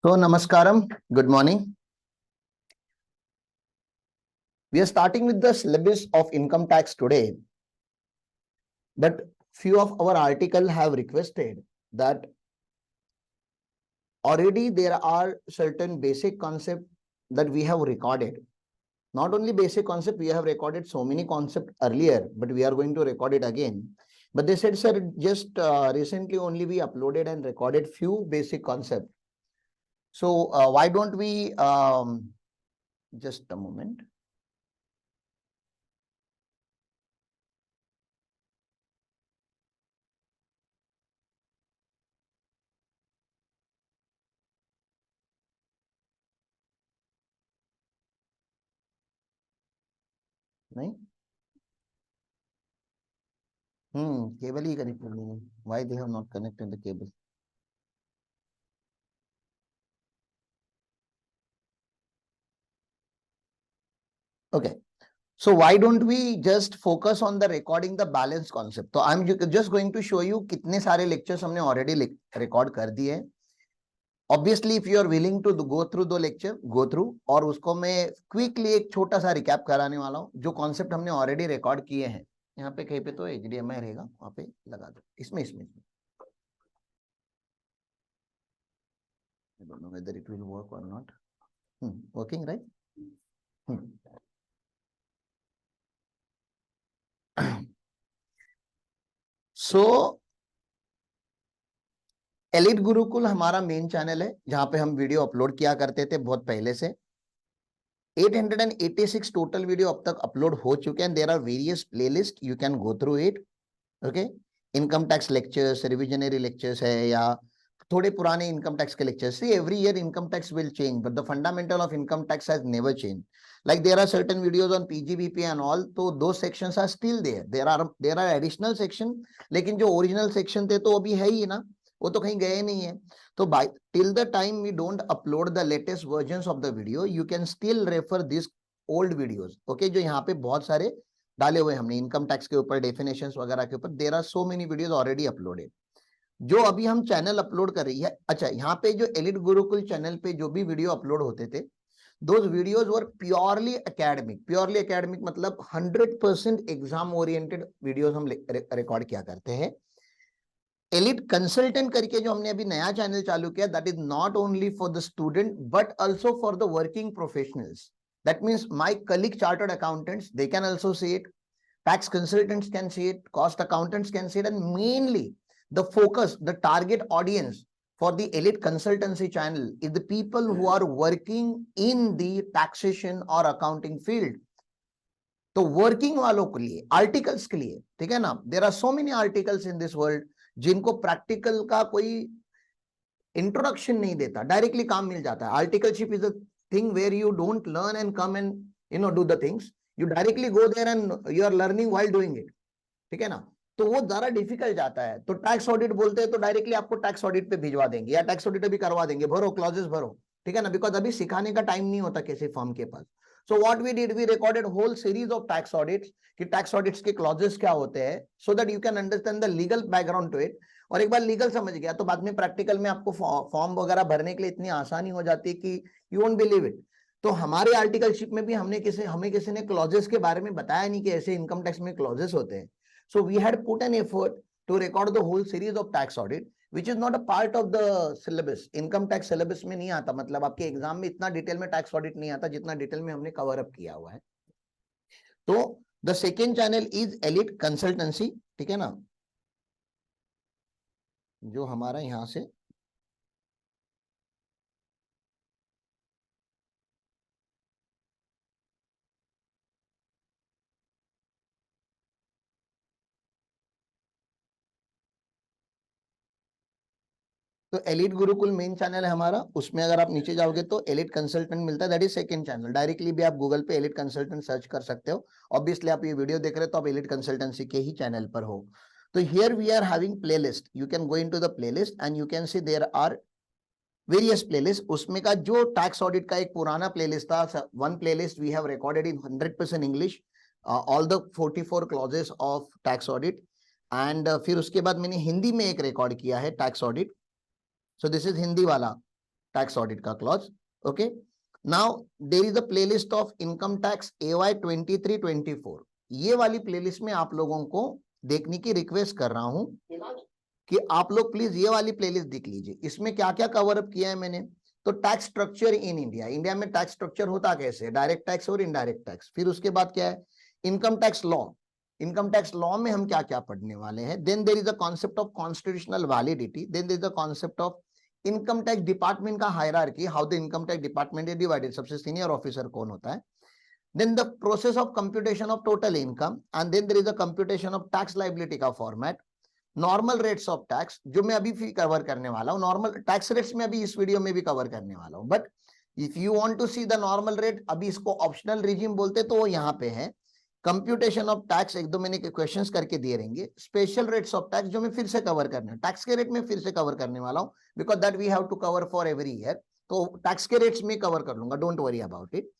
So, Namaskaram, good morning. We are starting with the syllabus of income tax today, but few of our article have requested that already there are certain basic concept that we have recorded. Not only basic concept, we have recorded so many concepts earlier, but we are going to record it again. But they said, sir, just recently only we uploaded and recorded few basic concepts. So why don't we, just a moment. नहीं cable ही connect नहीं है. Why they have not connected the cable? Okay. So why don't we just focus on the recording the balance concept? तो I'm just going to show you कितने सारे lectures हमने already record कर दिए हैं. Obviously, if you are willing to go through the lecture, go through. और उसको मैं quickly एक छोटा सा recap कराने वाला हूँ जो concept हमने already record किए हैं. यहाँ पे कहीं पे तो HDMI रहेगा, वहाँ पे लगा दो. इसमें I don't know whether it will work or not. Working, right? So elite Gurukul हमारा मेन चैनल है जहां पे हम वीडियो अपलोड किया करते थे बहुत पहले से. 886 टोटल वीडियो अब तक अपलोड हो चुके हैं. There are various playlist, you can go through it. Okay, income tax lectures, revisionary lectures है या थोड़े पुराने इनकम टैक्स के lectures. See every year income tax will change but the fundamental of income tax has never change. Like there are certain videos on PGBP and all, तो दो sections are still there. There are additional section, लेकिन जो original section थे तो अभी है ही ना, वो तो कहीं गए नहीं है. तो by till the time we don't upload the latest versions of the video, you can still refer this old videos. Okay, जो यहाँ पे बहुत सारे डाले हुए हमने इनकम टैक्स के ऊपर, डेफिनेशंस वगैरह के ऊपर. There are so many videos already uploaded जो अभी हम चैनल अपलोड कर रही है. अच्छा, यहाँ पे जो एलिट गुरुकुल चैनल पे जो भी वीडियो अपलोड होते थे, those videos were purely academic मतलब 100% एग्जाम ओरिएंटेड वीडियोस हम रिकॉर्ड किया करते हैं. एलिट कंसल्टेंट करके जो हमने अभी नया चैनल चालू किया, that is not only for the student but also for the working professionals. That means my colleague chartered accountants, they can also see it, tax consultants can see it, cost accountants can see it, and mainly the focus, the target audience for the elite consultancy channel is the people who are working in the taxation or accounting field. तो working वालों के लिए, articles के लिए, ठीक है ना, there are so many articles in this world जिनको प्रैक्टिकल का कोई इंट्रोडक्शन नहीं देता, डायरेक्टली काम मिल जाता है. Articleship is a thing where you don't learn and come and do the things, you directly go there and you are learning while doing it. ठीक है ना, तो वो ज्यादा डिफिकल्ट जाता है. तो टैक्स ऑडिट बोलते हैं तो डायरेक्टली आपको टैक्स ऑडिट पे भिजवा देंगे या टैक्स ऑडिट भी करवा देंगे, भरो क्लॉजेस भरो. ठीक है ना, बिकॉज अभी सिखाने का टाइम नहीं होता किसी फर्म के पास. So what we did, we recorded whole series of tax audits कि टैक्स ऑडिट्स के क्लॉजेस क्या होते हैं, so that you can understand the legal background to it. और एक बार लीगल समझ गया तो बाद में प्रैक्टिकल में आपको फॉर्म वगैरह भरने के लिए इतनी आसानी हो जाती है कि यू वोंट बिलीव इट. तो हमारे आर्टिकलशिप में भी हमें किसी ने क्लॉजेस के बारे में बताया नहीं कि ऐसे इनकम टैक्स में क्लॉजेस होते हैं. So we had put an effort to record the whole series of tax audit, which is not a part of the syllabus. Income tax syllabus में नहीं आता, मतलब आपके एग्जाम में इतना डिटेल में टैक्स ऑडिट नहीं आता जितना डिटेल में हमने कवर अप किया हुआ है. तो the second channel is elite consultancy. ठीक है ना, जो हमारा यहाँ से तो एलिट गुरुकुल मेन चैनल है हमारा. उसमें अगर आप नीचे जाओगे तो एलिट कंसल्टेंट मिलता है, that is second channel. Directly भी आप गूगल पे एलिट कंसल्टेंट सर्च कर सकते हो. ऑब्वियसली आप ये वीडियो देख रहे हो तो आप एलिट कंसल्टेंसी के ही चैनल पर हो. तो here we are having playlist, you can go into the playlist and you can see there are various playlist. उसमें का जो टैक्स ऑडिट का एक पुराना प्लेलिस्ट था, one playlist we have recorded in 100% English, all the 44 clauses of tax audit. And फिर उसके बाद मैंने हिंदी में एक रिकॉर्ड किया है tax audit. So this is Hindi वाला. टैक्स ऑडिट का clause. Okay, now there is a playlist of income tax AY 23-24। ये वाली प्लेलिस्ट में आप लोगों को देखने की रिक्वेस्ट कर रहा हूं कि आप लोग प्लीज ये वाली प्लेलिस्ट देख लीजिए। इसमें क्या क्या कवर अप किया है मैंने। तो tax structure in India, India में टैक्स स्ट्रक्चर होता कैसे, डायरेक्ट टैक्स और इनडायरेक्ट टैक्स। फिर उसके बाद क्या है, income tax law, income tax law में हम क्या क्या पढ़ने वाले हैं। Then there is a concept of constitutional validity, then there is a concept of income tax department का hierarchy, how the income tax department is divided, सबसे senior officer कौन होता है। Then the process of computation of total income, and then there is a computation of tax liability का format, normal rates of tax जो मैं अभी भी cover करने वाला हूँ, नॉर्मल टैक्स रेट्स में अभी इस वीडियो में भी कवर करने वाला हूँ। But if you want to see the normal rate, अभी इसको ऑप्शनल रिजीम बोलते तो वो यहाँ पे है। कंप्यूटेशन ऑफ टैक्स एक दो मैंने क्वेश्चंस करके दिए रहेंगे। स्पेशल रेट्स ऑफ टैक्स जो मैं फिर से कवर करने, टैक्स के रेट में फिर से कवर करने वाला हूँ, because that we have to cover for every year. तो टैक्स के रेट्स में कवर कर लूंगा, don't worry about it.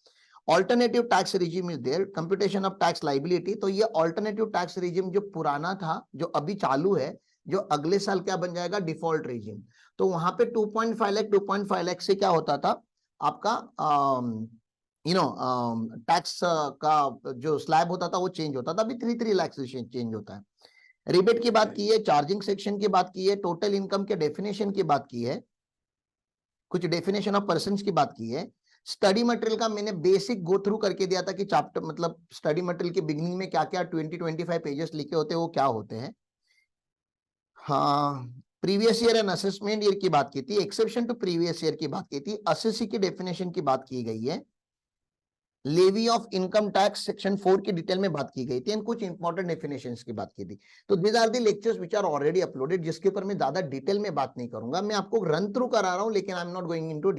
Alternative tax regime is there, computation of tax liability. तो ये ऑल्टरनेटिव टैक्स रिजीम जो पुराना था, जो अभी चालू है, जो अगले साल क्या बन जाएगा, डिफॉल्ट रिजीम। तो वहां पे 2.5 लाख 2.5 लाख से क्या होता था आपका टैक्स का जो स्लैब होता था वो चेंज होता था, अभी 3 लाख से चेंज होता है। रिबेट की बात की है, चार्जिंग सेक्शन की बात की है, टोटल इनकम के डेफिनेशन की बात की है, कुछ डेफिनेशन ऑफ पर्सन की बात की है। स्टडी मटेरियल का मैंने बेसिक गो थ्रू करके दिया था कि चैप्टर मतलब स्टडी मटेरियल के बिगिनिंग में क्या क्या 20-25 पेजेस लिखे होते हैं, वो क्या होते हैं। हाँ, previous year and assessment year की बात की थी, एक्सेप्शन टू प्रीवियस ईयर की बात की थी, असेसी की डेफिनेशन की बात की गई है, levy of income tax section 4 की डिटेल में बात की गई थी, एंड कुछ इंपॉर्टेंट डेफिनेशंस की बात की थी। तो these are the lectures which are already uploaded, जिसके ऊपर मैं ज्यादा डिटेल में बात नहीं करूंगा, मैं आपको रन थ्रू करा रहा हूं, लेकिन आई am not going into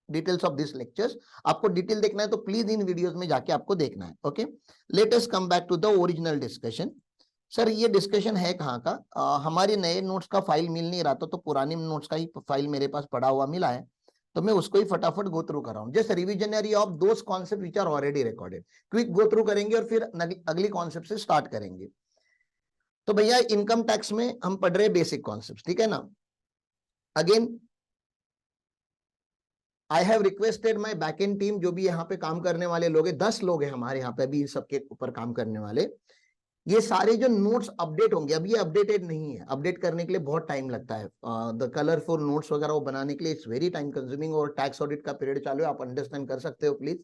details of this lectures. आपको डिटेल देखना है तो प्लीज इन वीडियोस में जाके आपको देखना है। Okay, let us come back to the original discussion. Sir ये डिस्कशन है कहाँ का, हमारे नए नोट्स का फाइल मिल नहीं रहा था, तो पुराने नोट्स का ही फाइल मेरे पास पड़ा हुआ मिला है, तो मैं उसको ही फटाफट गो थ्रू कर रहा हूँ। Just revisionary of those concept which are already recorded, quick go through करेंगे और फिर अगली कॉन्सेप्ट से स्टार्ट करेंगे। तो भैया इनकम टैक्स में हम पढ़ रहे बेसिक कॉन्सेप्ट, ठीक है ना। Again I have requested my backend team, जो भी यहाँ पे काम करने वाले लोग हैं, 10 लोग हैं हमारे यहाँ पे अभी सबके ऊपर काम करने वाले। ये सारे जो नोट्स अपडेट होंगे, अब ये अपडेटेड नहीं है, अपडेट करने के लिए बहुत टाइम लगता है, द कलरफुल नोट्स वगैरह वो बनाने के लिए इट्स वेरी टाइम कंज्यूमिंग, और टैक्स ऑडिट का पीरियड चालू है, आप अंडरस्टैंड कर सकते हो प्लीज।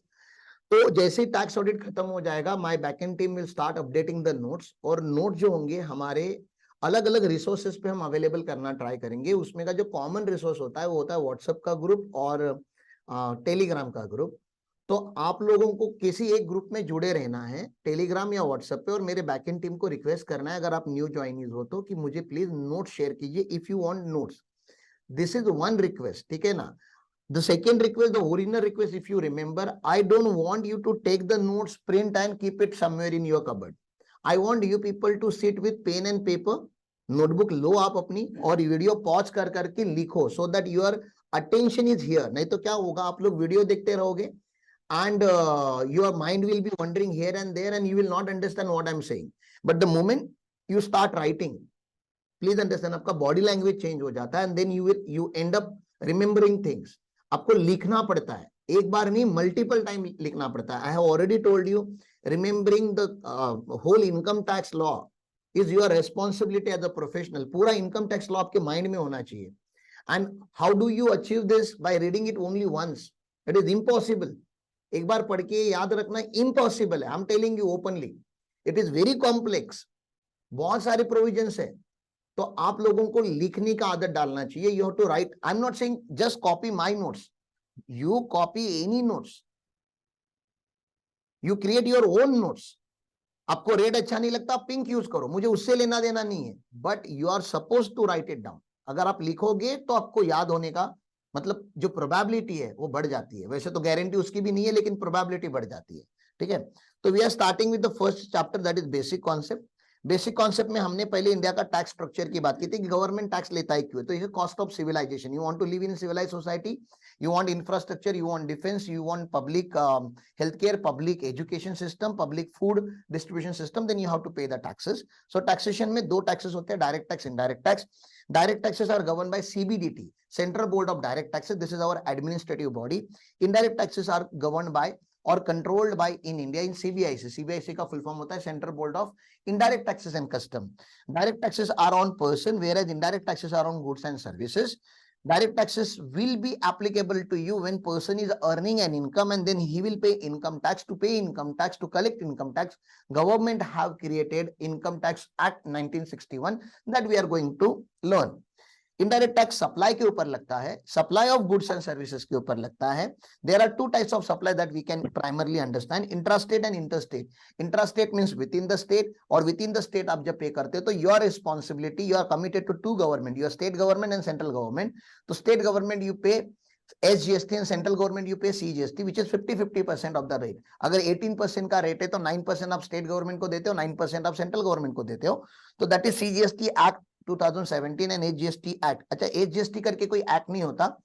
तो जैसे ही टैक्स ऑडिट खत्म हो जाएगा, my backend team will start updating the notes, और नोट जो होंगे हमारे अलग अलग रिसोर्सेज पे हम अवेलेबल करना ट्राई करेंगे। उसमें का जो कॉमन रिसोर्स होता है वो होता है व्हाट्सएप का ग्रुप और टेलीग्राम का ग्रुप। तो आप लोगों को किसी एक ग्रुप में जुड़े रहना है, टेलीग्राम या व्हाट्सएप पे, और मेरे बैकएंड टीम को रिक्वेस्ट करना है, अगर आप न्यू ज्वाइनीज हो तो, कि मुझे प्लीज नोट शेयर कीजिए if you want notes. This is one request, ठीक है ना। The second request, the original request, if you remember, I don't want you to take the notes, print and keep it somewhere in your cupboard. I want you people to sit with pen and paper, notebook लो आप अपनी, और video pause कर करके लिखो, so that your attention is here. नहीं तो क्या होगा, आप लोग वीडियो देखते रहोगे and your mind will be wandering here and there and you will not understand what I'm saying. But the moment you start writing, please understand, आपका body language change हो जाता है, and then you end up remembering things. आपको लिखना पड़ता है, एक बार नहीं मल्टीपल टाइम लिखना पड़ता है। I have already told you, remembering the whole income tax law is your responsibility as a professional. पूरा इनकम टैक्स लॉ आपके माइंड में होना चाहिए। And how do you achieve this? By reading it only once. It is impossible, एक बार पढ़ के याद रखना इम्पॉसिबल है, I am telling you openly, it is very complex, बहुत सारे प्रोविजंस है। तो आप लोगों को लिखने का आदत डालना चाहिए। You have to write, I am not saying just copy my notes, you copy any notes, you create your own notes. आपको रेड अच्छा नहीं लगता, पिंक यूज करो, मुझे उससे लेना देना नहीं है, but you are suppose to write it down. अगर आप लिखोगे तो आपको याद होने का मतलब जो प्रोबेबिलिटी है वो बढ़ जाती है। वैसे तो गारंटी उसकी भी नहीं है, लेकिन प्रोबेबिलिटी बढ़ जाती है, ठीक है। तो we are starting with the first chapter, that is basic concept. Basic concept में हमने पहले इंडिया का टैक्स स्ट्रक्चर की बात की थी कि गवर्नमेंट टैक्स लेता है क्यों। तो ये cost of civilization, you want to live in civilized society, you want infrastructure, you want defense, you want public healthcare, public education system, public food distribution system, then you have to pay the taxes. So taxation में दो taxes होते हैं, direct tax, indirect tax. Direct taxes are governed by CBDT, Central Board of Direct Taxes. This is our administrative body. Indirect taxes are governed by or controlled by in India in CBIC. CBIC का full form होता है Central Board of Indirect Taxes and Custom. Direct taxes are on person, whereas indirect taxes are on goods and services. Direct taxes will be applicable to you when person is earning an income and then he will pay income tax. To pay income tax, to collect income tax, government have created Income Tax Act 1961 that we are going to learn. Indirect tax supply के ऊपर लगता है, supply of goods and services के ऊपर लगता है. There are two types of supply that we can primarily understand, intrastate and interstate. Intrastate means within the state, और within the state आप जब पे करते हो तो your responsibility, you are committed to to government, your state government and central government. तो state government you पे SGST and central government you pay CGST, which is 50% of the rate. अगर 18% का rate है तो 9% आप स्टेट गवर्नमेंट को देते हो, 9% आप सेंट्रल गवर्नमेंट को देते हो. तो that is CGST act 2017 and HGST act. अच्छा, HGST करके कोई एक्ट नहीं होता,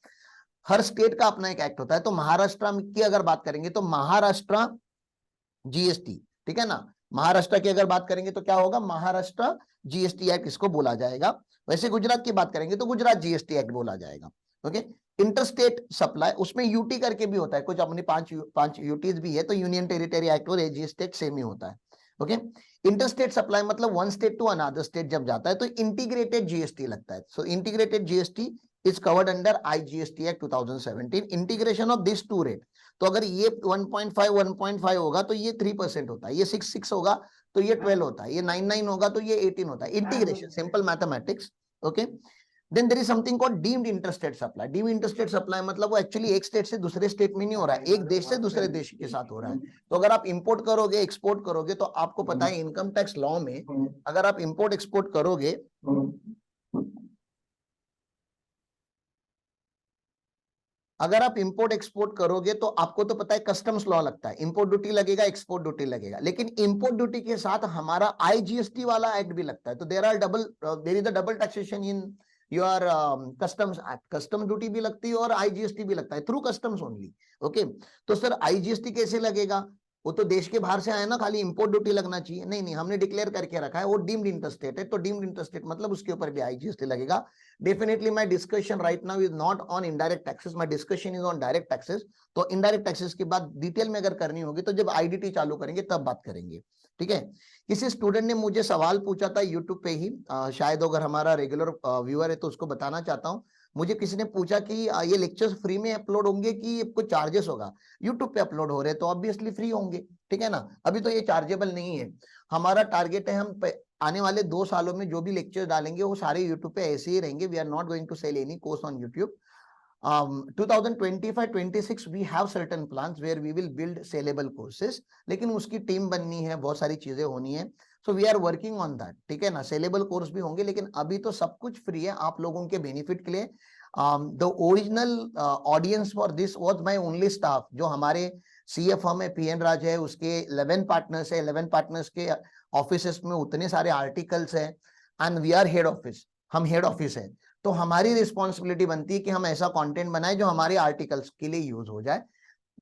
हर स्टेट का अपना एक एक्ट होता है. तो महाराष्ट्र की अगर बात करेंगे तो महाराष्ट्र GST, ठीक है ना. महाराष्ट्र की अगर बात करेंगे तो क्या होगा, महाराष्ट्र GST एक्ट इसको बोला जाएगा. वैसे गुजरात की बात करेंगे तो गुजरात GST एक्ट बोला जाएगा. ओके. इंटरस्टेट सप्लाई, उसमें यूटी करके भी होता है, कुछ अपनी पांच यूटीज भी है, तो यूनियन टेरिटरी एक्ट और HGST एक्ट सेम ही होता है. ओके. इंटरस्टेट सप्लाई मतलब one state to another state जब जाता है तो इंटीग्रेटेड GST लगता है. So integrated GST is covered under IGST act 2017. Integration of this to rate, तो अगर ये 1.5 होगा तो ये 3% होता है, ये 6 होगा तो ये 12 होता है, ये 9 होगा तो ये 18 होता है. Integration, simple mathematics. Okay. Then there is something called deemed interstate supply. Deemed interstate supply मतलब वो एक्चुअली एक स्टेट से दूसरे स्टेट में नहीं हो रहा है, एक देश से दूसरे देश के साथ हो रहा है. तो अगर आप इंपोर्ट करोगे, एक्सपोर्ट करोगे, तो आपको पता है इनकम टैक्स लॉ में अगर आप इंपोर्ट एक्सपोर्ट करोगे, अगर आप इंपोर्ट एक्सपोर्ट करोगे तो आपको तो पता है कस्टम्स लॉ लगता है, इंपोर्ट ड्यूटी लगेगा, एक्सपोर्ट ड्यूटी लगेगा. लेकिन इंपोर्ट ड्यूटी के साथ हमारा IGST वाला एक्ट भी लगता है. तो there is the double taxation in your customs act. Custom duty भी लगती है और IGST भी लगता है थ्रू कस्टम्स ओनली. ओके. तो सर IGST कैसे लगेगा, वो तो देश के बाहर से आया ना, खाली इंपोर्ट ड्यूटी लगना चाहिए. नहीं नहीं, हमने डिक्लेयर करके रखा है वो डीम्ड इंटरस्टेट है, तो डीम्ड इंटरस्टेट मतलब उसके ऊपर भी IGST लगेगा. Definitely my discussion right now is not on indirect taxes, my discussion is on direct taxes. तो इनडायरेक्ट टैक्सेस की बात डिटेल में अगर करनी होगी तो जब IDT चालू करेंगे तब बात करेंगे. ठीक है. किसी स्टूडेंट ने मुझे सवाल पूछा था यूट्यूब पे ही, शायद अगर हमारा रेगुलर व्यूअर है तो उसको बताना चाहता हूँ. मुझे किसी ने पूछा कि ये लेक्चर्स फ्री में अपलोड होंगे कि कुछ चार्जेस होगा. यूट्यूब पे अपलोड हो रहे तो ऑब्वियसली फ्री होंगे, ठीक है ना. अभी तो ये चार्जेबल नहीं है. हमारा टारगेट है हम आने वाले 2 सालों में जो भी लेक्चर डालेंगे वो सारे यूट्यूब पे ऐसे ही रहेंगे. We are not going to sell any course on YouTube. 2025-26 we have certain plans where we will build sellable courses, लेकिन उसकी टीम बननी है, बहुत सारी चीजें होनी है. So we are working on that. ठीक है ना. सेलेबल कोर्स भी होंगे, लेकिन अभी तो सब कुछ फ्री है आप लोगों के बेनिफिट के लिए. The original audience for this was my only staff. जो हमारे CFO में PN राज है, उसके 11 पार्टनर्स है, 11 पार्टनर्स के ऑफिस में उतने सारे आर्टिकल्स हैं, and we are head office, हम हेड ऑफिस है. तो हमारी रिस्पॉन्सिबिलिटी बनती है कि हम ऐसा कंटेंट बनाए जो हमारे आर्टिकल्स के लिए यूज हो जाए.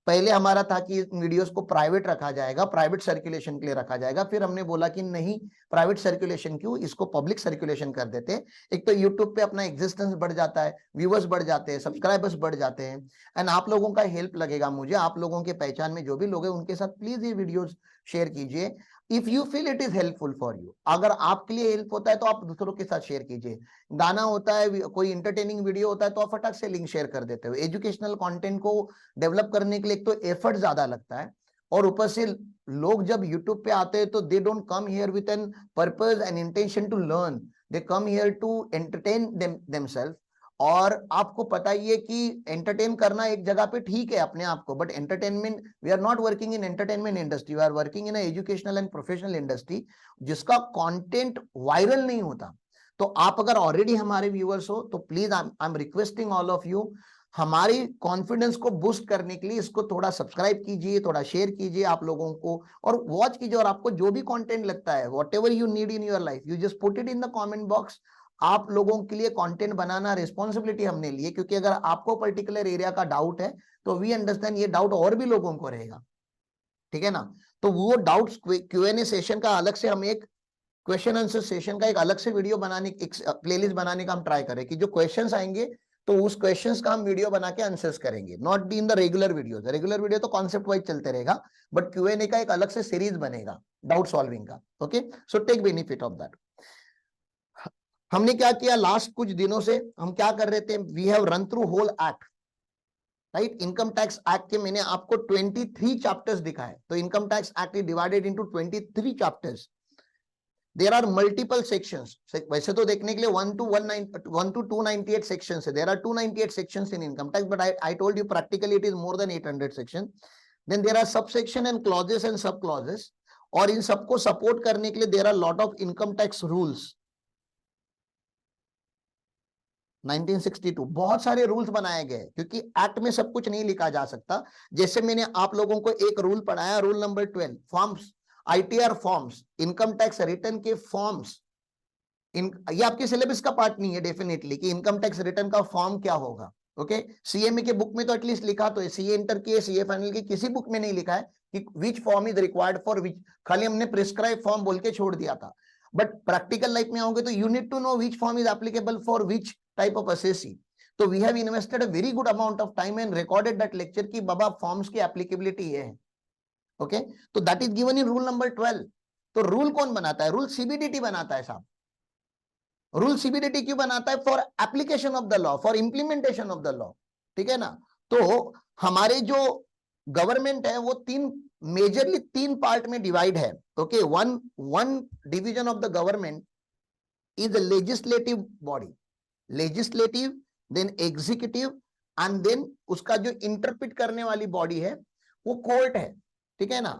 पहले हमारा था कि वीडियोस को प्राइवेट रखा जाएगा, प्राइवेट सर्कुलेशन के लिए रखा जाएगा. फिर हमने बोला कि नहीं, प्राइवेट सर्कुलेशन क्यों, इसको पब्लिक सर्कुलेशन कर देते हैं. एक तो यूट्यूब पे अपना एग्जिस्टेंस बढ़ जाता है, व्यूअर्स बढ़ जाते हैं, सब्सक्राइबर्स बढ़ जाते हैं, एंड आप लोगों का हेल्प लगेगा मुझे. आप लोगों के पहचान में जो भी लोग हैं उनके साथ प्लीज ये वीडियोस शेयर कीजिए. If you feel it is helpful for you, अगर आपके लिए हेल्प होता है तो आप दूसरों के साथ शेयर कीजिए. गाना होता है, कोई इंटरटेनिंग वीडियो होता है तो आप फटाक से लिंक शेयर कर देते हो. एजुकेशनल कंटेंट को डेवलप करने के लिए एक तो एफर्ट ज्यादा लगता है, और ऊपर से लोग जब यूट्यूब पे आते हैं तो they don't come here with an purpose and intention to learn, they come here to entertain themselves. और आपको पता ही है कि एंटरटेन करना एक जगह पे ठीक है अपने आप को, but entertainment, we are not working in entertainment industry, we are working in educational and professional industry जिसका कंटेंट वायरल नहीं होता. तो आप अगर ऑलरेडी हमारे व्यूअर्स हो तो please I am requesting all of you, हमारी कॉन्फिडेंस को बूस्ट करने के लिए इसको थोड़ा सब्सक्राइब कीजिए, थोड़ा शेयर कीजिए आप लोगों को, और वॉच कीजिए. और आपको जो भी कंटेंट लगता है, what ever you need in your life, you just put it in the comment box. आप लोगों के लिए कंटेंट बनाना रिस्पॉन्सिबिलिटी हमने ली है, क्योंकि अगर आपको पर्टिकुलर एरिया का डाउट है तो वी अंडरस्टैंड ये डाउट और भी लोगों को रहेगा. ठीक है ना. तो वो डाउट्स Q&A सेशन का अलग से हम एक क्वेश्चन आंसर सेशन का एक अलग से वीडियो बनाने, एक प्लेलिस्ट बनाने का हम ट्राई करें कि जो क्वेश्चंस आएंगे तो उस क्वेश्चंस का हम वीडियो बना के आंसर्स करेंगे, not be in the regular video. Regular video तो कॉन्सेप्ट वाइज चलते रहेगा, बट Q&A का एक अलग से सीरीज बनेगा डाउट सॉल्विंग का। Okay, so take benefit of that. हमने क्या किया लास्ट कुछ दिनों से, हम क्या कर रहे थे, we have run through whole act, right. Income tax act के मैंने आपको 23 चैप्टर्स दिखाए। तो income tax act is divided into 23 chapters. There are multiple sections. वैसे तो देखने के लिए 1 to 298 सेक्शंस है। There are 298 sections in income tax, but I told you practically it is more than 800 section. Then there are subsection and clauses and sub clauses, और इन सबको support करने के लिए there are lot of income tax rules. 1962 बहुत सारे rules बनाए गए, क्योंकि एक्ट में सब कुछ नहीं लिखा जा सकता। जैसे मैंने आप लोगों को एक रूल पढ़ाया, rule number 12, forms, ITR forms, income tax return के फॉर्म्स। ये आपके सिलेबस का पार्ट नहीं है डेफिनेटली कि इनकम टैक्स रिटर्न का फॉर्म क्या होगा। ओके, सीएमए के बुक में तो एटलीस्ट लिखा तो है, सीए इंटर की, सीए फाइनल की किसी बुक में नहीं लिखा है कि विच form is required for which, खाली हमने प्रिस्क्राइब फॉर्म बोल के छोड़ दिया था। बट प्रैक्टिकल लाइफ में आओगे तो you need to know which form is applicable for which type of assessee. तो we have invested a very good amount of time and recorded that lecture की बाबा फॉर्म्स की एप्लीकेबिलिटी है। Okay, तो that is given in rule number 12। तो rule कौन बनाता है? रूल सीबीडीटी बनाता है साहब। रूल सीबीडीटी क्यों बनाता है? For application of the law, for implementation of the law, ठीक है ना। तो हमारे जो गवर्नमेंट है वो मेजरली तीन पार्ट में डिवाइड है। Okay, one division of the government is the legislative body, legislative, then executive, and then उसका जो इंटरप्रिट करने वाली बॉडी है वो कोर्ट है, ठीक है ना।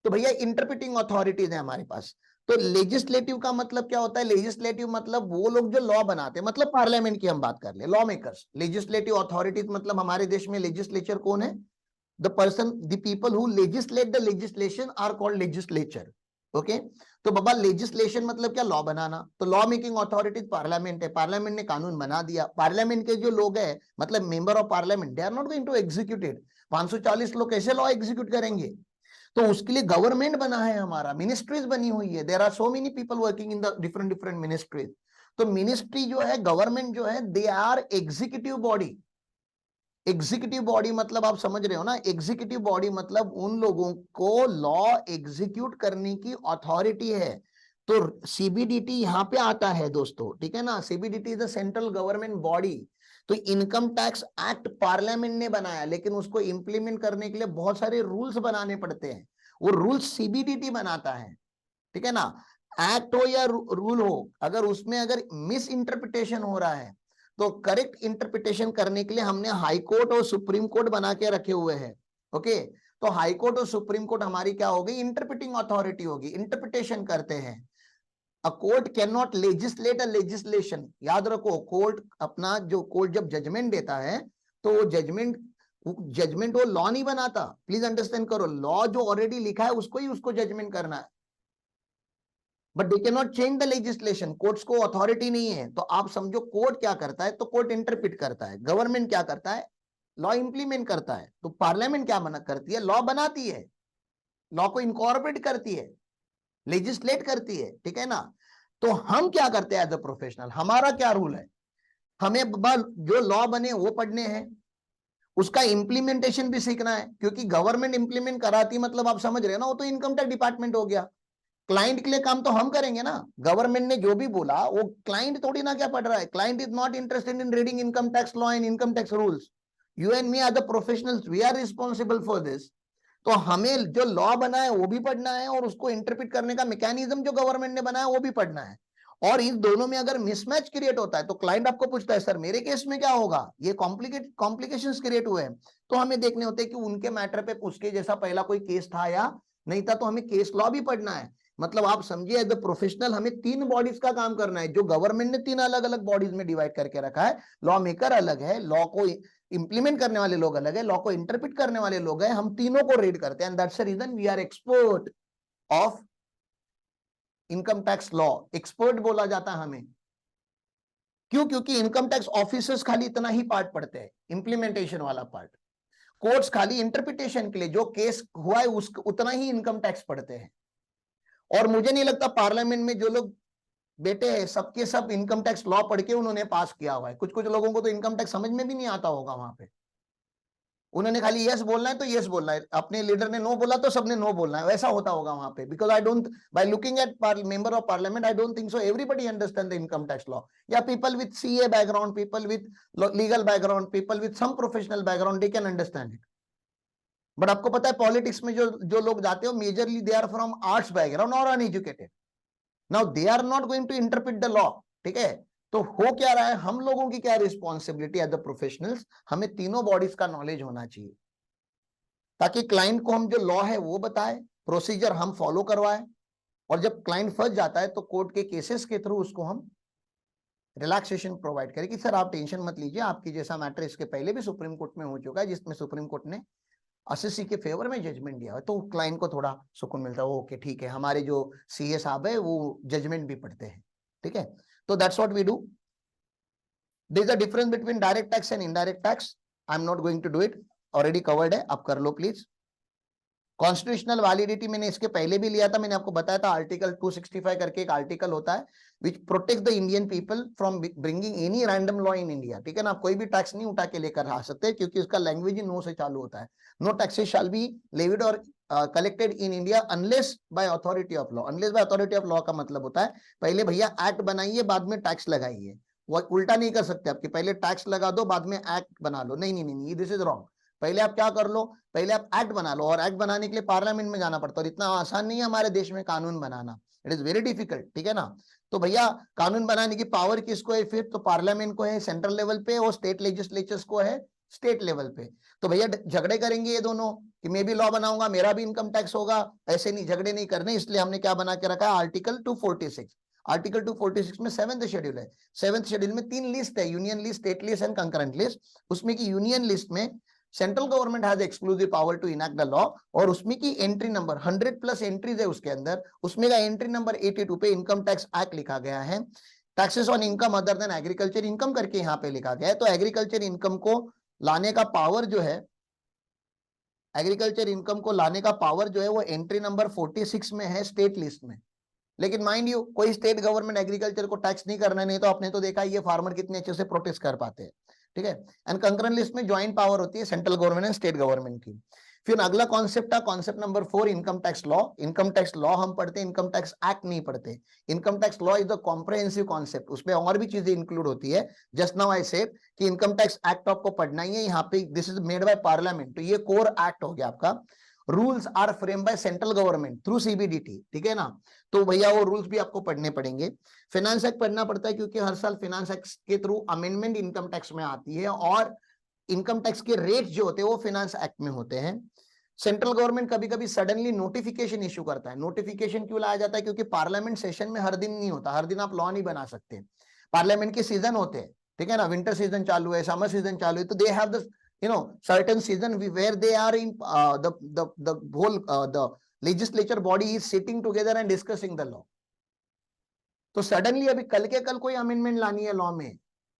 तो भैया इंटरप्रिटिंग अथॉरिटीज है हमारे पास। तो लेजिस्लेटिव का मतलब क्या होता है? लेजिस्लेटिव मतलब वो लोग जो लॉ बनाते हैं, मतलब पार्लियामेंट की हम बात कर ले, लॉ मेकर्स। लेजिस्लेटिव अथॉरिटीज मतलब हमारे देश में लेजिस्लेचर कौन है? The person, the people who legislate the legislation are called legislature. Okay, तो बाबा लेजिस्लेशन मतलब क्या? लॉ बनाना। तो लॉ मेकिंग अथॉरिटीज पार्लियामेंट है, पार्लियामेंट ने कानून बना दिया। पार्लियामेंट के जो लोग हैं, मतलब member of parliament, they are not going to execute it. 540 लोग कैसे लॉ एग्जीक्यूट करेंगे? तो उसके लिए गवर्नमेंट बना है हमारा, मिनिस्ट्रीज बनी हुई है। There are so many people working in the different different ministries. तो मिनिस्ट्री जो है, गवर्नमेंट जो है, they are executive body. Executive body मतलब आप समझ रहे हो ना, एग्जीक्यूटिव बॉडी मतलब उन लोगों को लॉ एग्जीक्यूट करने की अथॉरिटी है। तो सीबीडीटी यहां पे आता है दोस्तों, ठीक है ना। CBDT is the central government body. तो इनकम टैक्स एक्ट पार्लियामेंट ने बनाया, लेकिन उसको इंप्लीमेंट करने के लिए बहुत सारे रूल्स बनाने पड़ते हैं। वो रूल्स सीबीडीटी बनाता है, ठीक है ना। एक्ट हो या रूल हो, अगर उसमें अगर मिस इंटरप्रिटेशन हो रहा है तो करेक्ट इंटरप्रिटेशन करने के लिए हमने हाई कोर्ट और सुप्रीम कोर्ट बना के रखे हुए हैं। ओके, तो हाई कोर्ट और सुप्रीम कोर्ट हमारी क्या होगी? इंटरप्रिटिंग अथॉरिटी होगी, इंटरप्रिटेशन करते हैं। A court can not legislate a legislation. याद रखो, कोर्ट अपना जो कोर्ट जब जजमेंट देता है तो वो जजमेंट वो लॉ नहीं बनाता। प्लीज अंडरस्टैंड करो, लॉ जो ऑलरेडी लिखा है उसको ही उसको जजमेंट करना है, but they can not change the legislation. Courts को अथॉरिटी नहीं है। तो आप समझो कोर्ट क्या करता है? तो कोर्ट इंटरप्रिट करता है। गवर्नमेंट क्या करता है? लॉ इंप्लीमेंट करता है। तो पार्लियामेंट क्या करती है? लॉ बनाती है, लॉ को इनकॉर्पोरेट करती है, लेजिस्लेट करती है, ठीक है ना। तो हम क्या करते हैं एज अ प्रोफेशनल? हमारा क्या रूल है? हमें जो लॉ बने वो पढ़ने हैं, उसका इंप्लीमेंटेशन भी सीखना है, क्योंकि गवर्नमेंट इंप्लीमेंट कराती मतलब आप समझ रहे हो ना, वो तो इनकम टैक्स डिपार्टमेंट हो गया। क्लाइंट के लिए काम तो हम करेंगे ना। गवर्नमेंट ने जो भी बोला वो क्लाइंट थोड़ी ना क्या पढ़ रहा है। Client is not interested in reading income tax law and income tax rules. You and me are the professionals, we are responsible for this. तो हमें जो लॉ बना है वो भी पढ़ना है, और उसको इंटरप्रिट करने का मैकेनिज्म जो गवर्नमेंट ने बनाया वो भी पढ़ना है। और इन दोनों में अगर मिसमैच क्रिएट होता है तो क्लाइंट आपको पूछता है, सर मेरे केस में क्या होगा? ये कॉम्प्लिकेशंस क्रिएट हुए हैं। तो हमें देखने होते हैं कि उनके मैटर पे उसके जैसा पहला कोई केस था या नहीं था। तो हमें केस लॉ भी पढ़ना है। मतलब आप समझिए, एज अ प्रोफेशनल हमें 3 बॉडीज का काम करना है, जो गवर्नमेंट ने 3 अलग अलग बॉडीज में डिवाइड करके रखा है। लॉ मेकर अलग है, लॉ को इंप्लीमेंट करने वाले लोग अलग है, लॉ को इंटरप्रिट करने वाले लोग हैं। हम तीनों को रीड करते हैं, and that's the reason we are expert of income tax law. Expert बोला जाता है हमें, क्यों? क्योंकि इनकम टैक्स ऑफिसर्स खाली इतना ही पार्ट पढ़ते हैं, इंप्लीमेंटेशन वाला पार्ट। कोर्ट्स खाली इंटरप्रिटेशन के लिए जो केस हुआ है उतना ही इनकम टैक्स पढ़ते हैं। और मुझे नहीं लगता पार्लियामेंट में जो लोग बैठे हैं सबके सब इनकम टैक्स लॉ पढ़ के उन्होंने पास किया हुआ है। कुछ कुछ लोगों को तो इनकम टैक्स समझ में भी नहीं आता होगा वहां पे। उन्होंने खाली यस बोलना है तो यस बोलना है, अपने लीडर ने नो बोला तो सबने नो बोलना है, वैसा होता होगा वहां पे। Because I don't, by looking at member of parliament, I don't think so everybody understand the income tax law. या people with CA background, people with legal background, people with some professional background, they can understand it. But आपको पता है politics में जो जो लोग जाते हो majorly they are from arts background और uneducated. Now they are not going to interpret the law, ठीक है। तो हो क्या रहा है, हम लोगों की क्या रिस्पॉन्सिबिलिटी एज द प्रोफेशनल्स, हमें तीनों बॉडीज का नॉलेज होना चाहिए ताकि क्लाइंट को हम जो लॉ है वो बताए, प्रोसीजर हम फॉलो करवाए, और जब क्लाइंट फंस जाता है तो कोर्ट के केसेस के थ्रू उसको हम रिलैक्सेशन प्रोवाइड करें कि सर आप टेंशन मत लीजिए, आपकी जैसा मैटर इसके पहले भी सुप्रीम कोर्ट में हो चुका है जिसमें सुप्रीम कोर्ट ने असिसी के फेवर में जजमेंट दिया है। तो क्लाइंट को थोड़ा सुकून मिलता है, ओके ठीक है, हमारे जो सीए साहब है वो जजमेंट भी पढ़ते हैं, ठीक है। तो that's what we do. There is a difference between direct tax and indirect tax. I am not going to do it, already covered है, आप कर लो प्लीज। कॉन्स्टिट्यूशनल वैलिडिटी मैंने इसके पहले भी लिया था, मैंने आपको बताया था आर्टिकल 265 करके एक आर्टिकल होता है विच protect the Indian people from bringing any random law in India, ठीक है ना। आप कोई भी टैक्स नहीं उठा के लेकर आ सकते क्योंकि उसका लैंग्वेज ही नो से चालू होता है। No taxes shall be levied or collected in India unless by authority of law. Unless by authority of law का मतलब होता है पहले भैया एक्ट बनाइए बाद में टैक्स लगाइए। वो उल्टा नहीं कर सकते आपके, पहले टैक्स लगा दो बाद में एक्ट बना लो, नहीं नहीं नहीं, दिस इज रॉन्ग। पहले आप क्या कर लो, पहले आप एक्ट बना लो, और एक्ट बनाने के लिए पार्लियामेंट में जाना पड़ता है, और इतना आसान नहीं है हमारे देश में कानून बनाना, इट इज वेरी डिफिकल्ट, ठीक है ना। तो भैया कानून बनाने की पावर किसको है फिर, तो पार्लियामेंट को है सेंट्रल लेवल पे, और स्टेट लेजिस्लेचर्स को है स्टेट लेवल पे। तो भैया झगड़े करेंगे ये दोनों कि मैं भी लॉ बनाऊंगा मेरा भी इनकम टैक्स होगा, ऐसे नहीं, झगड़े नहीं करने। इसलिए हमने क्या बना के रखा है, आर्टिकल 246। आर्टिकल 246 में 7th शेड्यूल है। 7th शेड्यूल में 3 लिस्ट है, union list, state list and concurrent list. उसमें की यूनियन लिस्ट में central government has exclusive power to enact the law, और उसमें की एंट्री नंबर 100+ एंट्रीज है उसके अंदर, उसमें का एंट्री नंबर 82 पे इनकम टैक्स एक्ट लिखा गया है। Taxes on income other than agriculture income करके यहाँ पे लिखा गया है। तो एग्रीकल्चर इनकम को लाने का पावर जो है, एग्रीकल्चर इनकम को लाने का पावर जो है वो एंट्री नंबर 46 में है स्टेट लिस्ट में। लेकिन माइंड यू कोई स्टेट गवर्नमेंट एग्रीकल्चर को टैक्स नहीं करना, नहीं तो आपने तो देखा ये फार्मर कितने अच्छे से प्रोटेस्ट कर पाते हैं, ठीक है। एंड कंकरेंट लिस्ट में ज्वाइंट पावर होती है central government and state government की। फिर अगला कॉन्सेप्ट था concept number 4, income tax law. Income tax law हम पढ़ते हैं, इनकम टैक्स एक्ट नहीं पढ़ते। Income tax law is the comprehensive concept, उसमें और भी चीजें इंक्लूड होती है। जस्ट नाउ आई सेड कि इनकम टैक्स एक्ट आपको पढ़ना ही है यहाँ पे, this is made by parliament, तो ये कोर एक्ट हो गया आपका। Rules are frame by central government through CBDT, ठीक है ना। तो भैया वो रूल्स भी आपको पढ़ने पड़ेंगे। फाइनेंस एक्ट पढ़ना पड़ता है क्योंकि हर साल फाइनेंस एक्ट के थ्रू अमेंडमेंट इनकम टैक्स में आती है, और इनकम टैक्स के रेट जो होते हैं वो फाइनेंस एक्ट में होते हैं। सेंट्रल गवर्नमेंट कभी कभी सडनली नोटिफिकेशन इशू करता है। नोटिफिकेशन क्यों लाया जाता है, क्योंकि पार्लियामेंट सेशन में हर दिन नहीं होता, हर दिन आप लॉ नहीं बना सकते। पार्लियामेंट के सीजन होते हैं, ठीक है ना, विंटर सीजन चालू है, समर सीजन चालू है, तो they have the certain season where they are in the whole the legislature body is sitting together and discussing the law. तो सडनली अभी कल के कल कोई अमेंडमेंट लानी है लॉ में,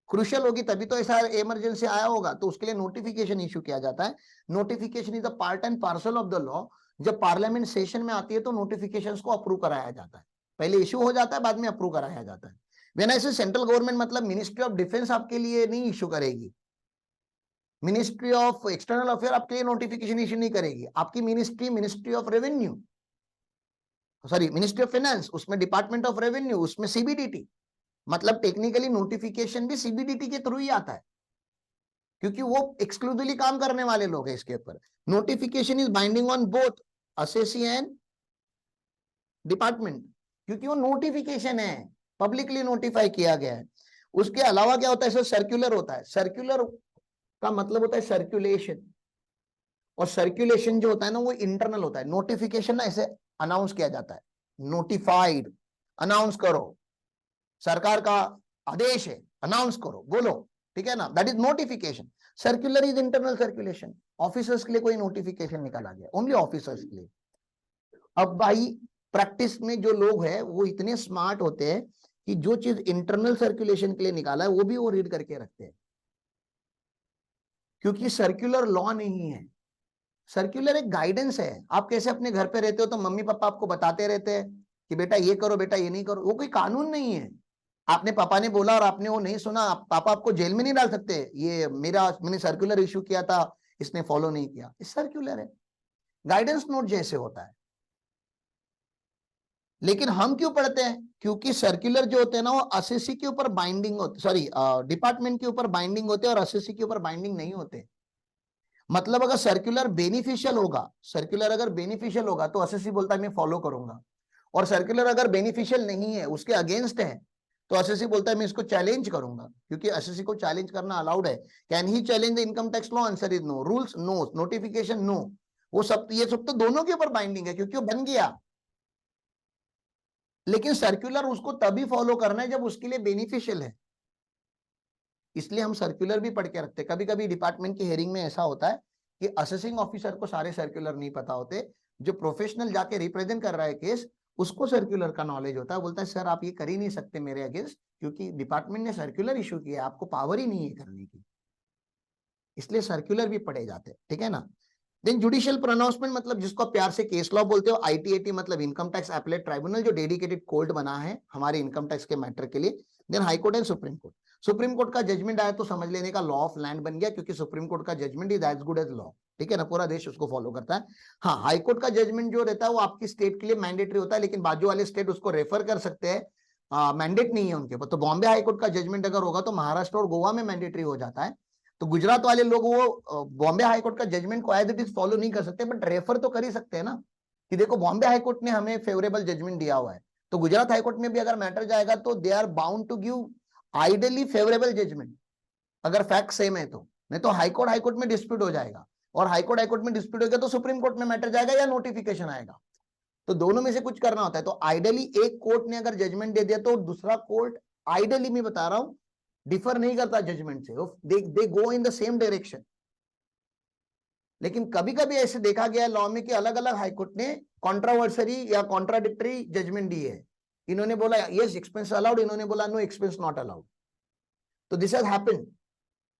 क्रुशियल होगी, तभी तो ऐसा इमरजेंसी आया होगा, तो उसके लिए नोटिफिकेशन इशू किया जाता है। Notification is a part and parcel of the law. जब पार्लियामेंट सेशन में आती है तो नोटिफिकेशंस को अप्रूव कराया जाता है, पहले इशू हो जाता है बाद में अप्रूव कराया जाता है। व्हेन आई से सेंट्रल गवर्नमेंट मतलब मिनिस्ट्री ऑफ डिफेंस आपके लिए नहीं इशू करेगी, मिनिस्ट्री ऑफ एक्सटर्नल अफेयर आपके लिए नोटिफिकेशन इशू नहीं करेगी, आपकी ministry of revenue, sorry ministry of finance, उसमें डिपार्टमेंट ऑफ रेवेन्यू, उसमें सीबीडीटी। मतलब टेक्निकली नोटिफिकेशन भी सीबीडीटी के थ्रू ही आता है क्योंकि वो एक्सक्लूसिवली काम करने वाले लोग हैं इसके ऊपर। Notification is binding on both assessee and department, क्योंकि वो नोटिफिकेशन है, पब्लिकली नोटिफाई किया गया है। उसके अलावा क्या होता है, सर्कुलर होता है। सर्कुलर का मतलब होता है सर्कुलेशन, और सर्कुलेशन जो होता है ना वो इंटरनल होता है। नोटिफिकेशन ना ऐसे अनाउंस किया जाता है, नोटिफाइड, अनाउंस करो, सरकार का आदेश है, अनाउंस करो, बोलो, ठीक है ना, that is notification. Circular is internal circulation, officers के लिए कोई नोटिफिकेशन निकाला गया, ओनली ऑफिसर्स के लिए। अब भाई प्रैक्टिस में जो लोग हैं वो इतने स्मार्ट होते हैं कि जो चीज इंटरनल सर्कुलेशन के लिए निकाला है वो भी वो रीड करके रखते हैं, क्योंकि सर्कुलर लॉ नहीं है, सर्कुलर एक गाइडेंस है। आप कैसे अपने घर पे रहते हो तो मम्मी पापा आपको बताते रहते हैं कि बेटा ये करो, बेटा ये नहीं करो, वो कोई कानून नहीं है। आपने पापा ने बोला और आपने वो नहीं सुना, पापा आपको जेल में नहीं डाल सकते। ये मैंने सर्कुलर इशू किया था, इसने फॉलो नहीं किया, इस सर्कुलर है, गाइडेंस नोट जैसे होता है। लेकिन हम क्यों पढ़ते हैं? क्योंकि सर्कुलर जो होते हैं ना वो एसएससी के ऊपर बाइंडिंग होते, सॉरी डिपार्टमेंट के ऊपर बाइंडिंग होते हैं और एसएससी के ऊपर बाइंडिंग नहीं होते। मतलब अगर सर्कुलर बेनिफिशियल होगा, सर्कुलर अगर बेनिफिशियल होगा तो एसएससी बोलता है मैं फॉलो करूंगा, और सर्कुलर अगर बेनिफिशियल नहीं है, उसके अगेंस्ट है, तो एसएससी बोलता है मैं इसको चैलेंज करूंगा, क्योंकि एसएससी को चैलेंज करना अलाउड है। Can he challenge the income tax law? Answer is no. Rules no, notification no. वो सब, ये सब तो दोनों के ऊपर बाइंडिंग है क्योंकि वो बन गया। लेकिन सर्कुलर उसको तभी फॉलो करना है जब उसके लिए बेनिफिशियल है। इसलिए हम सर्कुलर भी पढ़ के रखते हैं। कभी कभी डिपार्टमेंट की हेयरिंग में ऐसा होता है कि असेसिंग ऑफिसर को सारे सर्कुलर नहीं पता होते, जो प्रोफेशनल जाके रिप्रेजेंट कर रहा है केस, उसको सर्कुलर का नॉलेज होता है। बोलता है सर आप ये कर ही नहीं सकते मेरे अगेंस्ट, क्योंकि डिपार्टमेंट ने सर्कुलर इशू किया है, आपको पावर ही नहीं है करने की। इसलिए सर्कुलर भी पढ़े जाते हैं, ठीक है ना। देन जुडिशियल प्रोनाउंसमेंट, मतलब जिसको प्यार से केस लॉ बोलते हो। आईटीएटी मतलब इनकम टैक्स एपलेट ट्राइब्यूनल, जो डेडिकेटेड कोर्ट बना है हमारे इनकम टैक्स के मैटर के लिए। Then high court and supreme court. Supreme court का जजमेंट आया तो समझ लेने का लॉ ऑफ लैंड बन गया, क्योंकि सुप्रीम कोर्ट का judgment is as good as law, ठीक है ना, पूरा देश उसको फॉलो करता है। हाँ, हाई कोर्ट का जजमेंट जो रहता है वो आपकी स्टेट के लिए मैंडेटरी होता है, लेकिन बाजू वाले स्टेट उसको रेफर कर सकते हैं, मैंडेट नहीं है उनके ऊपर। तो बॉम्बे हाई कोर्ट का जजमेंट अगर होगा तो महाराष्ट्र और गोवा में मैंडेटरी हो जाता है। तो गुजरात वाले लोग वो बॉम्बे हाई कोर्ट का जजमेंट को एज इट इज फॉलो नहीं कर सकते, बट रेफर तो कर ही सकते हैं ना, कि देखो बॉम्बे हाई कोर्ट ने हमें फेवरेबल जजमेंट दिया हुआ है, तो गुजरात हाई कोर्ट में भी अगर मैटर जाएगा तो they are bound to give ideally favourable judgment, अगर फैक्ट सेम है तो। नहीं तो हाई कोर्ट में डिस्प्यूट हो जाएगा, और हाई कोर्ट में डिस्प्यूट हो गया तो सुप्रीम कोर्ट में मैटर जाएगा या नोटिफिकेशन आएगा। तो दोनों में से कुछ करना होता है। तो आइडियली एक कोर्ट ने अगर जजमेंट दे दिया तो दूसरा कोर्ट, आइडियली मैं बता रहा हूं, डिफर नहीं करता जजमेंट से, दे गो इन द सेम डायरेक्शन। लेकिन कभी कभी ऐसे देखा गया लॉ में कि अलग अलग हाईकोर्ट ने कॉन्ट्रावर्सरी या कॉन्ट्राडिक्टरी जजमेंट दी है। इन्होंने बोला यस एक्सपेंस अलाउड, इन्होंने बोला नो एक्सपेंस नॉट अलाउड। तो दिस हैज हैपेंड,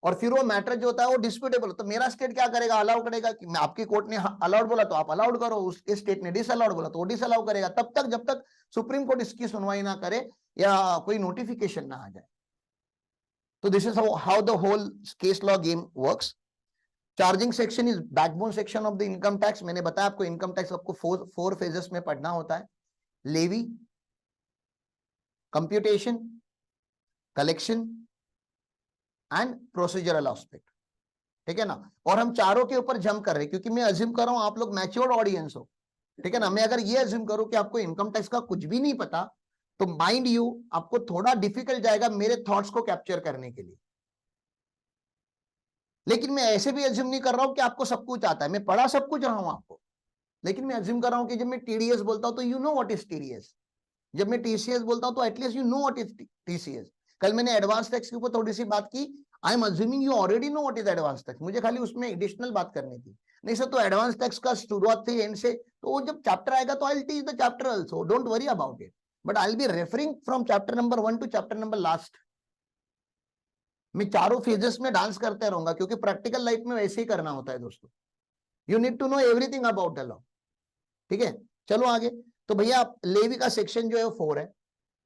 और फिर वो मैटर जो होता है वो डिस्प्यूटेबल। तो मेरा स्टेट क्या करेगा? अलाउ करेगा कि आपकी कोर्ट ने अलाउड बोला तो आप अलाउड करो, उसके स्टेट ने डिसअलाउड बोला तो वो डिसअलाउ करेगा, तब तक जब तक सुप्रीम कोर्ट इसकी सुनवाई ना करे या कोई नोटिफिकेशन ना आ जाए। तो this is how the whole case law game works. Charging section is backbone section of the income tax. मैंने बताया आपको इनकम टैक्स आपको फोर फेजेस में पढ़ना होता है। Levy, computation, collection and procedural aspect, ठीक है ना। और हम चारों के ऊपर जंप कर रहे हैं क्योंकि मैं अज्यूम कर रहा हूं आप लोग मैच्योर्ड ऑडियंस हो, ठीक है ना। मैं अगर ये अज्यूम करूं कि आपको इनकम टैक्स का कुछ भी नहीं पता, तो माइंड यू आपको थोड़ा डिफिकल्ट जाएगा मेरे थॉट्स को कैप्चर करने के लिए। लेकिन मैं ऐसे भी अज्यूम नहीं कर रहा हूं कि आपको सब कुछ आता है, मैं पढ़ा सब कुछ रहा हूं आपको। लेकिन मैं अज्यूम कर रहा हूं कि जब मैं टीडीएस बोलता हूं तो you know what is TDS, जब मैं टीसीएस बोलता हूं तो at least you know what is TCS. कल मैंने एडवांस टैक्स के ऊपर थोड़ी सी बात की, I am assuming you already know what is advance tax, मुझे खाली उसमें एडिशनल बात करनी थी। नहीं सर, तो एडवांस टैक्स का शुरुआत से एंड से, तो वो जब चैप्टर आएगा तो I will teach the chapter also, don't worry about it, but I will be referring from chapter number 1 to chapter number last. मैं चारों फेजेस में डांस करते रहूंगा क्योंकि प्रैक्टिकल लाइफ में वैसे ही करना होता है दोस्तों। You need to know everything about the law, ठीक है। चलो आगे। तो भैया लेवी का सेक्शन जो है वो 4 है।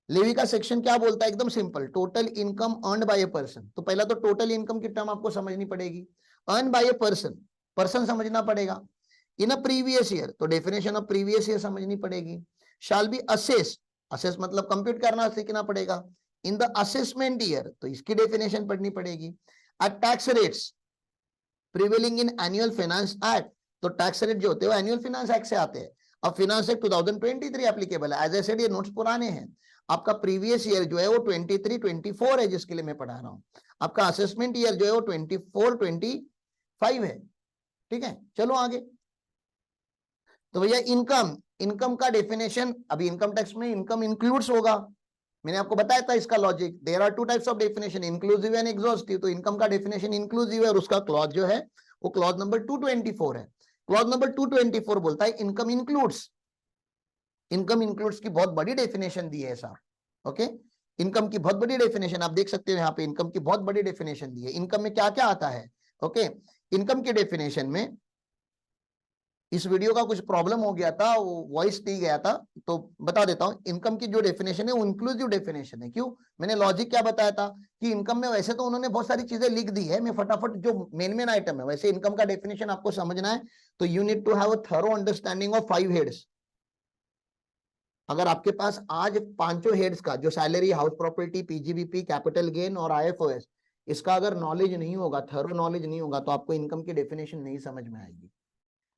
लेवी का सेक्शन क्या बोलता है? एकदम simple, total income earned bye a person. तो पहला तो टोटल इनकम की टर्म आपको समझनी पड़ेगी। Earn by a person, person समझना पड़ेगा। इन अ प्रीवियस ईयर, तो डेफिनेशन ऑफ प्रीवियस ईयर समझनी पड़ेगी। शाल बी असेस, असेस मतलब कंप्यूट करना सीखना पड़ेगा। इन द असेसमेंट ईयर, तो इसकी डेफिनेशन पढ़नी पड़ेगी। At tax rates prevailing in annual finance act, तो टैक्स रेट जो होते हैं वो एनुअल फाइनेंस एक्ट से आते हैं। अब फाइनेंस एक्ट 2023 एप्लीकेबल है। एज आई सेड ये नोट्स पुराने हैं। आपका प्रीवियस ईयर जो है वो 23-24 है, जिसके लिए मैं पढ़ा रहा हूं। आपका असेसमेंट ईयर जो है वो 24-25 है, ठीक है। चलो आगे। तो भैया इनकम, इनकम का डेफिनेशन, अभी इनकम टैक्स में इनकम इंक्लूड्स होगा, मैंने आपको बताया था इसका logic. There are 2 types of definition, inclusive and exhaustive. तो इनकम का डेफिनेशन इंक्लूसिव है और उसका क्लॉज जो है वो क्लॉज नंबर 224 है। क्लॉज नंबर 224 बोलता है इनकम इंक्लूड्स, इनकम इंक्लूड्स की बहुत बड़ी डेफिनेशन दी है सर, ओके। इनकम की बहुत बड़ी डेफिनेशन आप देख सकते हो यहाँ पे, इनकम की बहुत बड़ी डेफिनेशन दी है। इनकम में क्या क्या आता है, ओके। इनकम के डेफिनेशन में इस वीडियो का कुछ प्रॉब्लम हो गया था, वॉइस नहीं गया था, तो बता देता हूं। इनकम की जो डेफिनेशन है वो इंक्लूसिव डेफिनेशन है। क्यों? मैंने लॉजिक क्या बताया था कि इनकम में वैसे तो उन्होंने बहुत सारी चीजें लिख दी है, मैं फटाफट जो मेन आइटम है, वैसे इनकम का डेफिनेशन आपको समझना है तो you need to have a thorough understanding of 5 heads. अगर आपके पास आज पांचों हेड्स का जो salary, house property, PGBP, capital gain और आईएफओएस, इसका अगर नॉलेज नहीं होगा, थरो नॉलेज नहीं होगा, तो आपको इनकम की डेफिनेशन नहीं समझ में आएगी।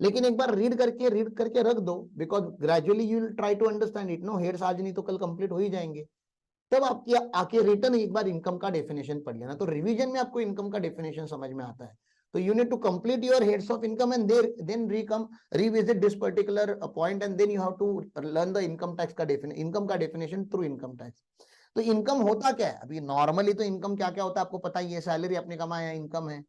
लेकिन एक बार रीड करके रख दो, because gradually you will try to understand it. No heads आज नहीं तो कल कंप्लीट हो ही जाएंगे। तब आपकी आके रिटर्न एक बार इनकम का डेफिनेशन पढ़ लेना, तो रिवीजन में आपको इनकम का डेफिनेशन समझ में आता है। तो you need to complete your heads of income and then revisit this particular point, and then you have to learn the income tax का definition through income tax. तो इनकम होता क्या है? अभी नॉर्मली तो इनकम क्या क्या होता है आपको पता ही है। सैलरी आपने कमाया, इनकम है।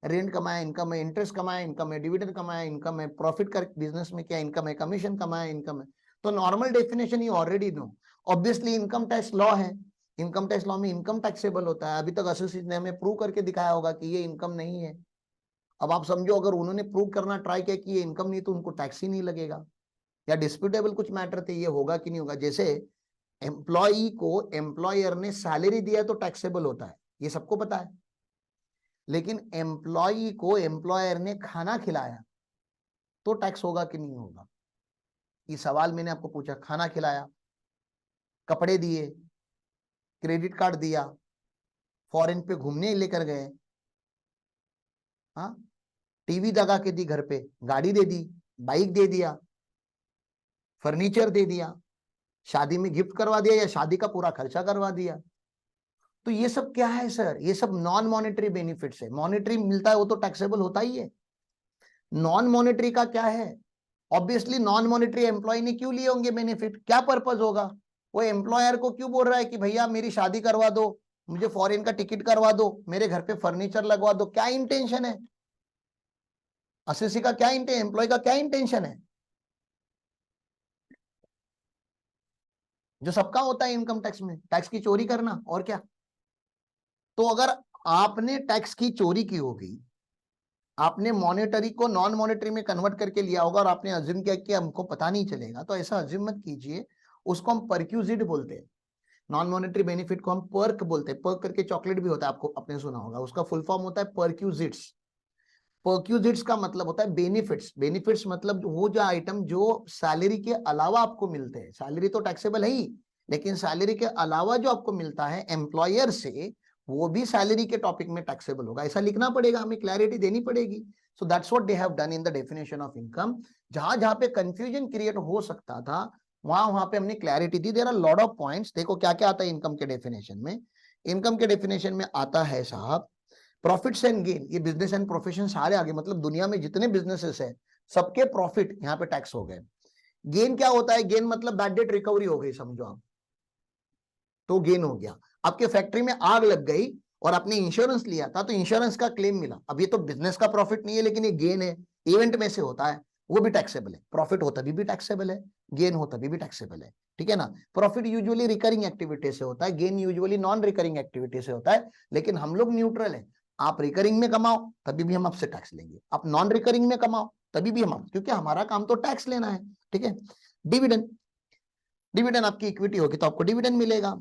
रेंट कमाया, इनकम है। इंटरेस्ट कमाया, इनकम है। डिविडेंड कमाया, इनकम है। प्रॉफिट कर बिजनेस में क्या, इनकम है। कमीशन कमाया, इनकम है। तो normal definition you already know. Obviously income tax law है, इनकम टैक्स लॉ में इनकम टैक्सेबल होता है। अभी तक एसोसिएट ने हमें प्रूव करके दिखाया होगा कि ये इनकम नहीं है। अब आप समझो, अगर उन्होंने प्रूव करना ट्राई किया कि ये इनकम नहीं, तो उनको टैक्स ही नहीं लगेगा। या डिस्प्यूटेबल कुछ मैटर थे, ये होगा कि नहीं होगा। जैसे एम्प्लॉई को एम्प्लॉयर ने सैलरी दिया तो टैक्सेबल होता है, ये सबको पता है। लेकिन एम्प्लॉई को एम्प्लॉयर ने खाना खिलाया तो टैक्स होगा कि नहीं होगा। ये सवाल मैंने आपको पूछा। खाना खिलाया, कपड़े दिए, क्रेडिट कार्ड दिया, फॉरेन पे घूमने लेकर गए, हाँ, टीवी लगा के दी घर पे, गाड़ी दे दी, बाइक दे दिया, फर्नीचर दे दिया, शादी में गिफ्ट करवा दिया या शादी का पूरा खर्चा करवा दिया। तो ये सब क्या है सर? ये सब नॉन मॉनेटरी बेनिफिट्स है। मॉनेटरी मिलता है वो तो टैक्सेबल होता ही है। नॉन मॉनेटरी का क्या है? ऑब्वियसली नॉन मॉनेटरी एम्प्लॉय ने क्यों लिए होंगे बेनिफिट? क्या पर्पज होगा? वो एम्प्लॉयर को क्यों बोल रहा है कि भैया मेरी शादी करवा दो, मुझे फॉरेन का टिकट करवा दो, मेरे घर पे फर्नीचर लगवा दो? क्या इंटेंशन है? एसएससी का क्या इंटेंशन, एम्प्लॉय का क्या इंटेंशन है? जो सबका होता है इनकम टैक्स में, टैक्स की चोरी करना, और क्या। तो अगर आपने टैक्स की चोरी की होगी, आपने मॉनेटरी को नॉन मॉनेटरी में कन्वर्ट करके लिया होगा और आपने अज्यूम किया कि हमको पता नहीं चलेगा, तो ऐसा अज्यूम मत कीजिए। उसको हम परक्यूजिट बोलते हैं। नॉन मॉनेटरी बेनिफिट को हम पर्क बोलते हैं। पर्क करके चॉकलेट भी होता है, आपको आपने सुना होगा, उसका फुल फॉर्म होता है परक्यूजिट्स। परक्यूजिट्स का मतलब होता है बेनिफिट्स। बेनिफिट्स मतलब वो जो आइटम जो सैलरी के अलावा आपको मिलते हैं। सैलरी तो टैक्सेबल है ही, लेकिन सैलरी के अलावा जो आपको मिलता है एम्प्लॉयर से, वो भी सैलरी के टॉपिक में टैक्सेबल होगा। ऐसा लिखना पड़ेगा, हमें क्लैरिटी देनी पड़ेगी। So that's what they have done in the definition of income. जहां जहां पे कंफ्यूजन क्रिएट हो सकता था, वहां पे हमने क्लैरिटी दी। There are lot of points. देखो क्या क्या आता है इनकम के डेफिनेशन में। इनकम के डेफिनेशन में आता है साहब प्रॉफिट्स एंड गेन। ये बिजनेस एंड प्रोफेशन सारे आगे, मतलब दुनिया में जितने बिजनेसेस है सबके प्रॉफिट यहाँ पे टैक्स हो गए। गेन क्या होता है? गेन मतलब बैड डेट रिकवरी हो गई, समझो आप, तो गेन हो गया। आपके फैक्ट्री में आग लग गई और आपने इंश्योरेंस लिया था तो इंश्योरेंस का क्लेम मिला। अब ये तो बिजनेस का प्रॉफिट नहीं है, लेकिन ये गेन है, इवेंट में से होता है, वो भी टैक्सेबल है। प्रॉफिट हो तभी भी टैक्सेबल है, गेन हो तभी भी टैक्सेबल है। ठीक है ना? प्रॉफिट यूजुअली रिकरिंग एक्टिविटी से होता है, gain usually non recurring activity से होता है। लेकिन हम लोग न्यूट्रल है। आप रिकरिंग में कमाओ तभी भी हम आपसे टैक्स लेंगे, आप नॉन रिकरिंग में कमाओ तभी भी हम, क्योंकि हमारा काम तो टैक्स लेना है। ठीक है? डिविडेंड, डिविडेंड आपकी इक्विटी होगी तो आपको डिविडेंड मिलेगा।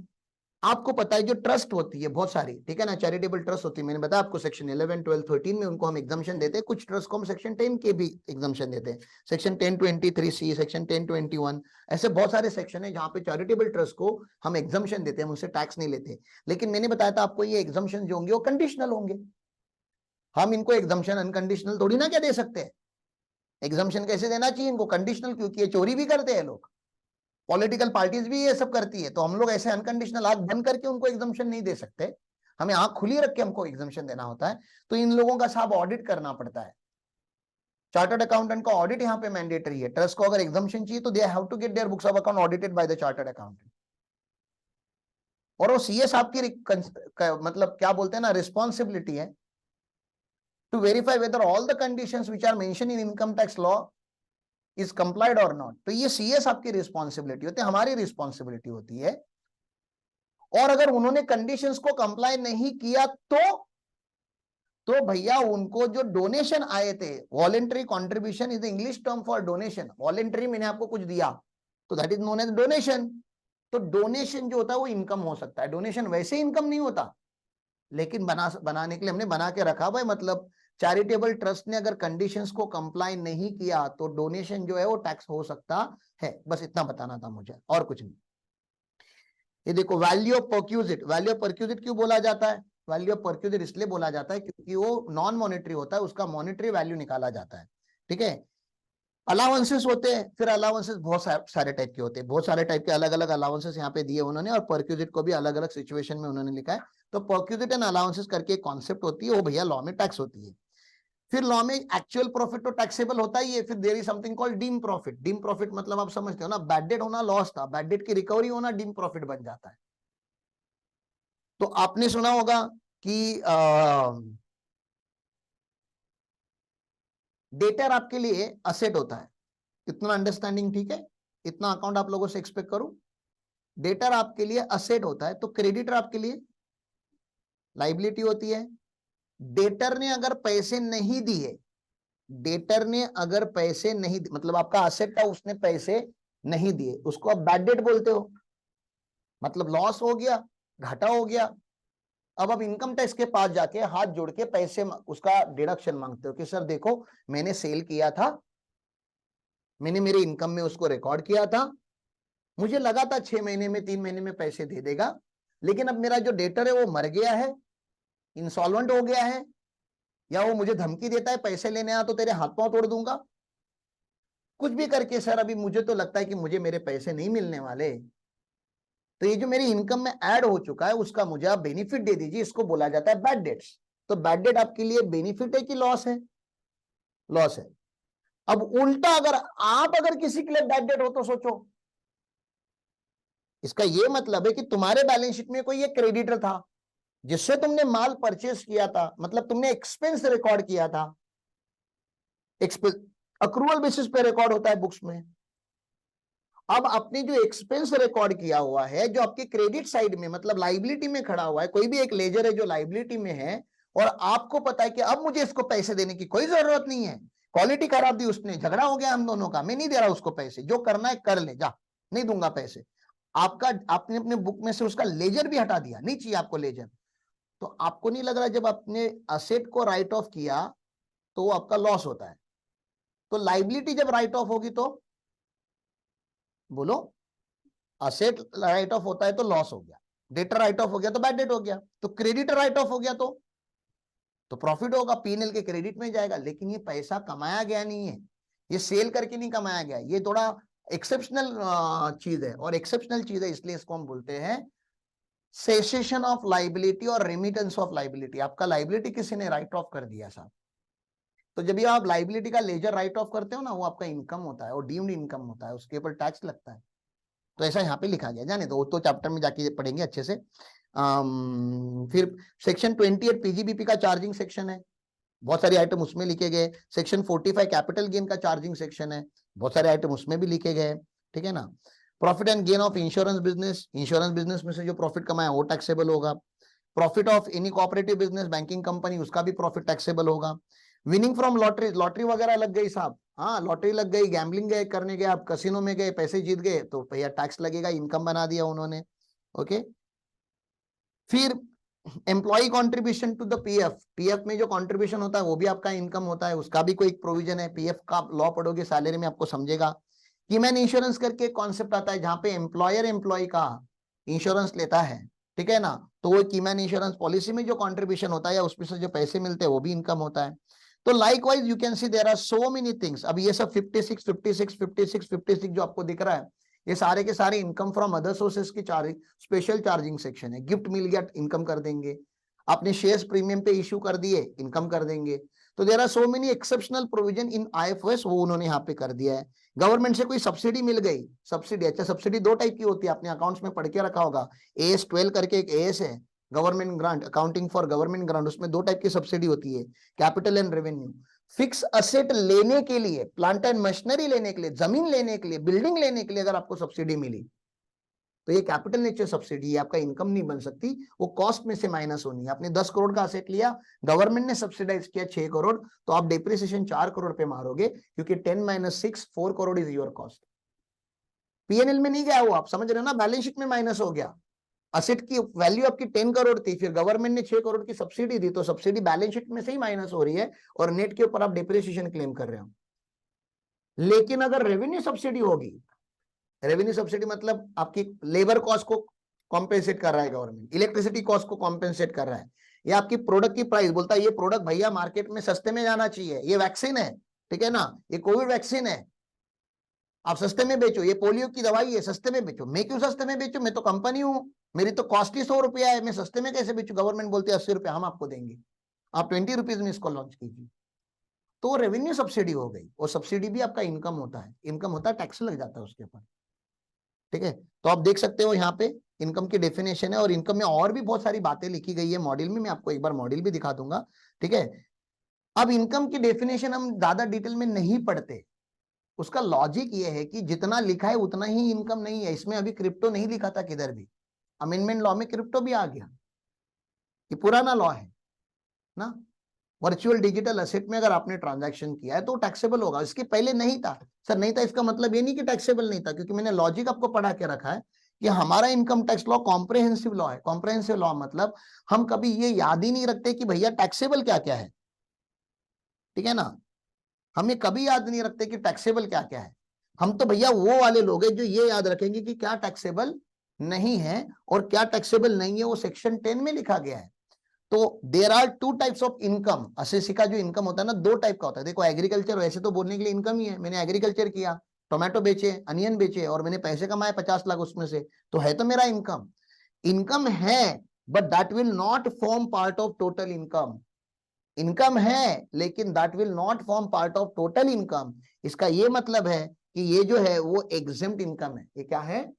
आपको पता है जो ट्रस्ट होती है बहुत सारी, ठीक है ना, चैरिटेबल ट्रस्ट होती है, मैंने बताया आपको सेक्शन 11, 12, 13 में उनको हम एग्जाम्पशन देते हैं। कुछ ट्रस्ट को हम सेक्शन 10 के भी एग्जाम्पशन देते हैं। सेक्शन 1023C, सेक्शन 1021, ऐसे बहुत सारे सेक्शन है जहां पे चैरिटेबल ट्रस्ट को हम एग्जाम्पशन देते हैं, हम उससे टैक्स नहीं लेते। लेकिन मैंने बताया था आपको ये एग्जाम्पशन जो होंगे वो कंडीशनल होंगे। हम इनको एग्जाम्पशन अनकंडीशनल थोड़ी ना क्या दे सकते हैं। एग्जाम्पशन कैसे देना चाहिए इनको? कंडीशनल, क्योंकि ये चोरी भी करते हैं लोग, पॉलिटिकल पार्टीज भी ये सब करती है। तो हम लोग ऐसे अनकंडीशनल आंख बंद करके उनको एग्जाम्पशन नहीं दे सकते, हमें आंख खुली रख के हमको एग्जाम्पशन देना होता है। तो इन लोगों का साहब ऑडिट करना पड़ता है। चार्टर्ड अकाउंटेंट का ऑडिट यहाँ पे मैंडेटरी है। ट्रस्ट को अगर एग्जाम्पशन चाहिए तो they have to get their books of account audited by the chartered accountant. और वो सीए साहब की मतलब क्या बोलते हैं ना, रिस्पॉन्सिबिलिटी है to verify whether all the conditions which are mention in income tax law is complied और नॉट। तो ये सीएस आपकी रिस्पॉन्सिबिलिटी होती है, हमारी रिस्पॉन्सिबिलिटी होती है। और अगर उन्होंने कंडीशंस को कंप्लाई नहीं किया तो भैया उनको जो डोनेशन आए थे, voluntary contribution is the English term for donation. Voluntary मैंने आपको कुछ दिया तो that is known as donation. तो डोनेशन जो होता है वो इनकम हो सकता है, डोनेशन वैसे इनकम नहीं होता, लेकिन बनाने के लिए हमने बना के रखा भाई, मतलब चैरिटेबल ट्रस्ट ने अगर कंडीशंस को कंप्लाई नहीं किया तो डोनेशन जो है वो टैक्स हो सकता है। बस इतना बताना था मुझे, और कुछ नहीं। ये देखो value of perquisite, value of perquisite क्यों बोला जाता है? वैल्यू ऑफ परक्यूजिट इसलिए बोला जाता है क्योंकि वो नॉन मॉनेटरी होता है, उसका मॉनेटरी वैल्यू निकाला जाता है। ठीक है, अलाउंसेस होते हैं, फिर अलाउंसेस बहुत सारे टाइप के होते हैं, बहुत सारे टाइप के अलग अलग अलाउंसेस यहाँ पे दिए उन्होंने, और परक्यूजिट को भी अलग अलग सिचुएशन में उन्होंने लिखा है। तो परक्यूजिट एंड अलाउंसेस करके एक कॉन्सेप्ट होती है, वो भैया लॉ में टैक्स होती है। फिर लॉ में एक्चुअल प्रॉफिट तो टैक्सेबल होता ही है, फिर there is something called deem profit. Deem profit मतलब आप समझते हो ना, बैड डेट होना लॉस था, बैड डेट की रिकवरी होना डीम प्रॉफिट बन जाता है। तो आपने सुना होगा कि डेटर आपके लिए असेट होता है, इतना अंडरस्टैंडिंग ठीक है? इतना अकाउंट आप लोगों से एक्सपेक्ट करूं। डेटर आपके लिए असेट होता है, तो क्रेडिटर आपके लिए लाइबिलिटी होती है। डेटर ने अगर पैसे नहीं दिए, डेटर ने अगर पैसे नहीं, मतलब आपका असेट था उसने पैसे नहीं दिए, उसको आप बैड डेट बोलते हो, मतलब लॉस हो गया, घाटा हो गया। अब आप इनकम टैक्स के पास जाके हाथ जोड़ के पैसे उसका डिडक्शन मांगते हो कि सर देखो मैंने सेल किया था, मैंने मेरे इनकम में उसको रिकॉर्ड किया था, मुझे लगा था 6 महीने में 3 महीने में पैसे दे देगा, लेकिन अब मेरा जो डेटर है वो मर गया है, इंसॉल्वेंट हो गया है, या वो मुझे धमकी देता है पैसे लेने आ तो तेरे हाथ पांव तोड़ दूंगा, कुछ भी करके सर अभी मुझे तो लगता है कि मुझे मेरे पैसे नहीं मिलने वाले, तो ये जो मेरी इनकम में ऐड हो चुका है उसका मुझे आप बेनिफिट दे दीजिए, इसको बोला जाता है बैड डेट्स। तो बैड डेट आपके लिए बेनिफिट है कि लॉस है? लॉस है। अब उल्टा अगर आप अगर किसी के लिए बैड डेट हो तो सोचो, इसका ये मतलब है कि तुम्हारे बैलेंस शीट में कोई एक क्रेडिटर था जिससे तुमने माल परचेस किया था, मतलब तुमने एक्सपेंस रिकॉर्ड किया था, एक्सपेंस अक्रूवल बेसिस पे रिकॉर्ड होता है बुक्स में। अब आपने जो एक्सपेंस रिकॉर्ड किया हुआ है जो आपके क्रेडिट साइड में मतलब लाइबिलिटी में खड़ा हुआ है, कोई भी एक लेजर है जो लाइबिलिटी में है, और आपको पता है कि अब मुझे इसको पैसे देने की कोई जरूरत नहीं है, क्वालिटी खराब दी उसने, झगड़ा हो गया हम दोनों का, मैं नहीं दे रहा उसको पैसे, जो करना है कर ले जा, नहीं दूंगा पैसे। आपका आपने अपने बुक में से उसका लेजर भी हटा दिया, नहीं चाहिए आपको लेजर, तो आपको नहीं लग रहा जब आपने असेट को राइट ऑफ किया तो आपका लॉस होता है। तो लाइबिलिटी जब राइट ऑफ होगी तो बोलो, असेट राइट ऑफ होता है तो लॉस हो गया, डेटर राइट ऑफ हो गया तो बैड डेट हो गया, तो क्रेडिटर राइट ऑफ हो गया तो प्रॉफिट होगा, पीएनएल के क्रेडिट में जाएगा। लेकिन ये पैसा कमाया गया नहीं है, ये सेल करके नहीं कमाया गया, ये थोड़ा एक्सेप्शनल चीज है, और एक्सेप्शनल चीज है इसलिए इसको हम बोलते हैं सेसेशन ऑफ लाइबिलिटी और रेमिटेंस ऑफ लाइबिलिटी। आपका लाइबिलिटी किसी ने राइट ऑफ कर दिया साहब, तो जब ये आप लाइबिलिटी का लेजर राइट ऑफ करते हो ना, वो आपका इनकम होता है और डीम्ड इनकम होता है, उसके ऊपर टैक्स लगता है। तो ऐसा यहाँ पे लिखा गया, जाने दो, तो चैप्टर में जाके पढ़ेंगे अच्छे से। फिर सेक्शन 28 पीजीबीपी का चार्जिंग सेक्शन है, बहुत सारे आइटम उसमें लिखे गए। सेक्शन 45 कैपिटल गेन का चार्जिंग सेक्शन है, बहुत सारे आइटम उसमें भी लिखे गए। ठीक है ना। Profit and gain of insurance business, insurance business में से जो प्रॉफिट कमाया वो टैक्सेबल होगा। Profit of any cooperative business, banking company, उसका भी प्रॉफिट टैक्सेबल होगा। विनिंग फ्रॉम लॉटरी, लॉटरी वगैरह लग गई साहब, हाँ लॉटरी लग गई, गैम्बलिंग गए करने गए आप, कसिनो में गए पैसे जीत गए, तो भैया टैक्स लगेगा, इनकम बना दिया उन्होंने। ओके। फिर employ contribution to the PF, PF में जो कंट्रीब्यूशन होता है वो भी आपका इनकम होता है, उसका भी कोई प्रोविजन है, पीएफ का लॉ पढ़ोगे सैलरी में आपको समझेगा। कीमैन इंश्योरेंस करके कॉन्सेप्ट आता है जहां पे एम्प्लॉयर एम्प्लॉय का इंश्योरेंस लेता है, ठीक है ना, तो वो कीमैन इंश्योरेंस पॉलिसी में जो कंट्रीब्यूशन होता है या उसमें से जो पैसे मिलते हैं वो भी इनकम होता है। तो likewise you can see there are so many things. अब ये सब 56 56 56 56 जो आपको दिख रहा है, ये सारे के सारे इनकम फ्रॉम अदर सोर्सेस की चार्जिंग, स्पेशल चार्जिंग सेक्शन है। गिफ्ट मिल गया इनकम कर देंगे, आपने शेयर्स प्रीमियम पे इश्यू कर दिए इनकम कर देंगे। तो there are so many exceptional provision in IFS, वो उन्होंने यहाँ पे कर दिया है। गवर्नमेंट से कोई सब्सिडी मिल गई, सब्सिडी, अच्छा सब्सिडी दो टाइप की होती है, आपने अकाउंट्स में पढ़ के रखा होगा, एएस 12 करके एक एएस है, government grant, accounting for government grant, उसमें दो टाइप की सब्सिडी होती है, capital and revenue. Fix asset लेने के लिए, प्लांट एंड मशीनरी लेने के लिए, जमीन लेने के लिए, बिल्डिंग लेने के लिए अगर आपको सब्सिडी मिली तो ये कैपिटल नेचर सब्सिडी है, आपका इनकम नहीं बन सकती, वो कॉस्ट में से माइनस होनी है। आपने 10 करोड़ का असेट लिया, गवर्नमेंट ने सब्सिडाइज किया 6 करोड़, तो आप डिप्रिसिएशन 4 करोड़ पे मारोगे, क्योंकि 10 - 6 4 crore is your cost. PNL में नहीं गया वो, आप समझ रहे हो ना, बैलेंस शीट में माइनस हो गया। असेट की वैल्यू आपकी 10 करोड़ थी, फिर गवर्नमेंट ने 6 करोड़ की सब्सिडी दी, तो सब्सिडी बैलेंस शीट में से ही माइनस हो रही है, और नेट के ऊपर आप डिप्रिसिएशन क्लेम कर रहे हो। लेकिन अगर रेवेन्यू सब्सिडी होगी, रेवेन्यू सब्सिडी मतलब आपकी लेबर कॉस्ट को कॉम्पेंसेट कर रहा है गवर्नमेंट, इलेक्ट्रिसिटी कॉस्ट को कॉम्पेंसेट कर रहा है, या आपकी प्रोडक्ट की प्राइस, बोलता है ये प्रोडक्ट भैया मार्केट में सस्ते में जाना चाहिए, ये वैक्सीन है, ठीक है ना, ये कोविड वैक्सीन है, आप सस्ते में बेचो, ये पोलियो की दवाई है, सस्ते में बेचो। मैं क्यों सस्ते में बेचू, मैं तो कंपनी हूं, मेरी तो कॉस्ट ही 100 रुपया है, मैं सस्ते में कैसे बेचू? गवर्नमेंट बोलती है 80 रुपया हम आपको देंगे, आप 20 रुपीज में इसको लॉन्च कीजिए। तो रेवेन्यू सब्सिडी हो गई, और सब्सिडी भी आपका इनकम होता है, इनकम होता है, टैक्स लग जाता है उसके ऊपर, ठीक है। तो आप देख सकते हो यहाँ पे इनकम की डेफिनेशन है, और इनकम में और भी बहुत सारी बातें लिखी गई है मॉड्यूल में, मैं आपको एक बार मॉड्यूल भी दिखा दूंगा, ठीक है। अब इनकम की डेफिनेशन हम ज्यादा डिटेल में नहीं पढ़ते, उसका लॉजिक ये है कि जितना लिखा है उतना ही इनकम नहीं है। इसमें अभी क्रिप्टो नहीं लिखा था किधर भी, अमेंडमेंट लॉ में क्रिप्टो भी आ गया, ये पुराना लॉ है ना। वर्चुअल डिजिटल असेट में अगर आपने ट्रांजैक्शन किया है तो टैक्सेबल होगा, इसके पहले नहीं था। सर नहीं था, इसका मतलब ये नहीं कि टैक्सेबल नहीं था, क्योंकि मैंने लॉजिक आपको पढ़ा के रखा है कि हमारा income tax law comprehensive law है। कॉम्प्रहेंसिव लॉ मतलब हम कभी ये याद ही नहीं रखते कि भैया टैक्सेबल क्या क्या है, ठीक है ना, हम ये कभी याद नहीं रखते कि टैक्सेबल क्या क्या है। हम तो भैया वो वाले लोग हैं जो ये याद रखेंगे कि क्या टैक्सेबल नहीं है, और क्या टैक्सेबल नहीं है वो सेक्शन 10 में लिखा गया है। तो there are 2 types of income. Assessee का जो इनकम होता है ना, 2 टाइप का होता है। देखो एग्रीकल्चर वैसे तो बोलने के लिए इनकम ही है, मैंने एग्रीकल्चर किया, टोमेटो बेचे, अनियन बेचे, और मैंने पैसे कमाए 50 लाख उसमें से, तो है तो मेरा इनकम। इनकम है, but that will not form part of total income. Income है लेकिन that will not form part of total income. इसका ये मतलब है कि ये जो है वो एग्जेम्प्ट इनकम है। ये क्या है?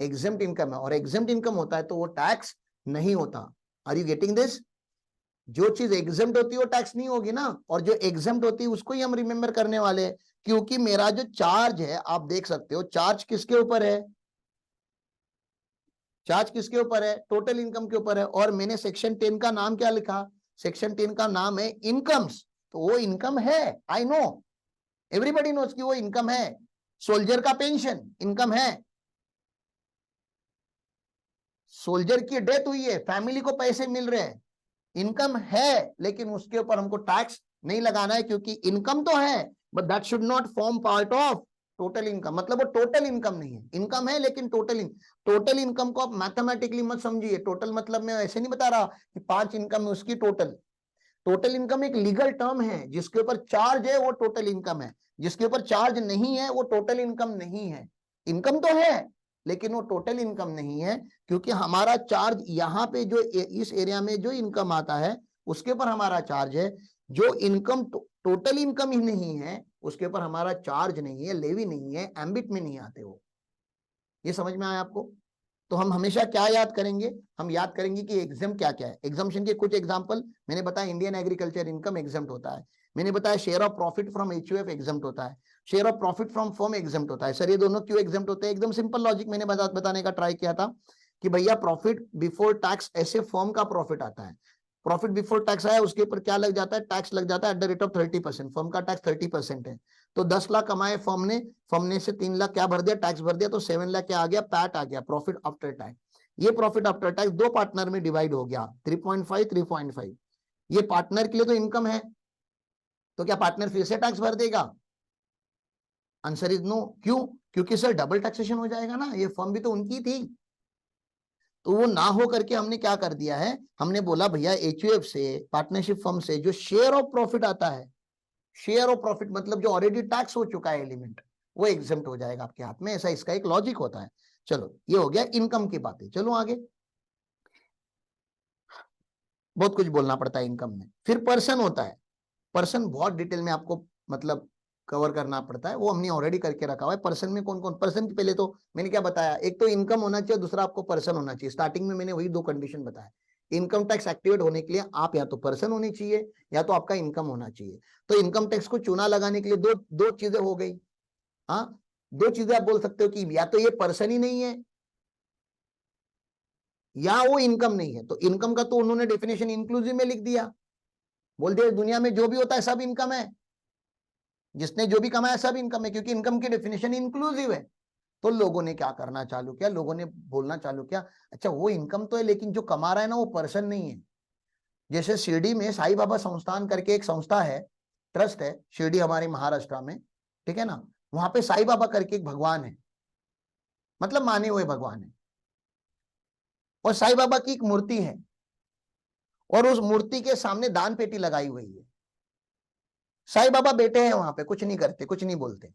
एग्जेम्प्ट इनकम है, और एग्जेम्प्ट इनकम होता है तो वो टैक्स नहीं होता। Are you getting this? जो चीज एग्जेम्प्ट होती है वो टैक्स नहीं होगी ना, और जो एग्जेम्प्ट होती है उसको ही हम रिमेंबर करने वाले हैं। क्योंकि मेरा जो चार्ज है, आप देख सकते हो चार्ज किसके ऊपर है, चार्ज किसके ऊपर है? टोटल इनकम के ऊपर है। और मैंने सेक्शन 10 का नाम क्या लिखा? सेक्शन 10 का नाम है इनकम्स। तो वो इनकम है, आई नो, एवरीबडी नोज कि वो इनकम है। सोल्जर का पेंशन इनकम है, सोल्जर की डेथ हुई है, फैमिली को पैसे मिल रहे हैं, इनकम है, लेकिन उसके ऊपर हमको टैक्स नहीं लगाना है, क्योंकि इनकम तो है, but that should not form part of total income. मतलब वो टोटल इनकम नहीं है, इनकम है लेकिन टोटल इनकम को आप मैथमेटिकली मत समझिए। टोटल मतलब मैं ऐसे नहीं बता रहा कि 5 इनकम है उसकी टोटल। टोटल इनकम एक लीगल टर्म है, जिसके ऊपर चार्ज है वो टोटल इनकम है, जिसके ऊपर चार्ज नहीं है वो टोटल इनकम नहीं है। इनकम तो है लेकिन वो टोटल इनकम नहीं है, क्योंकि हमारा चार्ज यहाँ पे जो इस एरिया में जो इनकम आता है उसके ऊपर हमारा चार्ज है। जो इनकम टोटल इनकम ही नहीं है उसके ऊपर हमारा चार्ज नहीं है, लेवी नहीं है, एम्बिट में नहीं आते वो। ये समझ में आया आपको? तो हम हमेशा क्या याद करेंगे? हम याद करेंगे कि एग्जाम क्या क्या है। एग्जाम्शन के कुछ एग्जांपल मैंने बताया, इंडियन एग्रीकल्चर इनकम एग्जाम्प्ट होता है। मैंने बताया share of profit from HUF exempt होता है, share of profit from firm exempt होता है। सर ये दोनों क्यों एग्जाम्प्ट होते हैं? एकदम सिंपल लॉजिक मैंने बताने का ट्राई किया था कि भैया प्रॉफिट बिफोर टैक्स ऐसे फर्म का प्रॉफिट आता है, प्रॉफिट बिफोर टैक्स आया उसके ऊपर क्या लग जाता है? टैक्स लग जाता है at the rate of 30%। Firm का टैक्स 30% है। तो 10 लाख कमाए फर्म ने से 3 लाख क्या भर दिया? टैक्स भर दिया, तो 7 लाख क्या आ गया? पैट आ गया, प्रॉफिट आफ्टर टैक्स। ये प्रॉफिट आफ्टर टैक्स 2 पार्टनर में डिवाइड हो गया, 3.5 3.5। ये पार्टनर के लिए तो इनकम है, तो क्या पार्टनर फिर से टैक्स भर देगा? Answer is no. क्यों? क्योंकि सर डबल टैक्सेशन हो जाएगा ना, ये फर्म भी तो उनकी थी। तो वो ना हो करके हमने क्या कर दिया है, हमने बोला भैया एचयूएफ से, पार्टनरशिप फर्म से जो शेयर ऑफ प्रॉफिट आता है, शेयर ऑफ प्रॉफिट मतलब जो ऑलरेडी टैक्स हो चुका है एलिमेंट, वो एग्जेम्प्ट हो जाएगा आपके हाथ में। ऐसा इसका एक लॉजिक होता है। चलो ये हो गया इनकम की बातें। चलो आगे, बहुत कुछ बोलना पड़ता है इनकम में। फिर पर्सन होता है। पर्सन बहुत डिटेल में आपको मतलब कवर करना पड़ता है, वो हमने ऑलरेडी करके रखा हुआ है। पर्सन में कौन कौन? पर्सन के पहले तो मैंने क्या बताया, एक तो इनकम होना चाहिए, दूसरा आपको पर्सन होना चाहिए। स्टार्टिंग में मैंने वही 2 कंडीशन बताया। इनकम टैक्स एक्टिवेट होने के लिए आप या तो पर्सन होनी चाहिए या तो आपका इनकम होना चाहिए। तो इनकम टैक्स को चुना लगाने के लिए दो चीजें हो गई। हाँ, 2 चीजें आप बोल सकते हो कि या तो ये पर्सन ही नहीं है, या वो इनकम नहीं है। तो इनकम का तो उन्होंने डेफिनेशन इंक्लूसिव में लिख दिया, बोल दिया दुनिया में जो भी होता है सब इनकम है, जिसने जो भी कमाया सब इनकम है, क्योंकि इनकम की डेफिनेशन इंक्लूसिव है। तो लोगों ने क्या करना चालू किया, लोगों ने बोलना चालू किया, अच्छा वो इनकम तो है लेकिन जो कमा रहा है ना वो पर्सन नहीं है। जैसे शिरडी में साईं बाबा संस्थान करके एक संस्था है, ट्रस्ट है, शिरडी हमारे महाराष्ट्र में, ठीक है ना, वहां पे साईं बाबा करके एक भगवान है, मतलब माने हुए भगवान है, और साईं बाबा की एक मूर्ति है, और उस मूर्ति के सामने दान पेटी लगाई हुई है। साईं बाबा बैठे हैं वहां पे, कुछ नहीं करते, कुछ नहीं बोलते,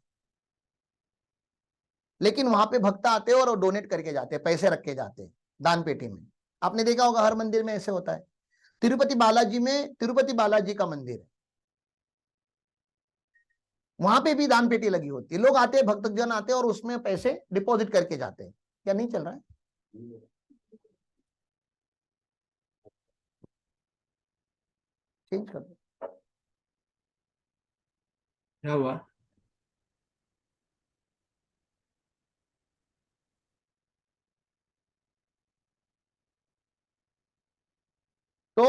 लेकिन वहां पे भक्त आते हैं और डोनेट करके जाते हैं, पैसे रख के जाते हैं दान पेटी में। आपने देखा होगा हर मंदिर में ऐसे होता है। तिरुपति बालाजी में, तिरुपति बालाजी का मंदिर है, वहां पे भी दान पेटी लगी होती है, लोग आते हैं, भक्तजन आते हैं और उसमें पैसे डिपॉजिट करके जाते हैं। क्या नहीं चल रहा है? चेंज कर दो। क्या हुआ? तो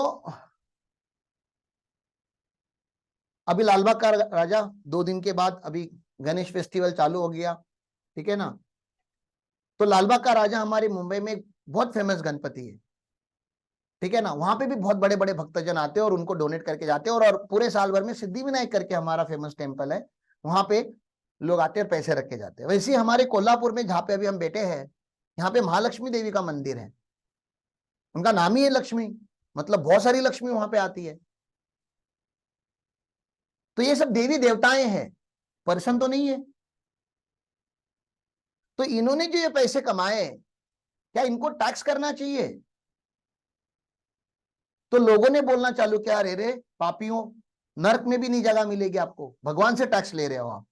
अभी लालबाग का राजा 2 दिन के बाद अभी गणेश फेस्टिवल चालू हो गया, ठीक है ना। तो लालबाग का राजा हमारे मुंबई में बहुत फेमस गणपति है, ठीक है ना, वहां पे भी बहुत बड़े बड़े भक्तजन आते हैं और उनको डोनेट करके जाते हैं, और पूरे साल भर में सिद्धि विनायक करके हमारा फेमस टेम्पल है, वहां पे लोग आते हैं और पैसे रख के जाते हैं। वैसे ही हमारे कोल्हापुर में जहाँ पे अभी हम बैठे हैं, यहाँ पे महालक्ष्मी देवी का मंदिर है, उनका नाम ही है लक्ष्मी, मतलब बहुत सारी लक्ष्मी वहां पे आती है। तो ये सब देवी देवताएं हैं, पर्सन तो नहीं है। तो इन्होंने जो ये पैसे कमाए, क्या इनको टैक्स करना चाहिए? तो लोगों ने बोलना चालू किया, अरे रे पापियों, नरक में भी नहीं जगह मिलेगी आपको, भगवान से टैक्स ले रहे हो आप।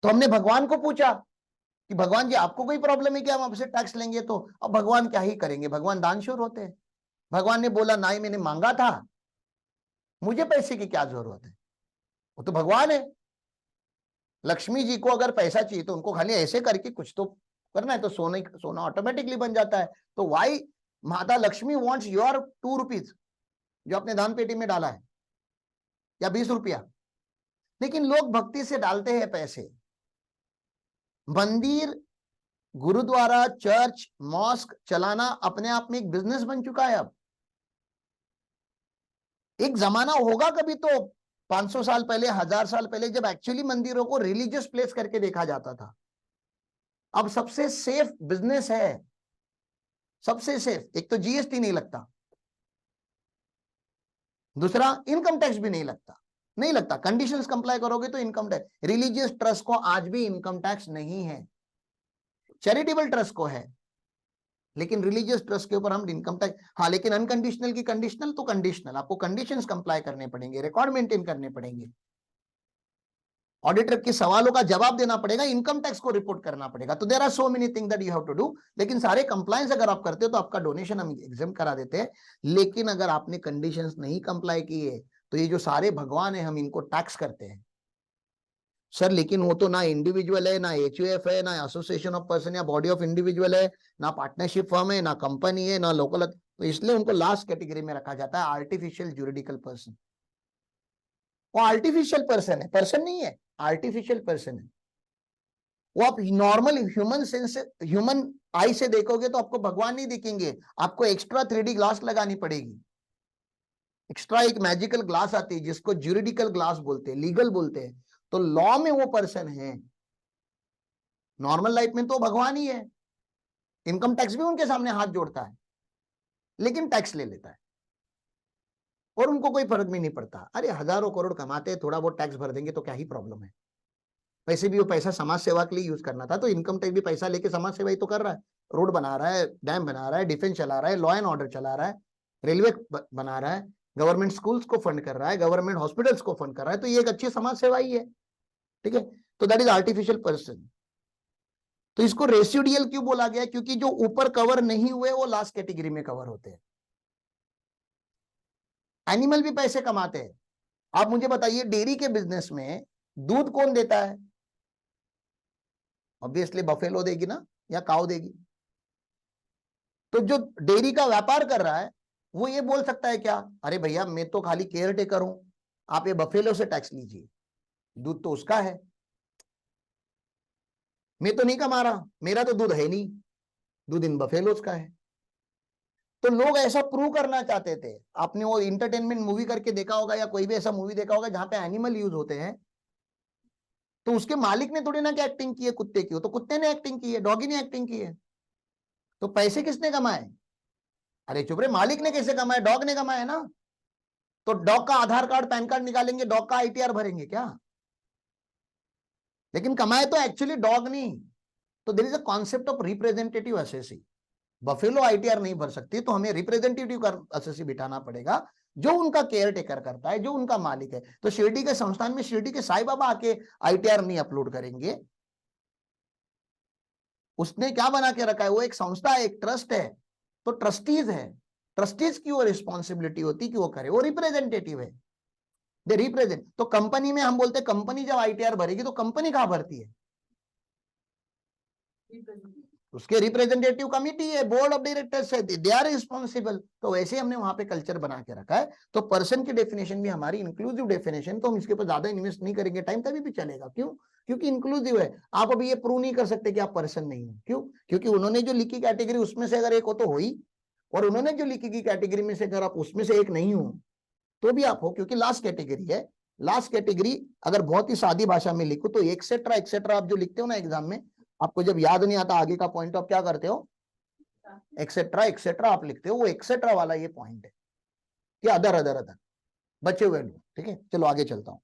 तो हमने भगवान को पूछा कि भगवान जी आपको कोई प्रॉब्लम है क्या, हम आपसे टैक्स लेंगे तो? अब भगवान क्या ही करेंगे, भगवान दानशूर होते हैं। भगवान ने बोला ना ही मैंने मांगा था, मुझे पैसे की क्या जरूरत है, वो तो भगवान है। लक्ष्मी जी को अगर पैसा चाहिए तो उनको खाली ऐसे करके कुछ तो करना है, तो सोने सोना ऑटोमेटिकली बन जाता है। तो वाई माता लक्ष्मी वॉन्ट्स योर 2 रुपीज जो आपने दान पेटी में डाला है, या 20 रुपया। लेकिन लोग भक्ति से डालते हैं पैसे। मंदिर, गुरुद्वारा, चर्च, मॉस्क चलाना अपने आप में एक बिजनेस बन चुका है अब। एक जमाना होगा कभी तो 500 साल पहले, 1000 साल पहले, जब एक्चुअली मंदिरों को रिलीजियस प्लेस करके देखा जाता था। अब सबसे सेफ बिजनेस है, सबसे सेफ। एक तो जीएसटी नहीं लगता, दूसरा इनकम टैक्स भी नहीं लगता, नहीं लगता, कंडीशंस कंप्लाई करोगे तो इनकम टैक्स। रिलीजियस ट्रस्ट को आज भी इनकम टैक्स नहीं है, चैरिटेबल ट्रस्ट को है, लेकिन रिलीजियस ट्रस्ट के ऊपर हम इनकम टैक्स। हाँ, लेकिन अनकंडीशनल की कंडीशनल तो कंडीशनल, आपको कंडीशंस कंप्लाई करने पड़ेंगे, रिकॉर्ड मेंटेन करने पड़ेंगे, ऑडिटर के सवालों का जवाब देना पड़ेगा, इनकम टैक्स को रिपोर्ट करना पड़ेगा। तो there are so many thing that you have to do. लेकिन सारे कंप्लायंस अगर आप करते हो तो आपका डोनेशन हम एग्जाम करा देते हैं। लेकिन अगर आपने कंडीशंस नहीं कंप्लाई किए तो ये जो सारे भगवान है हम इनको टैक्स करते हैं सर। लेकिन वो तो ना इंडिविजुअल है, ना एचयूएफ है, ना एसोसिएशन ऑफ पर्सन या बॉडी ऑफ इंडिविजुअल है, ना पार्टनरशिप फर्म है, ना कंपनी है, ना लोकल। तो इसलिए उनको लास्ट कैटेगरी में रखा जाता है, आर्टिफिशियल ज्यूरिडिकल पर्सन। वो आर्टिफिशियल पर्सन है, पर्सन नहीं है, आर्टिफिशियल पर्सन है वो। आप नॉर्मल ह्यूमन सेंस, ह्यूमन आई से देखोगे तो आपको भगवान नहीं दिखेंगे, आपको एक्स्ट्रा 3D ग्लास लगानी पड़ेगी। एक्स्ट्रा एक मैजिकल ग्लास आती है जिसको ज्यूरिडिकल ग्लास बोलते हैं, लीगल बोलते हैं। तो लॉ में वो पर्सन है, नॉर्मल लाइफ में तो भगवान ही है। इनकम टैक्स भी उनके सामने हाथ जोड़ता है, लेकिन टैक्स ले लेता है और उनको कोई फर्क भी नहीं पड़ता। अरे हजारों करोड़ कमाते हैं, थोड़ा बहुत टैक्स भर देंगे तो क्या ही प्रॉब्लम है। वैसे भी वो पैसा समाज सेवा के लिए यूज करना था, तो इनकम टैक्स भी पैसा लेके समाज सेवा ही तो कर रहा है। रोड बना रहा है, डैम बना रहा है, डिफेंस चला रहा है, लॉ एंड ऑर्डर चला रहा है, रेलवे बना रहा है, गवर्नमेंट स्कूल्स को फंड कर रहा है, गवर्नमेंट हॉस्पिटल्स को फंड कर रहा है। तो ये एक अच्छी समाज सेवा ही है, ठीक है। तो दैट इज आर्टिफिशियल पर्सन। तो इसको रेसिडियल क्यों बोला गया? क्योंकि जो ऊपर कवर नहीं हुए वो लास्ट कैटेगरी में कवर होते हैं। एनिमल भी पैसे कमाते हैं। आप मुझे बताइए, डेयरी के बिजनेस में दूध कौन देता है? ऑब्वियसली बफेलो देगी ना, या काऊ देगी। तो जो डेयरी का व्यापार कर रहा है वो ये बोल सकता है क्या, अरे भैया मैं तो खाली केयर टेकर हूं, आप ये बफेलो से टैक्स लीजिए, दूध तो उसका है, मैं तो नहीं कमा रहा, मेरा तो दूध है नहीं, दूध इन बफेलोज का है। तो लोग ऐसा प्रूव करना चाहते थे। आपने वो इंटरटेनमेंट मूवी करके देखा होगा या कोई भी ऐसा मूवी देखा होगा जहां पे एनिमल यूज होते हैं, तो उसके मालिक ने थोड़ी ना क्या एक्टिंग की है कुत्ते की, तो कुत्ते ने एक्टिंग की है, डॉगी ने एक्टिंग की है। तो पैसे किसने कमाए, अरे चुप रे, मालिक ने कैसे कमाए, डॉग ने कमाए ना। तो डॉग का आधार कार्ड पैन कार्ड निकालेंगे, डॉग का आईटीआर भरेंगे क्या, लेकिन कमाए तो एक्चुअली डॉग नहीं। तो there is a concept of representative SSC. Buffalo ITR नहीं भर सकती, तो हमें रिप्रेजेंटेटिव एसएससी बिठाना पड़ेगा, जो उनका केयर टेकर करता है, जो उनका मालिक है। तो शिरडी के संस्थान में शिरडी के साईं बाबा आके आईटीआर नहीं अपलोड करेंगे। उसने क्या बना के रखा है, वो एक संस्था है, एक ट्रस्ट है, तो ट्रस्टीज है, ट्रस्टीज की वो रिस्पॉन्सिबिलिटी होती कि वो करे, वो रिप्रेजेंटेटिव है, दे रिप्रेजेंट। तो कंपनी में हम बोलते हैं कंपनी जब आईटीआर भरेगी तो कंपनी कहां भरती है, उसके रिप्रेजेंटेटिव कमिटी है, बोर्ड ऑफ डायरेक्टर्स है, दे आर रिस्पॉन्सिबल। तो वैसे हमने वहां पे कल्चर बना के रखा है। तो पर्सन की डेफिनेशन भी हमारी इंक्लूसिव डेफिनेशन, तो हम इसके ऊपर ज्यादा इन्वेस्ट नहीं करेंगे, टाइम तभी भी चलेगा। क्यों, क्योंकि इंक्लूसिव है। आप अभी ये प्रूव नहीं कर सकते कि आप पर्सन नहीं हो। क्यों, क्योंकि उन्होंने जो लिखी कैटेगरी उसमें से अगर एक हो तो हो ही, और उन्होंने जो लिखी की कैटेगरी में से अगर आप उसमें से एक नहीं हो तो भी आप हो, क्योंकि लास्ट कैटेगरी है। लास्ट कैटेगरी अगर बहुत ही सादी भाषा में लिखो तो एक्सेट्रा एक्सेट्रा आप जो लिखते हो ना एग्जाम में, आपको जब याद नहीं आता आगे का पॉइंट, आप क्या करते हो, एक्सेट्रा एक्सेट्रा आप लिखते हो, वो एक्सेट्रा वाला ये पॉइंट है कि अदर अदर अदर बचे हुए लोग। ठीक है, चलो आगे चलता हूं।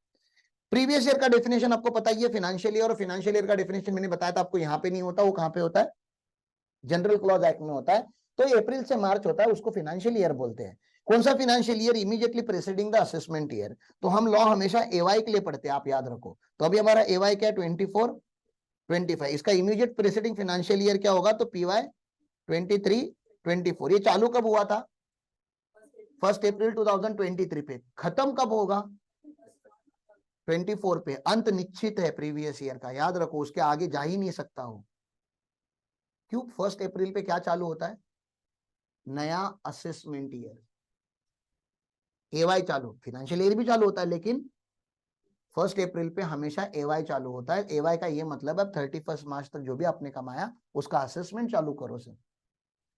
प्रीवियस ईयर का डेफिनेशन आपको पता ही है, फाइनेंशियल ईयर, और फाइनेंशियल ईयर का डेफिनेशन मैंने बताया था आपको, यहाँ पे नहीं होता, वो कहां पे होता है, जनरल क्लॉज एक्ट में होता है। तो अप्रैल से मार्च होता है, उसको फाइनेंशियल ईयर बोलते हैं। कौन सा financial year, immediately presiding the assessment year. तो हम लॉ हमेशा एवाई के लिए पढ़ते हैं, आप याद रखो। तो अभी हमारा एवाई क्या है, 24 25, इसका इमीडिएट प्रेसिडिंग फाइनेंशियल ईयर क्या होगा, तो पीवाई 23 24। ये चालू कब हुआ था, 1 अप्रैल 2023 पे, खत्म कब होगा, 24 पे। अंत निश्चित है प्रीवियस ईयर का, याद रखो, उसके आगे जा ही नहीं सकता हो। क्यों, 1 अप्रैल पे क्या चालू होता है, नया असेसमेंट ईयर, एवाई चालू, फाइनेंशियल ईयर भी चालू होता है, लेकिन 1 अप्रैल पे हमेशा एवाई चालू होता है। एवाई का ये मतलब है 31 मार्च तक जो भी आपने कमाया उसका असेसमेंट चालू करो, सर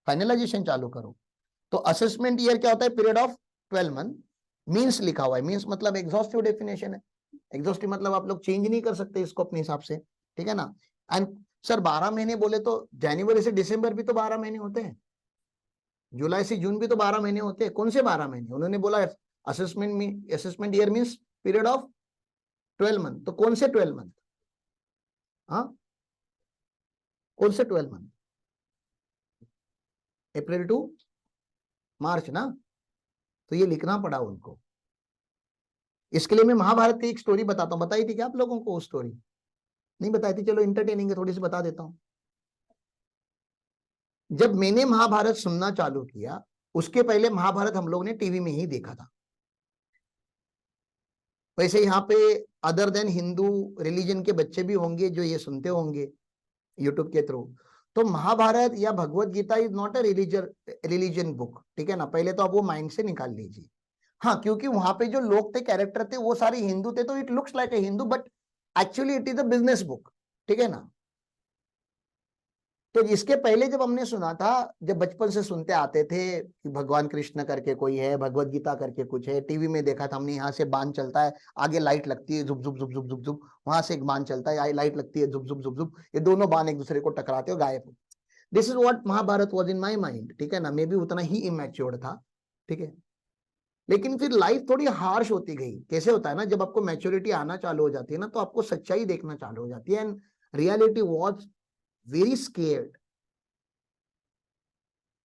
फाइनलाइजेशन चालू करो। तो असेसमेंट ईयर क्या होता है, पीरियड ऑफ 12 मंथ। मींस लिखा हुआ है, मींस मतलब एग्जॉस्टिव डेफिनेशन है। एग्जॉस्टिव मतलब आप लोग चेंज नहीं कर सकते इसको अपने हिसाब से, ठीक है ना। एंड सर 12 महीने बोले तो जनवरी से दिसंबर भी तो 12 महीने होते हैं, जुलाई से जून भी तो 12 महीने होते हैं। कौन से 12 महीने, उन्होंने बोला असेसमेंट में, assessment year means period of 12 month. तो कौन से 12 मंथ, हाँ कौन से 12 मंथ, अप्रैल टू मार्च ना। तो ये लिखना पड़ा उनको। इसके लिए मैं महाभारत की एक स्टोरी बताता हूँ, बताई थी क्या आप लोगों को वो स्टोरी, नहीं बताई थी, चलो इंटरटेनिंग है थोड़ी सी, बता देता हूँ। जब मैंने महाभारत सुनना चालू किया, उसके पहले महाभारत हम लोग ने टीवी में ही देखा था। वैसे यहाँ पे अदर देन हिंदू रिलीजन के बच्चे भी होंगे जो ये सुनते होंगे यूट्यूब के थ्रू। तो महाभारत या Bhagavad Gita is not a religion book, ठीक है ना, पहले तो आप वो माइंड से निकाल लीजिए। हाँ, क्योंकि वहां पे जो लोग थे, कैरेक्टर थे, वो सारे हिंदू थे, तो it looks like a Hindu, but actually it is a business book, ठीक है ना। तो इसके पहले जब हमने सुना था, जब बचपन से सुनते आते थे कि भगवान कृष्ण करके कोई है, भगवत गीता करके कुछ है, टीवी में देखा था हमने, यहाँ से बाण चलता है, आगे लाइट लगती है, जुप जुप जुप जुप जुप जुप, वहां से एक बाण चलता है, लाइट लगती है, जुप जुप जुप जुप, ये दोनों बाण एक दूसरे को टकराते हो, गायब। This is what Mahabharata was in my mind, ठीक है ना, मे भी उतना ही इमेच्योर था, ठीक है। लेकिन फिर लाइफ थोड़ी हार्श होती गई। कैसे होता है ना, जब आपको मैच्योरिटी आना चालू हो जाती है ना, तो आपको सच्चाई देखना चालू हो जाती है। And reality was very scared,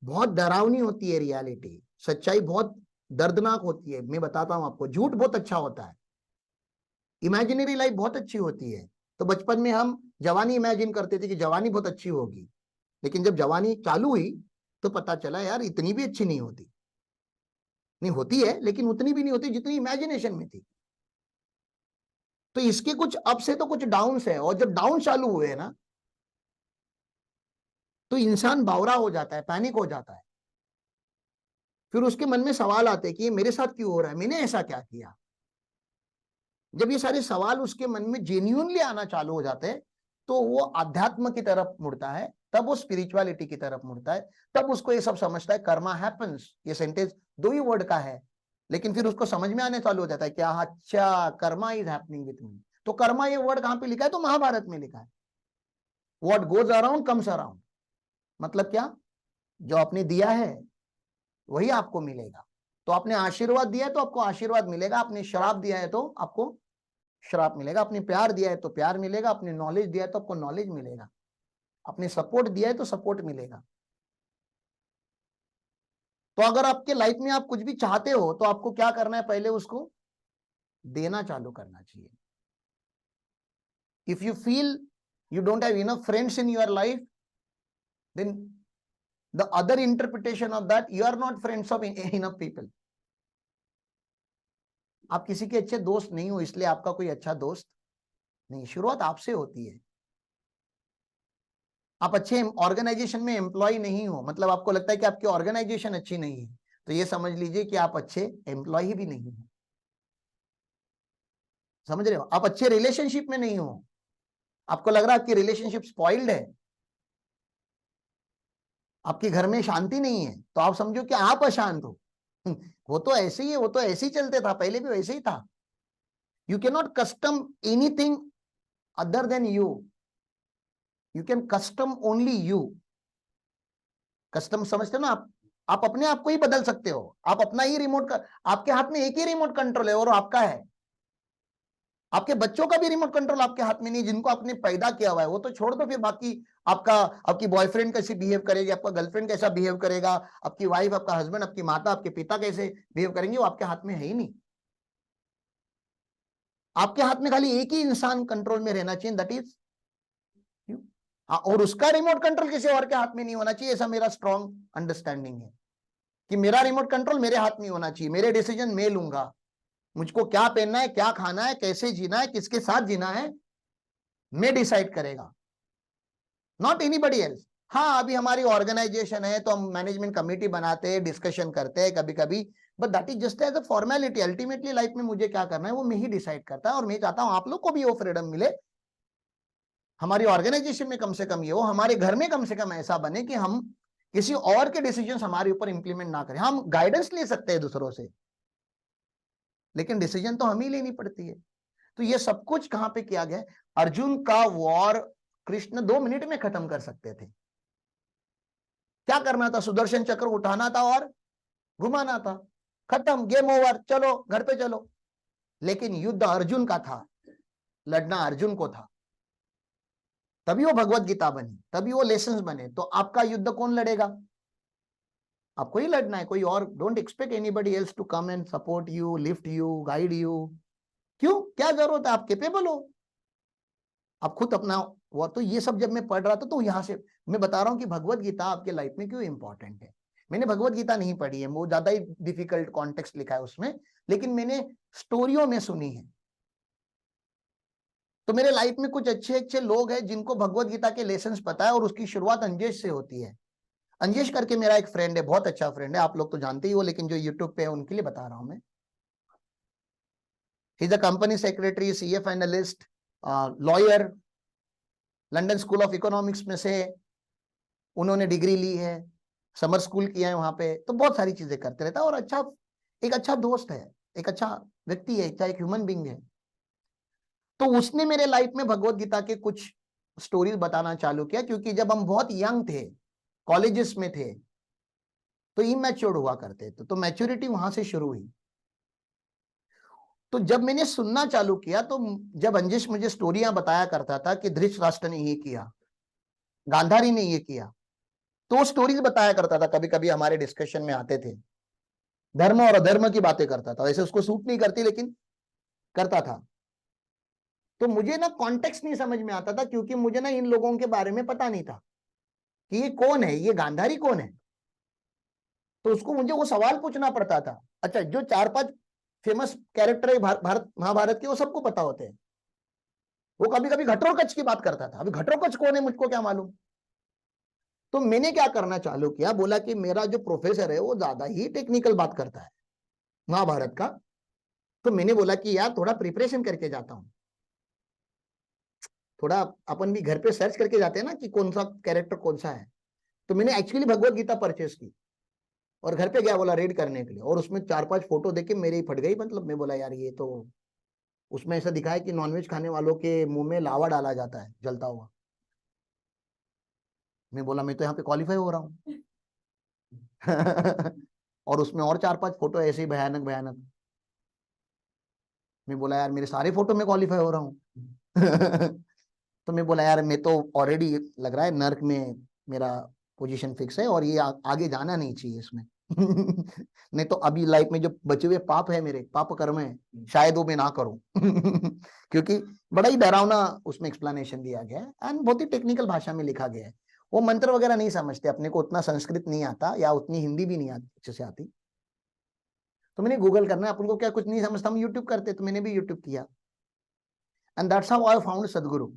बहुत डरावनी होती है रियलिटी, सच्चाई बहुत दर्दनाक होती है। मैं बताता हूं आपको, झूठ बहुत अच्छा होता है, इमेजिनरी लाइफ बहुत अच्छी होती है। तो बचपन में हम जवानी इमेजिन करते थे कि जवानी बहुत अच्छी होगी, लेकिन जब जवानी चालू हुई तो पता चला यार इतनी भी अच्छी नहीं होती, नहीं होती है लेकिन उतनी भी नहीं होती जितनी इमेजिनेशन में थी। तो इसके कुछ अप्स है तो कुछ डाउन्स है, और जब डाउन चालू हुए ना, तो इंसान बावरा हो जाता है, पैनिक हो जाता है। फिर उसके मन में सवाल आते हैं कि ये मेरे साथ क्यों हो रहा है, मैंने ऐसा क्या किया। जब ये सारे सवाल उसके मन में जेन्युइनली आना चालू हो जाते हैं, तो वो अध्यात्म की तरफ मुड़ता है, तब वो स्पिरिचुअलिटी की तरफ मुड़ता है, तब उसको ये सब समझता है कर्मा हैपेंस। ये सेंटेंस 2 ही वर्ड का है, लेकिन फिर उसको समझ में आने चालू हो जाता है कि अच्छा, Karma is happening with me. तो कर्मा ये वर्ड कहां पे लिखा है? तो महाभारत में लिखा है। What goes around comes around. मतलब क्या? जो आपने दिया है वही आपको मिलेगा। तो आपने आशीर्वाद दिया है तो आपको आशीर्वाद मिलेगा, आपने श्राप दिया है तो आपको श्राप मिलेगा, आपने प्यार दिया है तो प्यार मिलेगा, आपने नॉलेज दिया है तो आपको नॉलेज मिलेगा, आपने सपोर्ट दिया है तो सपोर्ट मिलेगा। तो अगर आपके लाइफ में आप कुछ भी चाहते हो तो आपको क्या करना है? पहले उसको देना चालू करना चाहिए। If you feel you don't have enough friends in your life, then the other interpretation of that, you are not friends of enough people. आप किसी के अच्छे दोस्त नहीं हो, इसलिए आपका कोई अच्छा दोस्त नहीं। शुरुआत आपसे होती है। आप अच्छे ऑर्गेनाइजेशन में एम्प्लॉय नहीं हो, मतलब आपको लगता है कि आपकी ऑर्गेनाइजेशन अच्छी नहीं है, तो ये समझ लीजिए कि आप अच्छे एम्प्लॉय भी नहीं हो। समझ रहे हो? आप अच्छे रिलेशनशिप में नहीं हो, आपको लग रहा है आपकी रिलेशनशिप स्पॉइल्ड है, आपके घर में शांति नहीं है, तो आप समझो कि आप अशांत हो। वो तो ऐसे ही है, वो तो ऐसे ही चलते था, पहले भी वैसे ही था। You can not custom anything other than you can custom only you. Custom समझते हो ना आप अपने आप को ही बदल सकते हो, आप अपना ही रिमोट का, आपके हाथ में एक ही रिमोट कंट्रोल है और आपका है। आपके बच्चों का भी रिमोट कंट्रोल आपके हाथ में नहीं, जिनको आपने पैदा किया हुआ है वो तो छोड़ दो, फिर बाकी आपकी बॉयफ्रेंड कैसे बिहेव करेगी, आपका गर्लफ्रेंड कैसा बिहेव करेगा, आपकी वाइफ, आपका हस्बैंड, आपकी माता, आपके पिता कैसे बिहेव करेंगे, वो आपके हाथ में है ही नहीं। आपके हाथ में खाली एक ही इंसान कंट्रोल में रहना चाहिए, दैट इज यू। और उसका रिमोट कंट्रोल किसी और के हाथ में नहीं होना चाहिए, ऐसा मेरा स्ट्रॉन्ग अंडरस्टैंडिंग है कि मेरा रिमोट कंट्रोल मेरे हाथ में होना चाहिए, मेरे डिसीजन मैं लूंगा। मुझको क्या पहनना है, क्या खाना है, कैसे जीना है, किसके साथ जीना है, मैं डिसाइड करेगा, नॉट एनीबडी एल्स। हाँ, अभी हमारी ऑर्गेनाइजेशन है तो हम मैनेजमेंट कमेटी बनाते हैं, डिस्कशन करते हैं कभी कभी, but that is just as a formality. Ultimately life में मुझे क्या करना है वो मैं ही डिसाइड करता है, और मैं चाहता हूं आप लोग को भी वो फ्रीडम मिले। हमारी ऑर्गेनाइजेशन में कम से कम ये हो, हमारे घर में कम से कम ऐसा बने कि हम किसी और के डिसीजन हमारे ऊपर इंप्लीमेंट ना करें। हम गाइडेंस ले सकते हैं दूसरों से, लेकिन डिसीजन तो हम ही लेनी पड़ती है। तो ये सब कुछ कहां पे किया गया? अर्जुन का वॉर कृष्ण 2 मिनट में खत्म कर सकते थे। क्या करना था? सुदर्शन चक्र उठाना था और घुमाना था, खत्म, गेम ओवर, चलो घर पे चलो। लेकिन युद्ध अर्जुन का था, लड़ना अर्जुन को था, तभी वो भगवत गीता बनी, तभी वो लेसन्स बने। तो आपका युद्ध कौन लड़ेगा? आपको ही लड़ना है, कोई और। Don't expect anybody else to come and support you, lift you, guide you. क्यों? क्या जरूरत है? आप केपेबल हो, आप खुद अपना वो। तो ये सब जब मैं पढ़ रहा था तो यहां से मैं बता रहा हूं कि भगवत गीता आपके लाइफ में क्यों इंपॉर्टेंट है। मैंने भगवत गीता नहीं पढ़ी है, वो ज्यादा ही डिफिकल्ट कॉन्टेक्स्ट लिखा है उसमें, लेकिन मैंने स्टोरियों में सुनी है। तो मेरे लाइफ में कुछ अच्छे अच्छे लोग हैं जिनको भगवत गीता के लेसन्स पता है, और उसकी शुरुआत अंजेश से होती है। अंजेश करके मेरा एक फ्रेंड है, बहुत अच्छा फ्रेंड है, आप लोग तो जानते ही हो, लेकिन जो यूट्यूब पे है उनके लिए बता रहा हूं मैं। He is a company secretary, CF analyst, lawyer, London school of economics में से उन्होंने डिग्री ली है, समर स्कूल किया है वहां पे, तो बहुत सारी चीजें करते रहता है, और एक अच्छा दोस्त है, एक अच्छा व्यक्ति है, चाहे एक ह्यूमन बींग है। तो उसने मेरे लाइफ में भगवत गीता के कुछ स्टोरीज बताना चालू किया, क्योंकि जब हम बहुत यंग थे, कॉलेजेस में थे, तो इमैच्योर्ड हुआ करते थे, तो मैच्योरिटी वहां से शुरू हुई। तो जब मैंने सुनना चालू किया, तो जब अंजेश मुझे स्टोरियां बताया करता था कि धृतराष्ट्र ने ये किया, गांधारी ने ये किया, तो स्टोरीज बताया करता था, कभी कभी हमारे डिस्कशन में आते थे, धर्म और अधर्म की बातें करता था। वैसे उसको सूट नहीं करती, लेकिन करता था। तो मुझे ना कॉन्टेक्स्ट नहीं समझ में आता था, क्योंकि मुझे ना इन लोगों के बारे में पता नहीं था कि ये कौन है, ये गांधारी कौन है। तो उसको मुझे वो सवाल पूछना पड़ता था। अच्छा, जो 4-5 फेमस कैरेक्टर है भारत महाभारत के, वो सबको पता होते हैं। वो कभी कभी घटोत्कच की बात करता था, अभी घटोत्कच कौन है मुझको क्या मालूम। तो मैंने क्या करना चालू किया, बोला कि मेरा जो प्रोफेसर है वो ज्यादा ही टेक्निकल बात करता है महाभारत का, तो मैंने बोला कि यार थोड़ा प्रिपरेशन करके जाता हूं, थोड़ा अपन भी घर पे सर्च करके जाते हैं ना कि कौन सा कैरेक्टर कौन सा है। तो मैंने एक्चुअली भगवत गीता परचेस की और घर पे गया, बोला रीड करने के लिए, और उसमें 4-5 फोटो देख के मेरी फट गई। मतलब मैं बोला यार ये तो, उसमें ऐसा दिखा है कि नॉनवेज खाने वालों के मुंह में लावा डाला जाता है जलता हुआ। मैं बोला मैं तो यहाँ पे क्वालिफाई हो रहा हूँ। और उसमें और 4-5 फोटो ऐसे ही भयानक भयानक। मैं बोला यार मेरे सारे फोटो में क्वालिफाई हो रहा हूँ। तो मैं बोला यार मैं तो ऑलरेडी लग रहा है नर्क में मेरा पोजीशन फिक्स है, और ये आगे जाना नहीं चाहिए इसमें। नहीं तो अभी लाइफ में जो बचे हुए पाप है, मेरे पाप कर्म है, शायद वो मैं ना करूं। क्योंकि बड़ा ही डरावना उसमें एक्सप्लेनेशन दिया गया है एंड बहुत ही टेक्निकल भाषा में लिखा गया है। वो मंत्र वगैरह नहीं समझते, अपने को उतना संस्कृत नहीं आता या उतनी हिंदी भी नहीं आती अच्छे से आती। तो मैंने गूगल करना, अपन को क्या कुछ नहीं समझता हम यूट्यूब करते, तो मैंने भी यूट्यूब किया and that's how I found सदगुरु।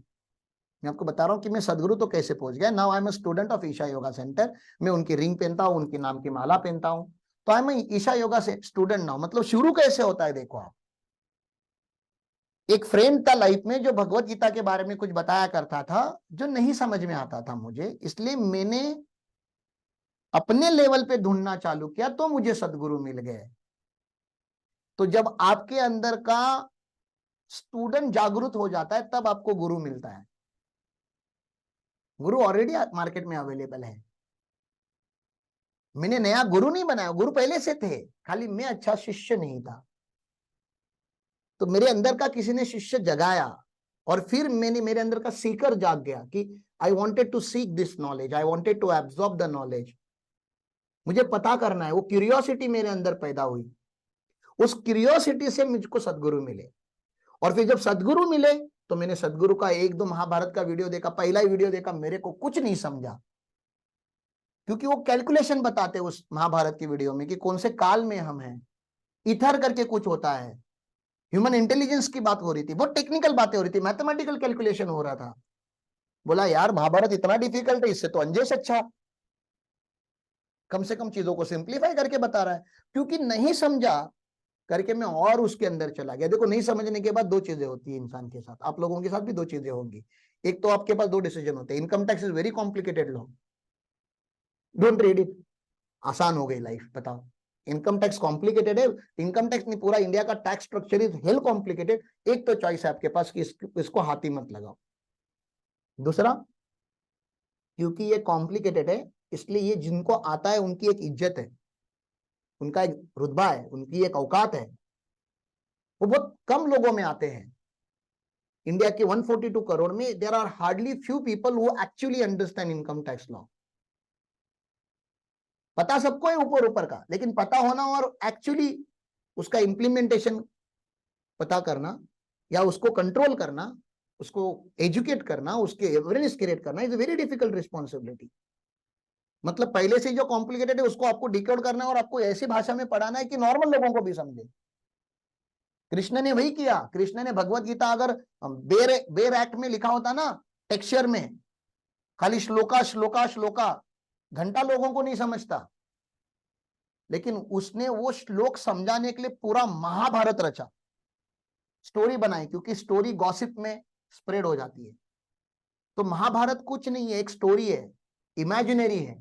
मैं आपको बता रहा हूँ कि मैं सदगुरु तो कैसे पहुंच गया। Now I am student of Isha yoga centre. मैं उनकी रिंग पहनता हूँ, उनके नाम की माला पहनता हूँ, तो आई एम ईशा योगा से स्टूडेंट नाउ। मतलब शुरू कैसे होता है देखो आप, एक फ्रेंड था लाइफ में जो भगवत गीता के बारे में कुछ बताया करता था जो नहीं समझ में आता था मुझे, इसलिए मैंने अपने लेवल पे ढूंढना चालू किया तो मुझे सदगुरु मिल गए। तो जब आपके अंदर का स्टूडेंट जागरूक हो जाता है तब आपको गुरु मिलता है। गुरु ऑलरेडी मार्केट में अवेलेबल है। मैंने नया गुरु नहीं बनाया, गुरु पहले से थे, खाली मैं अच्छा शिष्य नहीं था। तो मेरे अंदर का किसी ने शिष्य जगाया और फिर मैंने, मेरे अंदर का सीकर जाग गया कि I wanted to seek this knowledge, I wanted to absorb the knowledge. मुझे पता करना है, वो क्यूरियोसिटी मेरे अंदर पैदा हुई। उस क्यूरियोसिटी से मुझको सदगुरु मिले, और फिर जब सदगुरु मिले तो मैंने सदगुरु का 1-2 महाभारत का वीडियो देखा, पहला ही वीडियो देखा, मेरे को कुछ नहीं समझा, क्योंकि वो कैलकुलेशन बताते उस महाभारत की वीडियो में कि कौन से काल में हम हैं। इथर करके कुछ होता है, ह्यूमन इंटेलिजेंस की बात हो रही थी, बहुत टेक्निकल बातें हो रही थी, मैथमेटिकल कैलकुलेशन हो रहा था। बोला यार महाभारत इतना डिफिकल्ट है, इससे तो अंजेस अच्छा, कम से कम चीजों को सिंप्लीफाई करके बता रहा है। क्योंकि नहीं समझा करके मैं और उसके अंदर चला गया। देखो नहीं समझने के बाद दो चीजें होती है इंसान के साथ, आप लोगों के साथ भी दो चीजें होंगी। एक तो आपके पास दो डिसीजन होते हैं, income tax is very complicated law, don't read it. आसान हो गई लाइफ, बताओ। इनकम टैक्स कॉम्प्लिकेटेड है, इनकम टैक्स नहीं, पूरा इंडिया का tax structure is hello complicated. एक तो चॉइस है आपके पास कि इसको हाथी मत लगाओ। दूसरा, क्योंकि ये कॉम्प्लिकेटेड है इसलिए ये जिनको आता है उनकी एक इज्जत है, उनका एक रुतबा है, उनकी एक औकात है, वो बहुत कम लोगों में आते हैं। इंडिया के 142 करोड़ में there are hardly few people who actually understand income tax law. पता सबको है ऊपर ऊपर का, लेकिन पता होना और एक्चुअली उसका इंप्लीमेंटेशन पता करना या उसको कंट्रोल करना, उसको एजुकेट करना, उसके अवेयरनेस क्रिएट करना इज वेरी डिफिकल्ट रिस्पॉन्सिबिलिटी। मतलब पहले से जो कॉम्प्लिकेटेड है उसको आपको डिकोड करना है और आपको ऐसी भाषा में पढ़ाना है कि नॉर्मल लोगों को भी समझे। कृष्ण ने वही किया। कृष्ण ने भगवत गीता अगर बेर एक्ट में लिखा होता ना, टेक्सचर में, खाली श्लोका श्लोका श्लोका, घंटा लोगों को नहीं समझता, लेकिन उसने वो श्लोक समझाने के लिए पूरा महाभारत रचा, स्टोरी बनाई, क्योंकि स्टोरी गॉसिप में स्प्रेड हो जाती है। तो महाभारत कुछ नहीं है, एक स्टोरी है, इमेजिनरी है,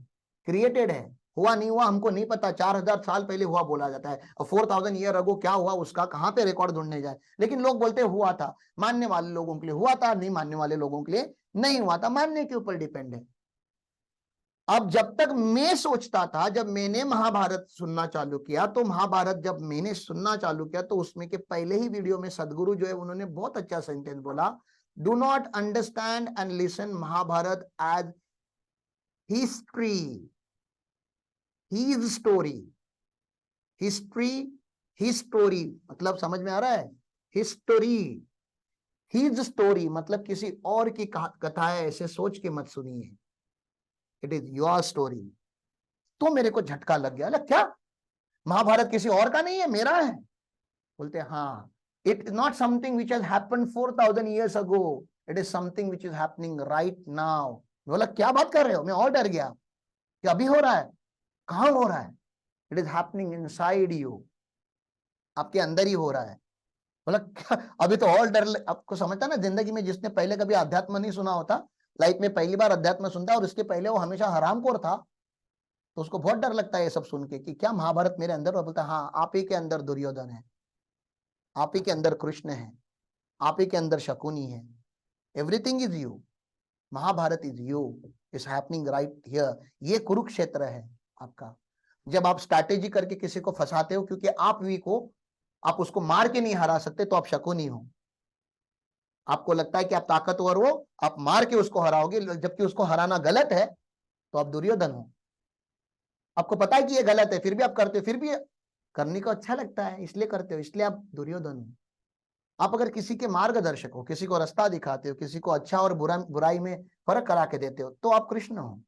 क्रिएटेड है, हुआ नहीं हुआ हमको नहीं पता, 4000 साल पहले हुआ बोला जाता है, और 4000 ईयर अगो क्या हुआ उसका कहां पे रिकॉर्ड ढूंढने जाए। लेकिन लोग बोलते हुआ था, मानने वाले लोगों के लिए हुआ था, नहीं मानने वाले लोगों के लिए नहीं हुआ था, मानने के ऊपर डिपेंड है। अब जब तक मैं सोचता था, जब मैंने महाभारत सुनना चालू किया, तो महाभारत जब मैंने सुनना चालू किया तो उसमें के पहले ही वीडियो में सदगुरु जो है उन्होंने बहुत अच्छा सेंटेंस बोला, do not understand and listen Mahabharata as history, his story. History, history मतलब समझ में आ रहा है, हिस्टोरी, हीज स्टोरी मतलब किसी और की कथा है ऐसे सोच के मत सुनिए, इट इज योर स्टोरी। तो मेरे को झटका लग गया, लग क्या महाभारत किसी और का नहीं है, मेरा है? बोलते हाँ, it is not something which has happened 4000 years ago, it is something which is happening right now. बोला क्या बात कर रहे हो, मैं और डर गया। कि अभी हो रहा है, कहां हो रहा है? It is happening inside you, आपके अंदर ही हो रहा है। बोला क्या अभी तो और डर आपको समझता ना, जिंदगी में जिसने पहले कभी अध्यात्म नहीं सुना होता, लाइफ में पहली बार अध्यात्म सुनता है और इसके पहले वो हमेशा हरामखोर था, तो उसको बहुत डर लगता है ये सब सुन के कि क्या महाभारत मेरे अंदर, और बोलता है हाँ आप ही के अंदर दुर्योधन है, आप ही के अंदर कृष्ण है, आप ही के अंदर शकुनी है, everything is you, Mahabharata is you, is happening right here, ये कुरुक्षेत्र है आपका। जब आप स्ट्रैटेजी करके किसी को फंसाते हो क्योंकि आप वीक हो, आप उसको मार के नहीं हरा सकते, तो आप शकुनी हो। आपको लगता है कि आप ताकतवर हो, आप मार के उसको हराओगे, जबकि उसको हराना गलत है, तो आप दुर्योधन हो। आपको पता है कि ये गलत है, फिर भी आप करते हो, फिर भी करने को अच्छा लगता है इसलिए करते हो, इसलिए आप दुर्योधन हो। आप अगर किसी के मार्गदर्शक हो, किसी को रास्ता दिखाते हो, किसी को अच्छा और बुराई में फर्क करा के देते हो, तो आप कृष्ण हो।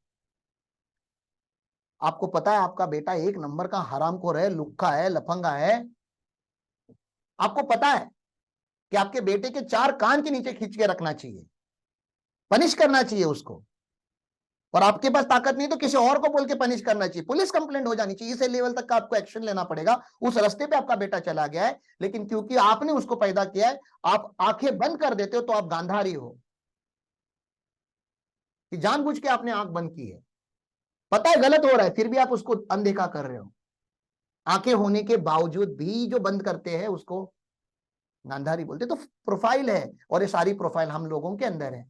आपको पता है आपका बेटा एक नंबर का हरामखोर है, लुक्खा है, लफंगा है, आपको पता है कि आपके बेटे के 4 कान के नीचे खींच के रखना चाहिए, पनिश करना चाहिए उसको, और आपके पास ताकत नहीं तो किसी और को बोल के पनिश करना चाहिए, पुलिस कंप्लेंट हो जानी चाहिए, इस लेवल तक का आपको एक्शन लेना पड़ेगा। उस रास्ते पे आपका बेटा चला गया है, लेकिन क्योंकि आपने उसको पैदा किया है, आप आंखें बंद कर देते हो, तो आप गांधारी हो कि जानबूझ के आपने आंख बंद की है, पता है गलत हो रहा है, फिर भी आप उसको अनदेखा कर रहे हो। आंखें होने के बावजूद भी जो बंद करते हैं उसको गांधारी बोलते। तो प्रोफाइल है, और ये सारी प्रोफाइल हम लोगों के अंदर है।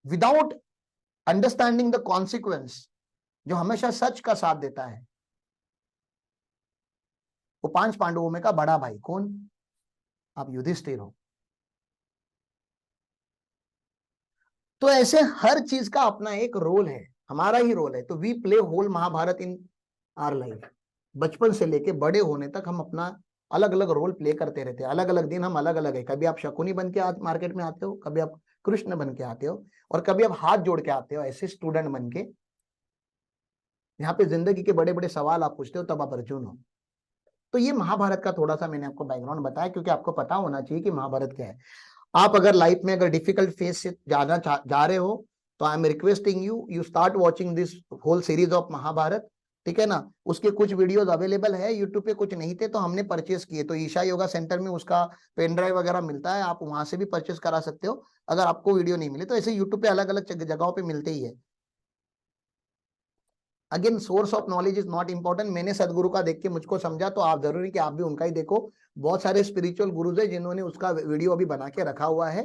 विदाउट अंडरस्टैंडिंग द कॉन्सिक्वेंस, जो हमेशा सच का साथ देता है, वो 5 पांडवों में का बड़ा भाई कौन? आप युधिष्ठिर हो। तो ऐसे हर चीज का अपना एक रोल है, हमारा ही रोल है। तो we play whole Mahabharata in our life. बचपन से लेके बड़े होने तक हम अपना अलग अलग रोल प्ले करते रहते हैं, अलग अलग दिन हम अलग अलग है। कभी आप शकुनी बन के मार्केट में आते हो, कभी आप कृष्ण बन के आते हो, और कभी आप हाथ जोड़ के आते हो ऐसे स्टूडेंट बन के, यहाँ पे जिंदगी के बड़े बड़े सवाल आप पूछते हो, तब आप अर्जुन हो। तो ये महाभारत का थोड़ा सा मैंने आपको बैकग्राउंड बताया, क्योंकि आपको पता होना चाहिए कि महाभारत क्या है। आप अगर लाइफ में अगर डिफिकल्ट फेज से जा रहे हो, तो I am requesting you start watching this whole series of Mahabharata, ठीक है ना। उसके कुछ वीडियोस अवेलेबल है यूट्यूब पे, कुछ नहीं थे तो हमने परचेस किए, तो ईशा योगा सेंटर में उसका पेन ड्राइव वगैरह मिलता है, आप वहां से भी परचेस करा सकते हो। अगर आपको वीडियो नहीं मिले तो ऐसे यूट्यूब पे अलग अलग जगहों पे मिलते ही है। Again source of knowledge is not important, मैंने सदगुरु का देख के मुझको समझा, तो आप जरूरी कि आप भी उनका ही देखो। बहुत सारे स्पिरिचुअल गुरुज है जिन्होंने उसका वीडियो अभी बना के रखा हुआ है,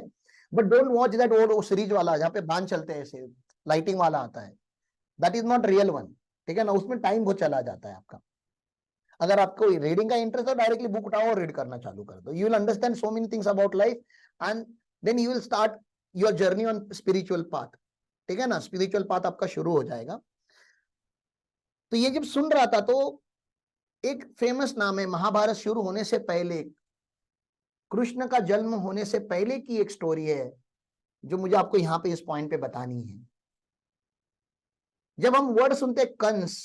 बट डोंट वॉच दैट वो सीरीज वाला जहाँ पे बांध चलते हैं ऐसे लाइटिंग वाला आता है, that is not real one, ठीक है ना। उसमें टाइम बहुत चला जाता है आपका। अगर आपको रीडिंग का इंटरेस्ट हो, डायरेक्टली बुक उठाओ और रीड करना चालू कर दो, you will understand so many things about life, and then you will start your journey on spiritual path, ठीक है ना। स्पिरिचुअल पाथ आपका शुरू हो जाएगा। तो ये जब सुन रहा था, तो एक फेमस नाम है, महाभारत शुरू होने से पहले, कृष्ण का जन्म होने से पहले की एक स्टोरी है, जो मुझे आपको यहां पे इस पॉइंट पे बतानी है। जब हम वर्ड सुनते कंस,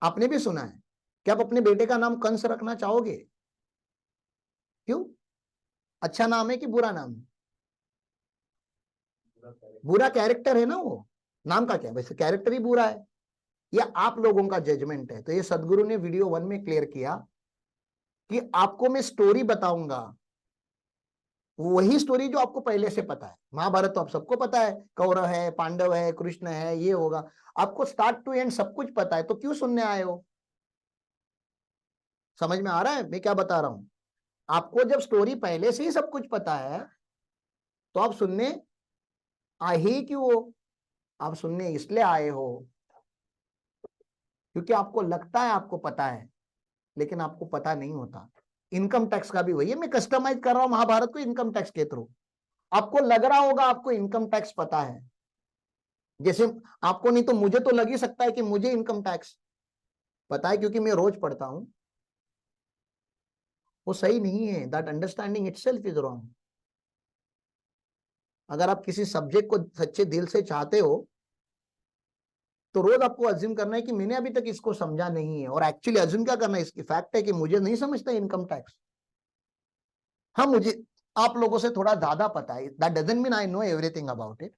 आपने भी सुना है, क्या आप अपने बेटे का नाम कंस रखना चाहोगे? क्यों? अच्छा नाम है कि बुरा नाम? बुरा कैरेक्टर है ना वो, नाम का क्या, वैसे कैरेक्टर ही बुरा है, ये आप लोगों का जजमेंट है। तो ये सदगुरु ने वीडियो 1 में क्लियर किया कि आपको मैं स्टोरी बताऊंगा, वही स्टोरी जो आपको पहले से पता है। महाभारत तो आप सबको पता है, कौरव है, पांडव है, कृष्ण है, ये होगा, आपको स्टार्ट टू एंड सब कुछ पता है, तो क्यों सुनने आए हो? समझ में आ रहा है मैं क्या बता रहा हूं? आपको जब स्टोरी पहले से ही सब कुछ पता है, तो आप सुनने आए ही क्यों हो? आप सुनने इसलिए आए हो क्योंकि आपको लगता है आपको पता है, लेकिन आपको पता नहीं होता। इनकम टैक्स का भी वही है, मैं कस्टमाइज कर रहा हूं महाभारत को इनकम टैक्स के थ्रू। आपको लग रहा होगा आपको इनकम टैक्स पता है, जैसे आपको नहीं तो मुझे तो लग ही सकता है कि मुझे इनकम टैक्स पता है, क्योंकि मैं रोज पढ़ता हूं। वो सही नहीं है, that understanding itself is wrong. अगर आप किसी सब्जेक्ट को सच्चे दिल से चाहते हो, तो रोज आपको अज्यूम करना है कि मैंने अभी तक इसको समझा नहीं है, और एक्चुअली अज्यूम क्या करना है, इसकी फैक्ट है कि मुझे नहीं समझता इनकम टैक्स। हाँ, मुझे आप लोगों से थोड़ा ज्यादा पता है, that doesn't mean I know everything about it.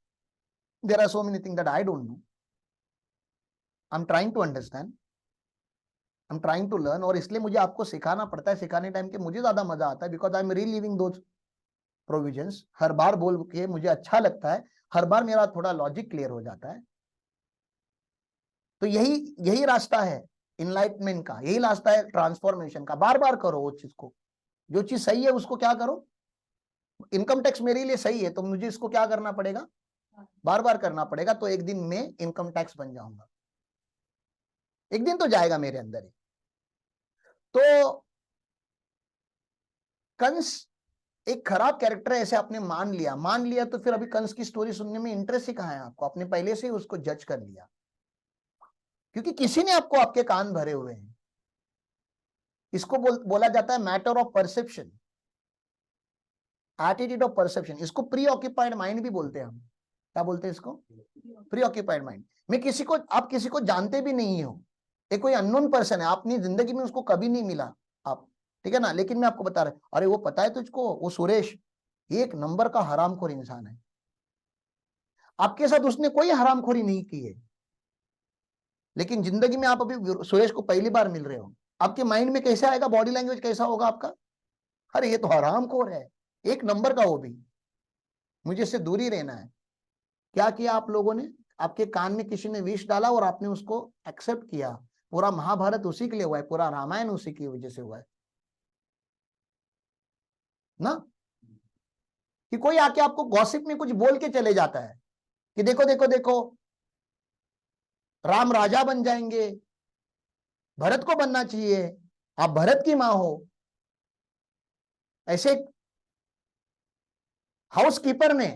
There are so many things that I don't know. I'm trying to understand. I'm trying to learn. और इसलिए मुझे आपको सिखाना पड़ता है. सिखाने टाइम के मुझे ज्यादा मजा आता है because I'm reliving those provisions. हर बार बोल के मुझे अच्छा लगता है. हर बार मेरा थोड़ा लॉजिक क्लियर हो जाता है. तो यही रास्ता है इनलाइटमेंट का. यही रास्ता है ट्रांसफॉर्मेशन का. बार बार करो वो चीज को. जो चीज सही है उसको क्या करो. इनकम टैक्स मेरे लिए सही है तो मुझे इसको क्या करना पड़ेगा, बार बार करना पड़ेगा. तो एक दिन मैं इनकम टैक्स बन जाऊंगा. एक दिन तो जाएगा मेरे अंदर ही. तो कंस एक खराब कैरेक्टर है ऐसे आपने मान लिया तो फिर अभी कंस की स्टोरी सुनने में इंटरेस्ट ही कहाँ है आपको. आपने पहले से ही उसको जज कर लिया क्योंकि किसी ने आपको आपके कान भरे हुए हैं. इसको बोला जाता है matter of perception, attitude of perception. इसको प्री ऑक्यूपाइड माइंड भी बोलते हैं हम. क्या बोलते हैं इसको? Pre occupied mind. मैं किसी को, आप किसी को जानते भी नहीं हो, एक कोई अननोन पर्सन है, आपने जिंदगी में उसको कभी नहीं मिला आप, ठीक है ना, लेकिन मैं आपको बता रहा हूं, अरे वो पता है तुझको, वो सुरेश एक नंबर का हरामखोर इंसान है. आपके साथ उसने कोई हरामखोरी नहीं की है, लेकिन जिंदगी में आप अभी सुरेश को पहली बार मिल रहे हो. आपके माइंड में कैसे आएगा, बॉडी लैंग्वेज कैसा होगा आपका? अरे ये तो हरामखोर है, एक नंबर का, वो भी मुझे इससे दूरी रहना है. क्या किया आप लोगों ने? आपके कान में किसी ने विष डाला और आपने उसको एक्सेप्ट किया. पूरा महाभारत उसी के लिए हुआ है, पूरा रामायण उसी की वजह से हुआ है ना. कि कोई आके आपको गॉसिप में कुछ बोल के चले जाता है कि देखो देखो देखो राम राजा बन जाएंगे, भरत को बनना चाहिए, आप भरत की मां हो. ऐसे हाउसकीपर ने,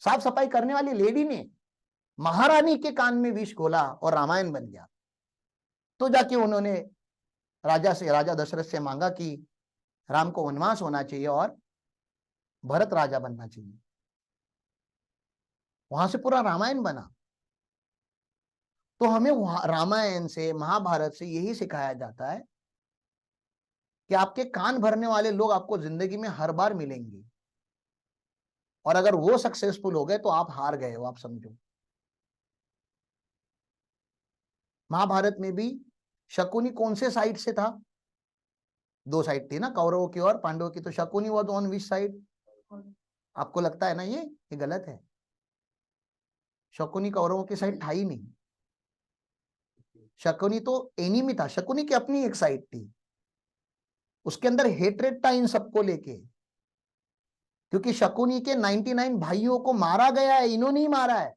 साफ सफाई करने वाली लेडी ने महारानी के कान में विष घोला और रामायण बन गया. तो जाके उन्होंने राजा दशरथ से मांगा कि राम को वनवास होना चाहिए और भरत राजा बनना चाहिए. वहां से पूरा रामायण बना. तो हमें रामायण से, महाभारत से यही सिखाया जाता है कि आपके कान भरने वाले लोग आपको जिंदगी में हर बार मिलेंगे, और अगर वो सक्सेसफुल हो गए तो आप हार गए हो, आप समझो. महाभारत में भी शकुनी कौन से साइड से था? दो साइड थी ना, कौरवों की और पांडवों की. तो Shakuni was on which side? आपको लगता है ना ये गलत है. शकुनी कौरवों की साइड था ही नहीं. शकुनी तो एनिमी था. शकुनी की अपनी एक साइड थी, उसके अंदर हेट्रेड था इन सबको लेके, क्योंकि शकुनी के 99 भाइयों को मारा गया है, इन्होंने ही मारा है.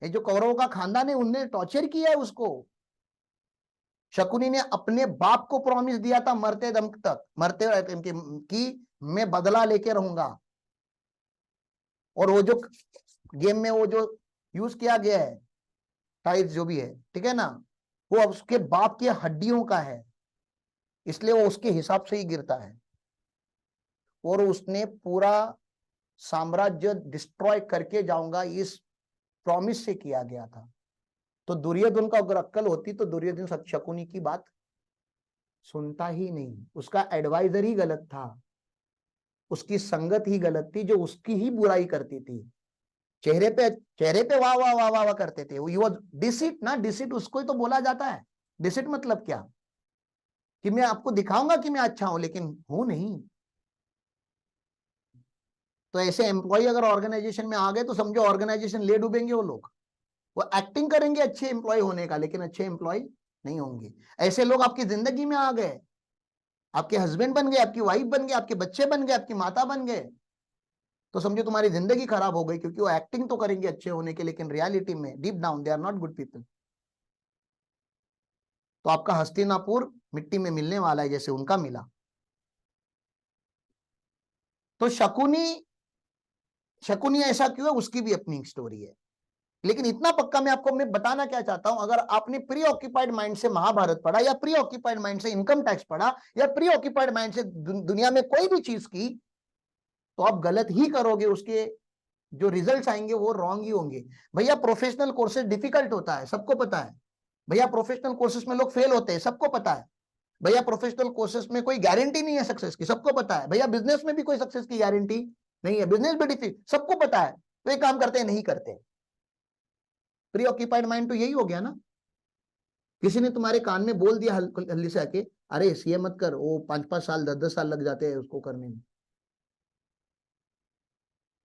ये जो कौरवों का खानदान है उनने टॉर्चर किया है उसको. शकुनी ने अपने बाप को प्रॉमिस दिया था मरते दम तक, कि मैं बदला लेके रहूंगा. और वो जो गेम में वो जो यूज किया गया है टाइल्स जो भी है, ठीक है ना, वो अब उसके बाप की हड्डियों का है, इसलिए वो उसके हिसाब से ही गिरता है. और उसने पूरा साम्राज्य डिस्ट्रॉय करके जाऊंगा इस प्रॉमिस से किया गया था. तो दुर्योधन का अगर अक्कल होती तो दुर्योधन शकुनी की बात सुनता ही नहीं. उसका एडवाइजर ही गलत था, उसकी संगत ही गलत थी, जो उसकी ही बुराई करती थी. चेहरे पे वाह वाह वाह वाह करते थे. वो डिसिट ना, डिसिट उसको ही तो बोला जाता है. डिसिट मतलब क्या? कि मैं आपको दिखाऊंगा कि मैं अच्छा हूं लेकिन हूं नहीं. तो ऐसे एम्प्लॉय अगर ऑर्गेनाइजेशन में आ गए तो समझो ऑर्गेनाइजेशन ले डूबेंगे. वो लोग वो एक्टिंग करेंगे अच्छे एम्प्लॉय होने का, लेकिन अच्छे एम्प्लॉय नहीं होंगे. ऐसे लोग आपकी जिंदगी में आ गए, आपके हस्बैंड बन गए, आपकी वाइफ बन गए, आपके बच्चे बन गए, आपकी माता बन गए, तो समझो तुम्हारी जिंदगी खराब हो गई, क्योंकि वो एक्टिंग तो करेंगे अच्छे होने के, लेकिन रियलिटी में deep down they are not good people. तो आपका हस्तिनापुर मिट्टी में मिलने वाला है जैसे उनका मिला. तो शकुनी ऐसा क्यों है, उसकी भी अपनी स्टोरी है. लेकिन इतना पक्का मैं बताना क्या चाहता हूं, अगर आपने प्री ऑक्यूपाइड माइंड से महाभारत पढ़ा, या प्री ऑक्यूपाइड माइंड से इनकम टैक्स पढ़ा, या प्री ऑक्यूपाइड माइंड से दुनिया में कोई भी चीज की, तो आप गलत ही करोगे. उसके जो रिजल्ट्स आएंगे वो रॉन्ग ही होंगे. भैया प्रोफेशनल कोर्सेज डिफिकल्ट होता है, सबको पता है. भैया प्रोफेशनल कोर्सेज में लोग फेल होते हैं, सबको पता है. भैया प्रोफेशनल कोर्सेज में कोई गारंटी नहीं है सक्सेस की, सबको पता है. भैया बिजनेस में भी कोई सक्सेस की गारंटी नहीं है, बिजनेस भी डिफिकल्ट, सबको पता है, तो ये काम करते हैं नहीं करते। प्री ऑक्यूपाइड माइंड तो यही हो गया ना। किसी ने तुम्हारे कान में बोल दिया हल्ली से आके, अरे सीए मत कर, वो 5-5 साल 10-10 साल लग जाते हैं उसको करने में।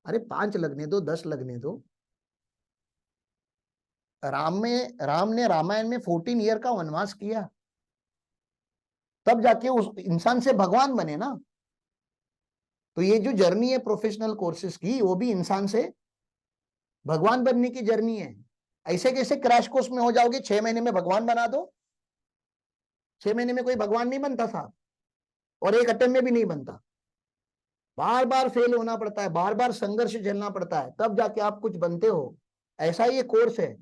अरे 5 लगने दो, 10 लगने दो। राम ने रामायण में 14 ईयर का वनवास किया, तब जाके उस इंसान से भगवान बने ना। तो ये जो जर्नी है प्रोफेशनल कोर्सेज की, वो भी इंसान से भगवान बनने की जर्नी है। ऐसे कैसे क्रैश कोर्स में हो जाओगे, 6 महीने में भगवान बना दो। 6 महीने में कोई भगवान नहीं बनता साहब, और एक अटेम्प्ट में भी नहीं बनता। बार बार फेल होना पड़ता है, बार बार संघर्ष झेलना पड़ता है, तब जाके आप कुछ बनते हो। ऐसा ही ये कोर्स है,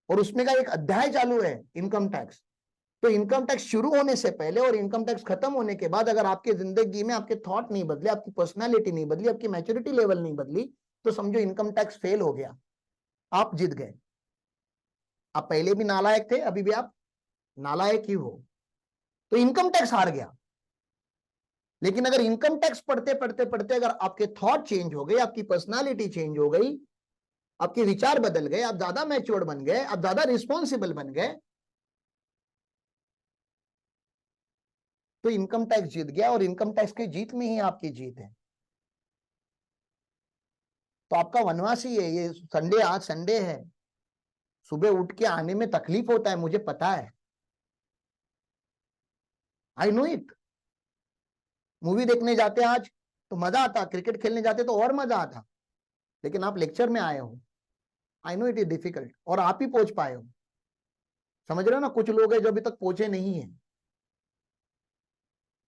और उसमें का एक अध्याय चालू है इनकम टैक्स। तो इनकम टैक्स शुरू होने से पहले और इनकम टैक्स खत्म होने के बाद अगर आपकी जिंदगी में आपके थॉट नहीं बदले, आपकी पर्सनालिटी नहीं बदली, आपकी मैच्योरिटी लेवल नहीं बदली, तो समझो इनकम टैक्स फेल हो गया, आप जीत गए। आप पहले भी नालायक थे, अभी भी आप नालायक ही हो, तो इनकम टैक्स हार गया। लेकिन अगर इनकम टैक्स पढ़ते पढ़ते पढ़ते अगर आपके थॉट चेंज हो गए, आपकी पर्सनालिटी चेंज हो गई, आपके विचार बदल गए, आप ज्यादा मैच्योर्ड बन गए, आप ज्यादा रिस्पॉन्सिबल बन गए, तो इनकम टैक्स जीत गया। और इनकम टैक्स की जीत में ही आपकी जीत है। तो आपका वनवास ही है ये संडे। आज संडे है, सुबह उठ के आने में तकलीफ होता है, मुझे पता है, आई नो इट। मूवी देखने जाते आज तो मजा आता, क्रिकेट खेलने जाते तो और मजा आता, लेकिन आप लेक्चर में आए हो, I know it is difficult, और आप ही पहुंच पाए हो। समझ रहे हो ना, कुछ लोग हैं जो अभी तक पहुंचे नहीं है।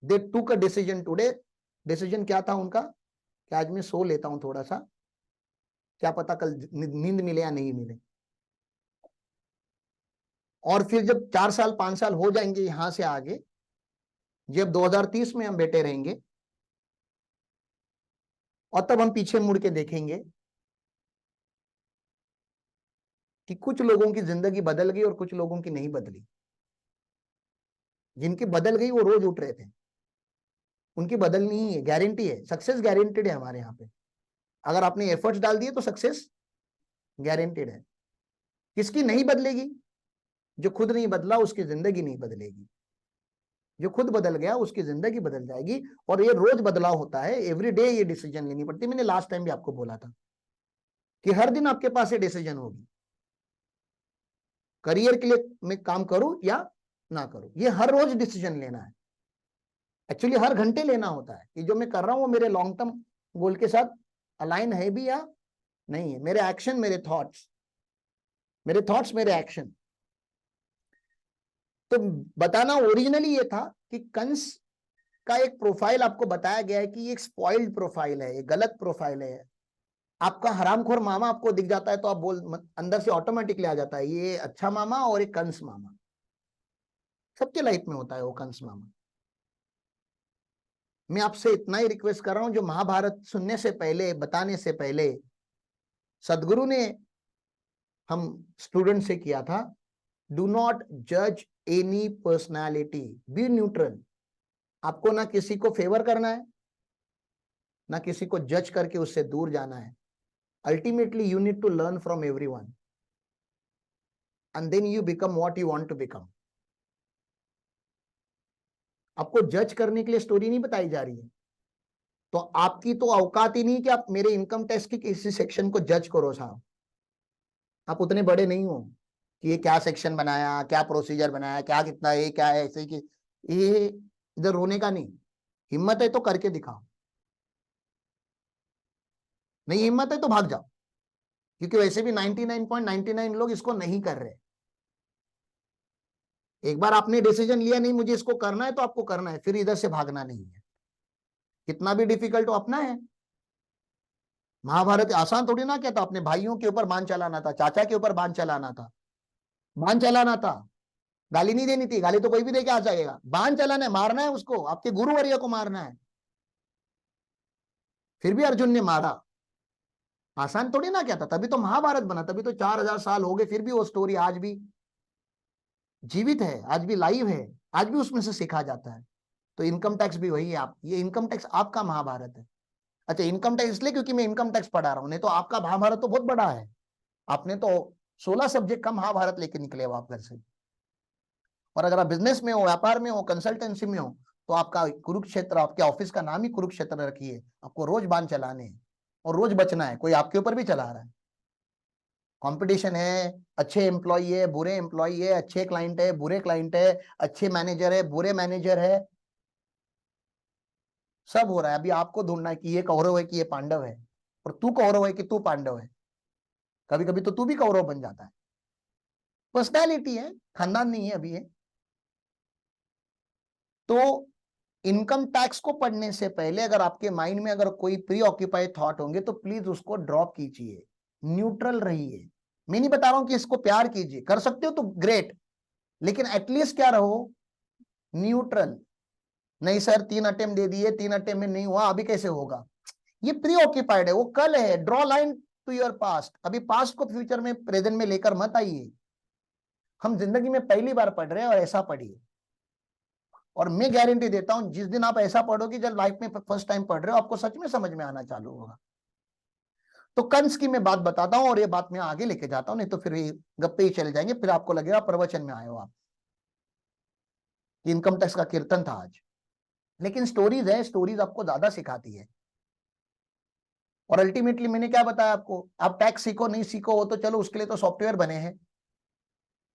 दे टूक अ डिसीजन टुडे। डिसीजन क्या था उनका, कि आज मैं सो लेता हूं थोड़ा सा, क्या पता कल नींद मिले या नहीं मिले। और फिर जब 4 साल 5 साल हो जाएंगे यहां से आगे, जब 2030 में हम बैठे रहेंगे, और तब हम पीछे मुड़ के देखेंगे कि कुछ लोगों की जिंदगी बदल गई और कुछ लोगों की नहीं बदली। जिनकी बदल गई वो रोज उठ रहे थे, उनकी बदलनी ही है, गारंटी है, सक्सेस गारंटेड है हमारे यहाँ पे। अगर आपने एफर्ट्स डाल दिए तो सक्सेस गारंटेड है। किसकी नहीं बदलेगी, जो खुद नहीं बदला उसकी जिंदगी नहीं बदलेगी, जो खुद बदल गया उसकी जिंदगी बदल जाएगी। और ये रोज बदलाव होता है, एवरी डे ये डिसीजन लेनी पड़ती है। मैंने लास्ट टाइम भी आपको बोला था कि हर दिन आपके पास ये डिसीजन होगी, करियर के लिए मैं काम करूं या ना करूं, ये हर रोज डिसीजन लेना है। एक्चुअली हर घंटे लेना होता है कि जो मैं कर रहा हूं वो मेरे लॉन्ग टर्म गोल के साथ अलाइन है भी या नहीं है। मेरे एक्शन मेरे थॉट्स, मेरे थॉट्स मेरे एक्शन। तो बताना ओरिजिनली ये था कि कंस का एक प्रोफाइल आपको बताया गया है कि ये एक स्पॉइल्ड प्रोफाइल है, ये गलत प्रोफाइल है। आपका हरामखोर मामा आपको दिख जाता है तो आप अंदर से ऑटोमेटिकली आ जाता है ये अच्छा मामा और एक कंस मामा। सबके लाइफ में होता है वो कंस मामा। मैं आपसे इतना ही रिक्वेस्ट कर रहा हूं, जो महाभारत सुनने से पहले, बताने से पहले सदगुरु ने हम स्टूडेंट से किया था, डू नॉट जज एनी पर्सनालिटी, बी न्यूट्रल। आपको ना किसी को फेवर करना है, ना किसी को जज करके उससे दूर जाना है। Ultimately you need to learn from everyone and then you become what you want to become. आपको जज करने के लिए स्टोरी नहीं बताई जा रही है, तो आपकी तो औकात ही नहीं कि आप मेरे इनकम टैक्स की किसी सेक्शन को जज करो साहब। आप उतने बड़े नहीं हो कि ये क्या सेक्शन बनाया, क्या प्रोसीजर बनाया, क्या कितना, ये क्या है, ऐसे कि ये इधर रोने का नहीं। हिम्मत है तो करके दिखाओ, नहीं हिम्मत है तो भाग जाओ, क्योंकि वैसे भी 99.99 लोग इसको नहीं कर रहे। एक बार आपने डिसीजन लिया नहीं मुझे इसको करना है तो आपको करना है, फिर इधर से भागना नहीं है। कितना भी डिफिकल्ट हो अपना है। महाभारत आसान थोड़ी ना क्या था, अपने भाइयों के ऊपर बाण चलाना था, चाचा के ऊपर बाण चलाना था, बाण चलाना था। गाली नहीं देनी थी, गाली तो कोई भी देके आ जाएगा, बाण चलाना है, मारना है उसको, आपके गुरुवर्य को मारना है। फिर भी अर्जुन ने मारा, आसान थोड़ी ना क्या था। तभी तो महाभारत बना, तभी तो 4000 साल हो गए, फिर भी वो स्टोरी आज भी जीवित है, आज भी लाइव है, आज भी उसमें से सीखा जाता है। तो इनकम टैक्स भी वही है। आप, ये इनकम टैक्स आपका महाभारत है। अच्छा, इनकम टैक्स इसलिए क्योंकि मैं इनकम टैक्स पढ़ा रहा हूं, नहीं तो आपका महाभारत तो बहुत बड़ा है, आपने तो 16 सब्जेक्ट का महाभारत लेके निकले हो आप घर से। और अगर आप बिजनेस में हो, व्यापार में हो, कंसल्टेंसी में हो, तो आपका कुरुक्षेत्र, आपके ऑफिस का नाम ही कुरुक्षेत्र रखिए। आपको रोज बांध चलाने हैं और रोज बचना है, कोई आपके ऊपर भी चला रहा है। कंपटीशन है, अच्छे एम्प्लॉय है, बुरे एम्प्लॉय है, अच्छे क्लाइंट है, बुरे क्लाइंट है, अच्छे मैनेजर है, बुरे मैनेजर है, सब हो रहा है। अभी आपको ढूंढना है कि ये कौरव है कि ये पांडव है, और तू कौरव है कि तू पांडव है। कभी कभी तो तू भी कौरव बन जाता है। पर्सनैलिटी है, खानदान नहीं है अभी ये। तो इनकम टैक्स को पढ़ने से पहले अगर आपके माइंड में अगर कोई प्री ऑक्यूपाइड थॉट होंगे तो प्लीज उसको ड्रॉप कीजिए, न्यूट्रल रहिए। मैं नहीं बता रहा हूं कि इसको प्यार कीजिए, कर सकते हो तो ग्रेट, लेकिन एटलीस्ट क्या रहो, न्यूट्रल। नहीं सर 3 अटेम्प्ट दे दिए, 3 अटेम्प्ट में नहीं हुआ, अभी कैसे होगा, ये प्री ऑक्यूपाइड है, वो कल है। Draw line to your past, अभी पास्ट को फ्यूचर में प्रेजेंट में लेकर मत आइए। हम जिंदगी में पहली बार पढ़ रहे हैं और ऐसा पढ़िए। और मैं गारंटी देता हूं जिस दिन आप ऐसा पढ़ोगे, जब लाइफ में फर्स्ट टाइम पढ़ रहे हो, आपको सच में समझ में आना चालू होगा। तो कंस की मैं बात बताता हूं और ये बात मैं आगे लेके जाता हूं, नहीं तो फिर ये गप्पे ही चले जाएंगे, फिर आपको लगेगा प्रवचन में आए हो आप, कि इनकम टैक्स का कीर्तन था आज। लेकिन स्टोरीज है, स्टोरीज आपको ज्यादा सिखाती है। और अल्टीमेटली मैंने क्या बताया आपको, आप टैक्स सीखो नहीं सीखो, वो तो चलो उसके लिए तो सॉफ्टवेयर बने हैं।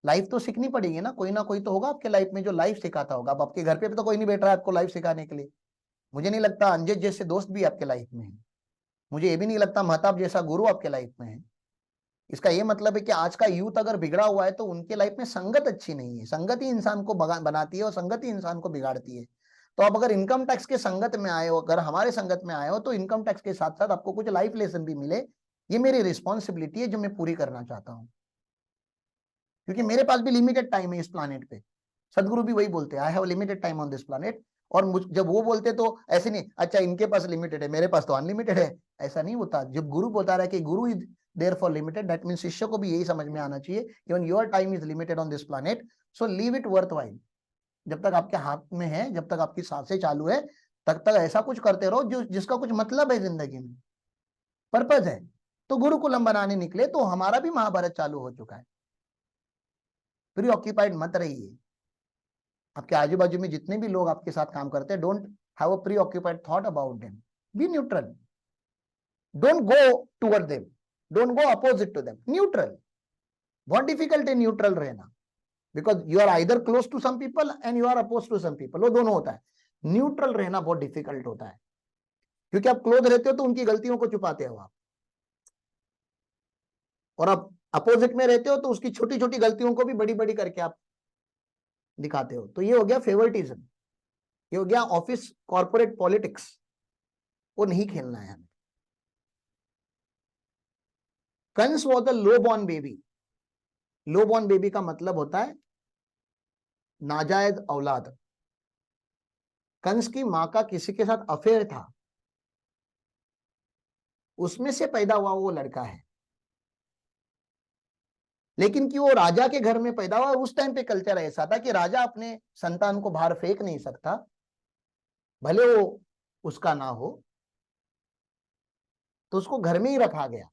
लाइफ तो सीखनी पड़ेगी ना कोई तो होगा आपके लाइफ में जो लाइफ सिखाता होगा। अब आपके घर पे भी तो कोई नहीं बैठ रहा है आपको लाइफ सिखाने के लिए। मुझे नहीं लगता अंजय जैसे दोस्त भी आपके लाइफ में है। मुझे ये भी नहीं लगता महताब जैसा गुरु आपके लाइफ में है। इसका ये मतलब है कि आज का यूथ अगर बिगड़ा हुआ है तो उनके लाइफ में संगत अच्छी नहीं है। संगत ही इंसान को बनाती है और संगत ही इंसान को बिगाड़ती है। तो आप अगर इनकम टैक्स के संगत में आए हो, अगर हमारे संगत में आए हो, तो इनकम टैक्स के साथ साथ आपको कुछ लाइफ लेसन भी मिले। ये मेरी रिस्पॉन्सिबिलिटी है जो मैं पूरी करना चाहता हूँ, क्योंकि मेरे पास भी लिमिटेड टाइम है इस प्लानेट पे। सदगुरु भी वही बोलते हैं, I have limited time on this planet. और जब वो बोलते तो ऐसे नहीं, अच्छा इनके पास लिमिटेड है मेरे पास तो अनलिमिटेड है, ऐसा नहीं होता। जब गुरु बता रहा है कि guru is there for limited, that mean शिष्य को भी यही समझ में आना चाहिए, even your time is limited on this planet, so live it worthwhile. जब तक आपके हाथ में है, जब तक आपकी सांसें चालू है, तब तक ऐसा कुछ करते रहो जो जिसका कुछ मतलब है जिंदगी में, पर्पज है। तो गुरुकुलम बनाने निकले तो हमारा भी महाभारत चालू हो चुका है। प्री ऑक्यूपाइड मत रहिए। आपके आजू बाजू में जितने भी लोग आपके साथ काम करते हैं, don't have a preoccupied thought about them, be neutral, don't go toward them, don't go opposite to them, neutral. बहुत डिफिकल्ट है न्यूट्रल रहना, because you are either close to some people and you are oppose to some people, वो दोनों होता है। Neutral रहना बहुत difficult होता है, क्योंकि आप क्लोज रहते हो तो उनकी गलतियों को छुपाते हो आप, और आप अपोजिट में रहते हो तो उसकी छोटी छोटी गलतियों को भी बड़ी बड़ी करके आप दिखाते हो। तो ये हो गया फेवरटिज्म, ये हो गया ऑफिस कॉर्पोरेट पॉलिटिक्स, वो नहीं खेलना है हमें। Kansa was the low born baby. Low born baby का मतलब होता है नाजायज औलाद। कंस की मां का किसी के साथ अफेयर था, उसमें से पैदा हुआ वो लड़का है। लेकिन कि वो राजा के घर में पैदा हुआ, उस टाइम पे कल्चर ऐसा था कि राजा अपने संतान को बाहर फेंक नहीं सकता, भले वो उसका ना हो, तो उसको घर में ही रखा गया।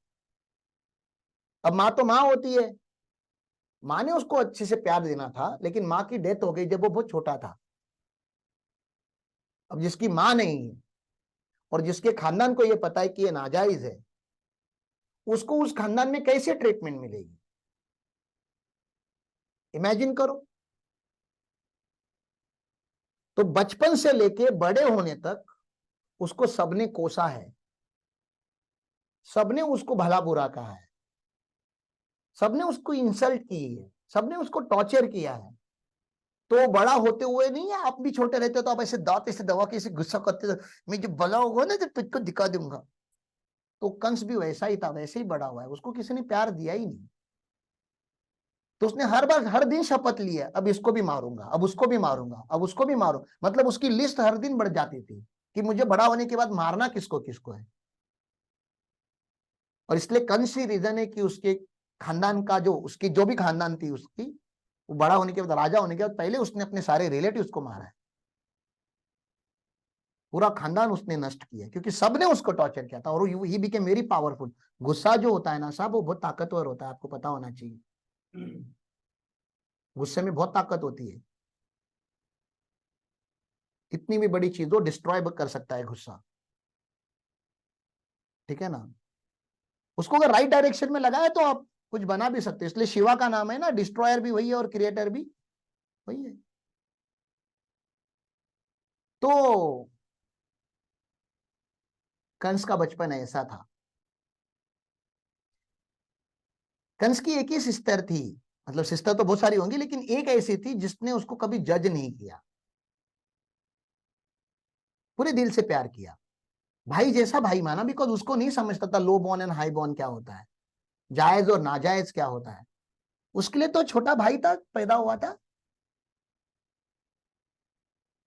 अब माँ तो माँ होती है, माँ ने उसको अच्छे से प्यार देना था, लेकिन माँ की डेथ हो गई जब वो बहुत छोटा था। अब जिसकी माँ नहीं है और जिसके खानदान को ये पता है कि ये नाजायज है, उसको उस खानदान में कैसे ट्रीटमेंट मिलेगी, इमेजिन करो। तो बचपन से लेके बड़े होने तक उसको सबने कोसा है, सबने उसको भला बुरा कहा है, सबने उसको इंसल्ट की है, सबने उसको टॉर्चर किया है। तो बड़ा होते हुए नहीं है, आप भी छोटे रहते हो तो आप ऐसे दांत ऐसे दबा के ऐसे गुस्सा करते थे, मैं जब बड़ा होगा ना तो तुझको दिखा दूंगा। तो कंस भी वैसा ही था, वैसे ही बड़ा हुआ है, उसको किसी ने प्यार दिया ही नहीं। तो उसने हर बार हर दिन शपथ लिया, अब इसको भी मारूंगा, अब उसको भी मारूंगा, अब उसको भी मारू, मतलब उसकी लिस्ट हर दिन बढ़ जाती थी कि मुझे बड़ा होने के बाद मारना किसको किसको है। और इसलिए कंस ही रीजन है कि उसके खानदान का जो उसकी जो भी खानदान थी उसकी, वो बड़ा होने के बाद राजा होने के बाद पहले उसने अपने सारे रिलेटिव्स को मारा है। पूरा खानदान उसने नष्ट किया क्योंकि सबने उसको टॉर्चर किया था और ही बिकेम वेरी पावरफुल। गुस्सा जो होता है ना साहब, वो बहुत ताकतवर होता है, आपको पता होना चाहिए। गुस्से में बहुत ताकत होती है, कितनी भी बड़ी चीज हो डिस्ट्रॉय कर सकता है गुस्सा, ठीक है ना। उसको अगर राइट डायरेक्शन में लगाए तो आप कुछ बना भी सकते हैं। इसलिए शिवा का नाम है ना, डिस्ट्रॉयर भी वही है और क्रिएटर भी वही है। तो कंस का बचपन ऐसा था। कंस की एक ही सिस्टर थी, मतलब सिस्टर तो बहुत सारी होंगी लेकिन एक ऐसी थी जिसने उसको कभी जज नहीं किया, पूरे दिल से प्यार किया, भाई जैसा भाई माना, बिकॉज उसको नहीं समझता था लो बॉर्न एंड हाई बॉर्न क्या होता है, जायज और नाजायज क्या होता है। उसके लिए तो छोटा भाई था, पैदा हुआ था,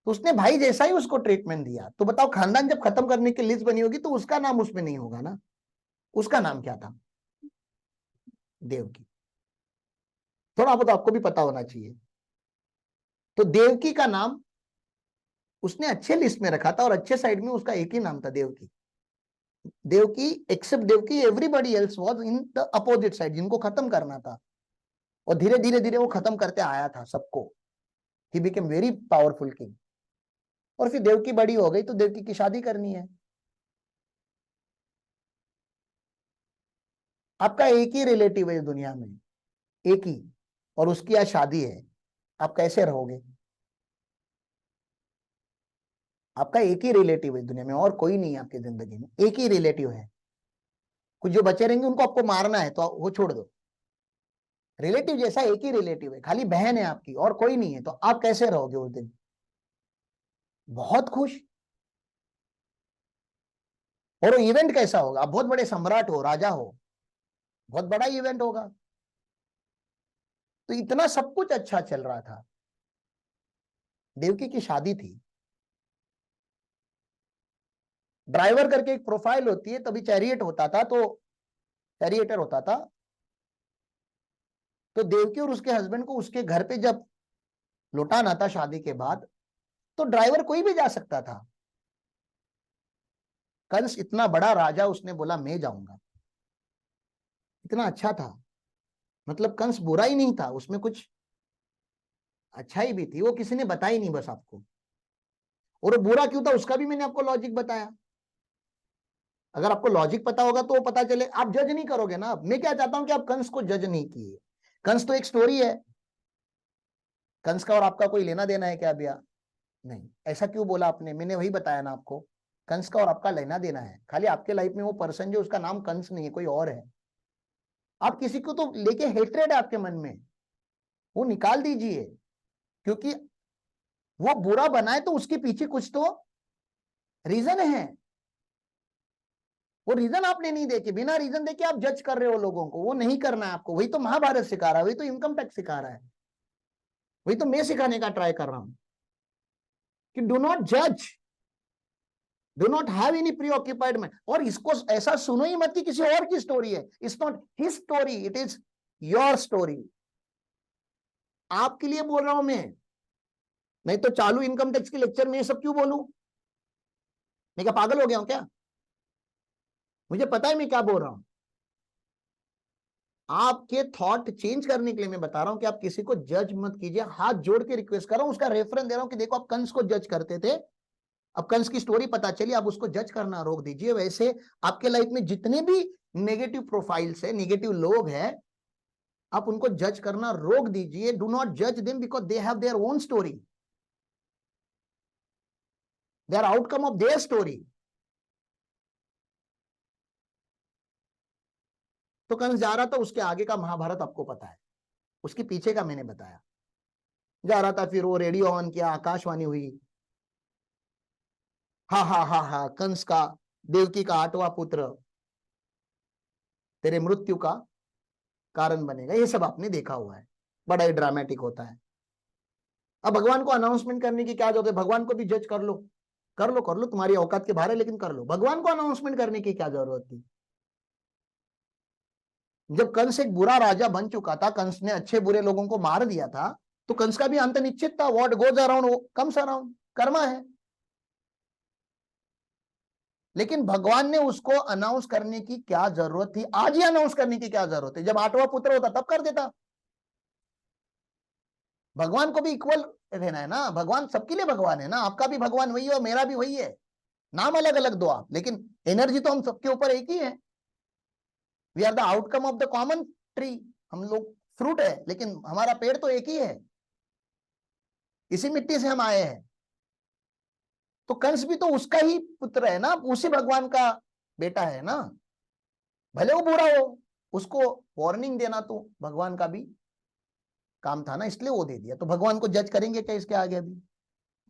तो उसने भाई जैसा ही उसको ट्रीटमेंट दिया। तो बताओ, खानदान जब खत्म करने की लिस्ट बनी होगी तो उसका नाम उसमें नहीं होगा ना। उसका नाम क्या था? देवकी। थोड़ा बहुत आपको भी पता होना चाहिए। तो देवकी का नाम उसने अच्छे लिस्ट में रखा था और अच्छे साइड में उसका एक ही नाम था, Devaki. Devaki, except Devaki, everybody else was in the opposite side, जिनको खत्म करना था। और धीरे धीरे धीरे वो खत्म करते आया था सबको। He became very powerful king. और फिर देवकी बड़ी हो गई तो देवकी की शादी करनी है। आपका एक ही रिलेटिव है दुनिया में, एक ही, और उसकी आज शादी है। आप कैसे रहोगे? आपका एक ही रिलेटिव है दुनिया में, और कोई नहीं है आपकी जिंदगी में, एक ही रिलेटिव है। कुछ जो बचे रहेंगे उनको आपको मारना है तो वो छोड़ दो। रिलेटिव जैसा एक ही रिलेटिव है, खाली बहन है आपकी और कोई नहीं है, तो आप कैसे रहोगे उस दिन? बहुत खुश। और वो इवेंट कैसा होगा? आप बहुत बड़े सम्राट हो, राजा हो, बहुत बड़ा इवेंट होगा। तो इतना सब कुछ अच्छा चल रहा था, देवकी की शादी थी। ड्राइवर करके एक प्रोफाइल होती है, तभी चैरियट होता था, तो चैरियटर होता था। तो देवकी और उसके हस्बैंड को उसके घर पे जब लौटाना था शादी के बाद, तो ड्राइवर कोई भी जा सकता था। कंस इतना बड़ा राजा, उसने बोला मैं जाऊंगा। इतना अच्छा था, मतलब कंस बुरा ही नहीं था, उसमें कुछ अच्छाई भी थी, वो किसी ने बताई नहीं बस आपको। और वो बुरा क्यों था उसका भी मैंने आपको लॉजिक बताया। अगर आपको लॉजिक पता होगा तो पता चले, आप जज नहीं करोगे ना। मैं क्या चाहता हूं कि आप कंस को जज नहीं किए। कंस तो एक स्टोरी है। कंस का और आपका कोई लेना देना है क्या भैया? नहीं। ऐसा क्यों बोला आपने? मैंने वही बताया ना आपको, कंस का और आपका लेना देना है। खाली आपके लाइफ में वो पर्सन जो, उसका नाम कंस नहीं है, कोई और है। आप किसी को तो लेके हेट्रेड है आपके मन में, वो निकाल दीजिए। क्योंकि वो बुरा बनाए तो उसके पीछे कुछ तो रीजन है। वो रीजन आपने नहीं देखे, बिना रीजन देके आप जज कर रहे हो लोगों को, वो नहीं करना है आपको। वही तो महाभारत सिखा रहा है, वही तो इनकम टैक्स सिखा रहा है, वही तो मैं सिखाने का ट्राई कर रहा हूं कि डू नॉट जज, do not have any pre occupied mind. और इसको ऐसा सुनो ही मत कि किसी और की स्टोरी है। It's not his story, it is your story. आपके लिए बोल रहा हूं मैं। नहीं तो चालू इनकम टैक्स के लेक्चर में ये सब क्यों बोलूं? मैं क्या पागल हो गया हूं क्या? मुझे पता है मैं क्या बोल रहा हूं। आपके थॉट चेंज करने के लिए मैं बता रहा हूं कि आप किसी को जज मत कीजिए। हाथ जोड़ के रिक्वेस्ट कर रहा हूं, उसका रेफरेंस दे रहा हूं कि देखो आप कंस को जज करते थे, अब कंस की स्टोरी पता चली, आप उसको जज करना रोक दीजिए। वैसे आपके लाइफ में जितने भी नेगेटिव प्रोफाइल्स है, नेगेटिव लोग हैं, आप उनको जज करना रोक दीजिए। डू नॉट जज them because they have their own story, they are outcome of their story. तो कंस जा रहा था, उसके आगे का महाभारत आपको पता है, उसके पीछे का मैंने बताया। जा रहा था, फिर वो रेडियो ऑन किया, आकाशवाणी हुई, हा हा हा हा, कंस का, देवकी का 8वां पुत्र तेरे मृत्यु का कारण बनेगा। ये सब आपने देखा हुआ है, बड़ा ही ड्रामेटिक होता है। अब भगवान को अनाउंसमेंट करने की क्या जरूरत है? भगवान को भी जज कर लो, कर लो कर लो, तुम्हारी औकात के बाहर है लेकिन कर लो। भगवान को अनाउंसमेंट करने की क्या जरूरत थी? जब कंस एक बुरा राजा बन चुका था, कंस ने अच्छे बुरे लोगों को मार दिया था, तो कंस का भी अंत निश्चित था। What goes around comes around, Karma है। लेकिन भगवान ने उसको अनाउंस करने की क्या जरूरत थी? आज ही अनाउंस करने की क्या जरूरत है? जब 8वां पुत्र होता तब कर देता। भगवान को भी इक्वल रहना है ना, भगवान सबके लिए भगवान है ना, आपका भी भगवान वही है और मेरा भी वही है, नाम अलग अलग दो आप, लेकिन एनर्जी तो हम सबके ऊपर एक ही है। We are the outcome of the common tree, हम लोग फ्रूट है लेकिन हमारा पेड़ तो एक ही है, इसी मिट्टी से हम आए हैं। तो कंस भी तो उसका ही पुत्र है ना, उसी भगवान का बेटा है ना, भले वो बुरा हो, उसको वार्निंग देना तो भगवान का भी काम था ना, इसलिए वो दे दिया। तो भगवान को जज करेंगे क्या इसके आगे अभी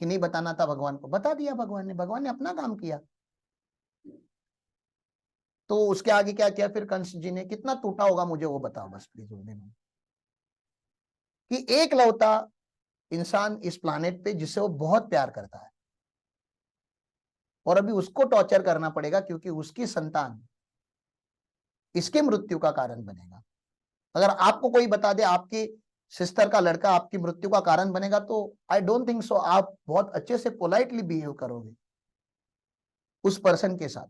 कि नहीं बताना था? भगवान को बता दिया, भगवान ने अपना काम किया। तो उसके आगे क्या किया फिर कंस जी ने? कितना टूटा होगा मुझे वो बताओ बस प्लीज उस दिन, कि एक लौता इंसान इस प्लानेट पे जिसे वो बहुत प्यार करता है, और अभी उसको टॉर्चर करना पड़ेगा क्योंकि उसकी संतान इसके मृत्यु का कारण बनेगा। अगर आपको कोई बता दे आपकी सिस्टर का लड़का आपकी मृत्यु का कारण बनेगा, तो आई डोंट थिंक सो आप बहुत अच्छे से पोलाइटली बिहेव करोगे उस पर्सन के साथ।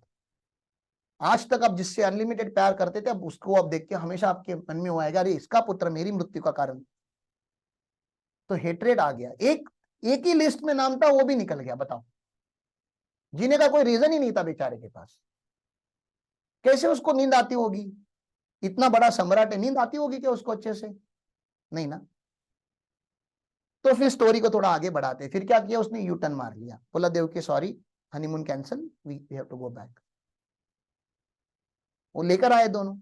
आज तक आप जिससे अनलिमिटेड प्यार करते थे, अब उसको आप देख के हमेशा आपके मन में आएगा अरे इसका पुत्र मेरी मृत्यु का कारण। तो हेट्रेड आ गया, एक ही लिस्ट में नाम था वो भी निकल गया। बताओ, जीने का कोई रीजन ही नहीं था बेचारे के पास। कैसे उसको नींद आती होगी? इतना बड़ा सम्राट है, नींद आती होगी क्या उसको अच्छे से? नहीं ना। तो फिर स्टोरी को थोड़ा आगे बढ़ाते, फिर क्या किया उसने? यू टर्न मार लिया, बोला देव के sorry, honeymoon cancel, we have to go back. वो लेकर आए दोनों।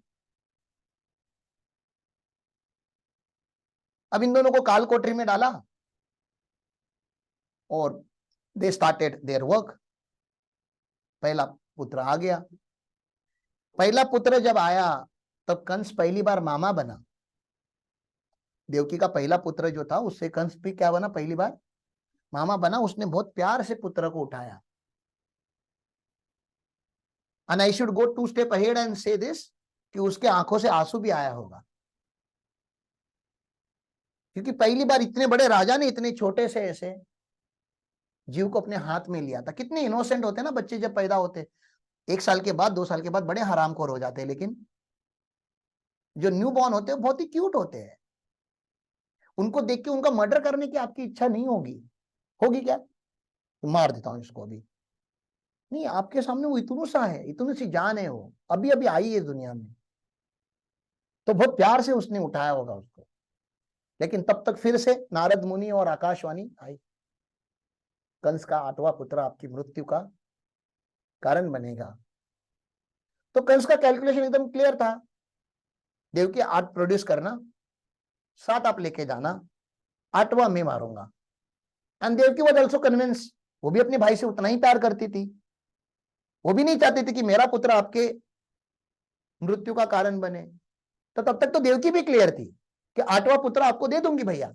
अब इन दोनों को काल कोठरी में डाला और दे स्टार्टेड देयर वर्क। पहला पुत्र आ गया। पहला पुत्र जब आया तब कंस पहली बार मामा बना। देवकी का पहला पुत्र जो था उससे कंस भी क्या बना? पहली बार मामा बना। उसने बहुत प्यार से पुत्र को उठाया। And I should go 2 step ahead and से दिस, कि उसके आंखों से आंसू भी आया होगा, क्योंकि पहली बार इतने बड़े राजा ने इतने छोटे से ऐसे जीव को अपने हाथ में लिया था। कितने इनोसेंट होते हैं ना बच्चे जब पैदा होते, 1 साल के बाद 2 साल के बाद बड़े हरामखोर हो जाते हैं, लेकिन जो न्यू बॉर्न होते हैं बहुत ही क्यूट होते हैं। उनको देख के उनका मर्डर करने की आपकी इच्छा नहीं होगी। होगी क्या? मार देता हूं इसको अभी। नहीं, आपके सामने वो इतनू सा है, इतनी सी जान है, वो अभी अभी आई है दुनिया में, तो बहुत प्यार से उसने उठाया होगा उसको। लेकिन तब तक फिर से नारद मुनि और आकाशवाणी आई, कंस का 8वां पुत्र आपकी मृत्यु का कारण बनेगा। तो कंस का कैलकुलेशन एकदम क्लियर था, देव की 8 प्रोड्यूस करना, 7 आप लेके जाना, 8वां मैं मारूंगा। एंड देव की वॉज ऑल्सो कन्विंस, वो भी अपने भाई से उतना ही प्यार करती थी, वो भी नहीं चाहती थी कि मेरा पुत्र आपके मृत्यु का कारण बने। तो तब तक तो देवकी भी क्लियर थी कि 8वां पुत्र आपको दे दूंगी भैया,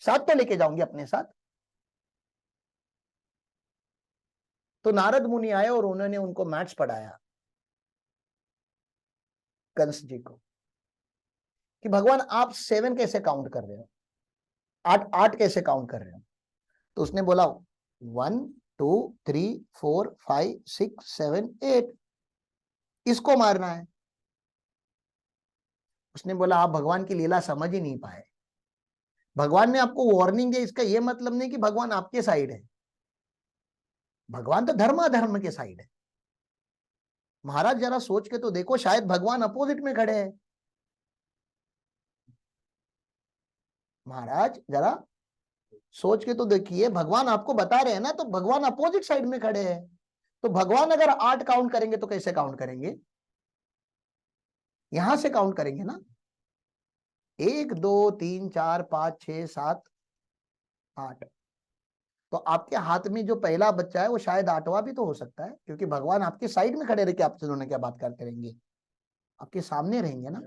7 तो लेके जाऊंगी अपने साथ। तो नारद मुनि आए और उन्होंने उनको मैथ्स पढ़ाया कंस जी को, कि भगवान आप 7 कैसे काउंट कर रहे हो, 8 कैसे काउंट कर रहे हो? तो उसने बोला 1 2 3 4 5 6 7 8, इसको मारना है। उसने बोला आप भगवान की लीला समझ ही नहीं पाए। भगवान ने आपको वार्निंग दी, इसका यह मतलब नहीं कि भगवान आपके साइड है। भगवान तो धर्म अधर्म के साइड है। महाराज जरा सोच के तो देखो, शायद भगवान अपोजिट में खड़े हैं। महाराज जरा सोच के तो देखिए, भगवान आपको बता रहे हैं ना, तो भगवान अपोजिट साइड में खड़े हैं। तो भगवान अगर 8 काउंट करेंगे तो कैसे काउंट करेंगे? यहां से काउंट करेंगे ना, 1 2 3 4 5 6 7 8। तो आपके हाथ में जो पहला बच्चा है वो शायद 8वां भी तो हो सकता है, क्योंकि भगवान आपके साइड में खड़े रह के आपसे दोनों क्या बात करते रहेंगे, आपके सामने रहेंगे ना।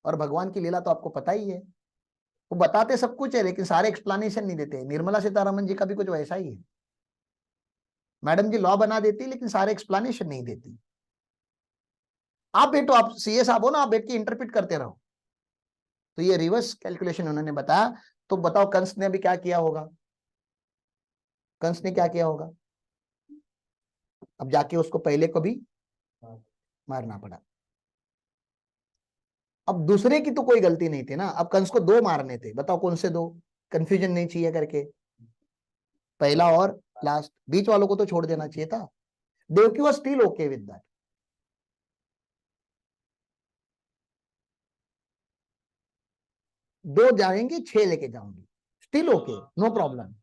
और भगवान की लीला तो आपको पता ही है, वो बताते सब कुछ है लेकिन सारे एक्सप्लेनेशन नहीं देते। निर्मला सीतारमन जी का भी कुछ वैसा ही है, मैडम जी लॉ बना देती लेकिन सारे एक्सप्लेनेशन नहीं देती। आप बेटो, आप सीए साहब हो ना, आप बैठ के इंटरप्रेट करते रहो। तो ये रिवर्स कैलकुलेशन उन्होंने बताया। तो बताओ कंस ने भी क्या किया होगा? कंस ने क्या किया होगा? अब जाके उसको पहले को भी मारना पड़ा। अब दूसरे की तो कोई गलती नहीं थी ना, अब कंस को दो मारने थे, बताओ कौन से दो, कंफ्यूजन नहीं चाहिए करके, पहला और लास्ट, बीच वालों को तो छोड़ देना चाहिए था। Devaki was still okay with that. दो जाएंगे, 6 लेके जाऊंगी, still okay, no problem.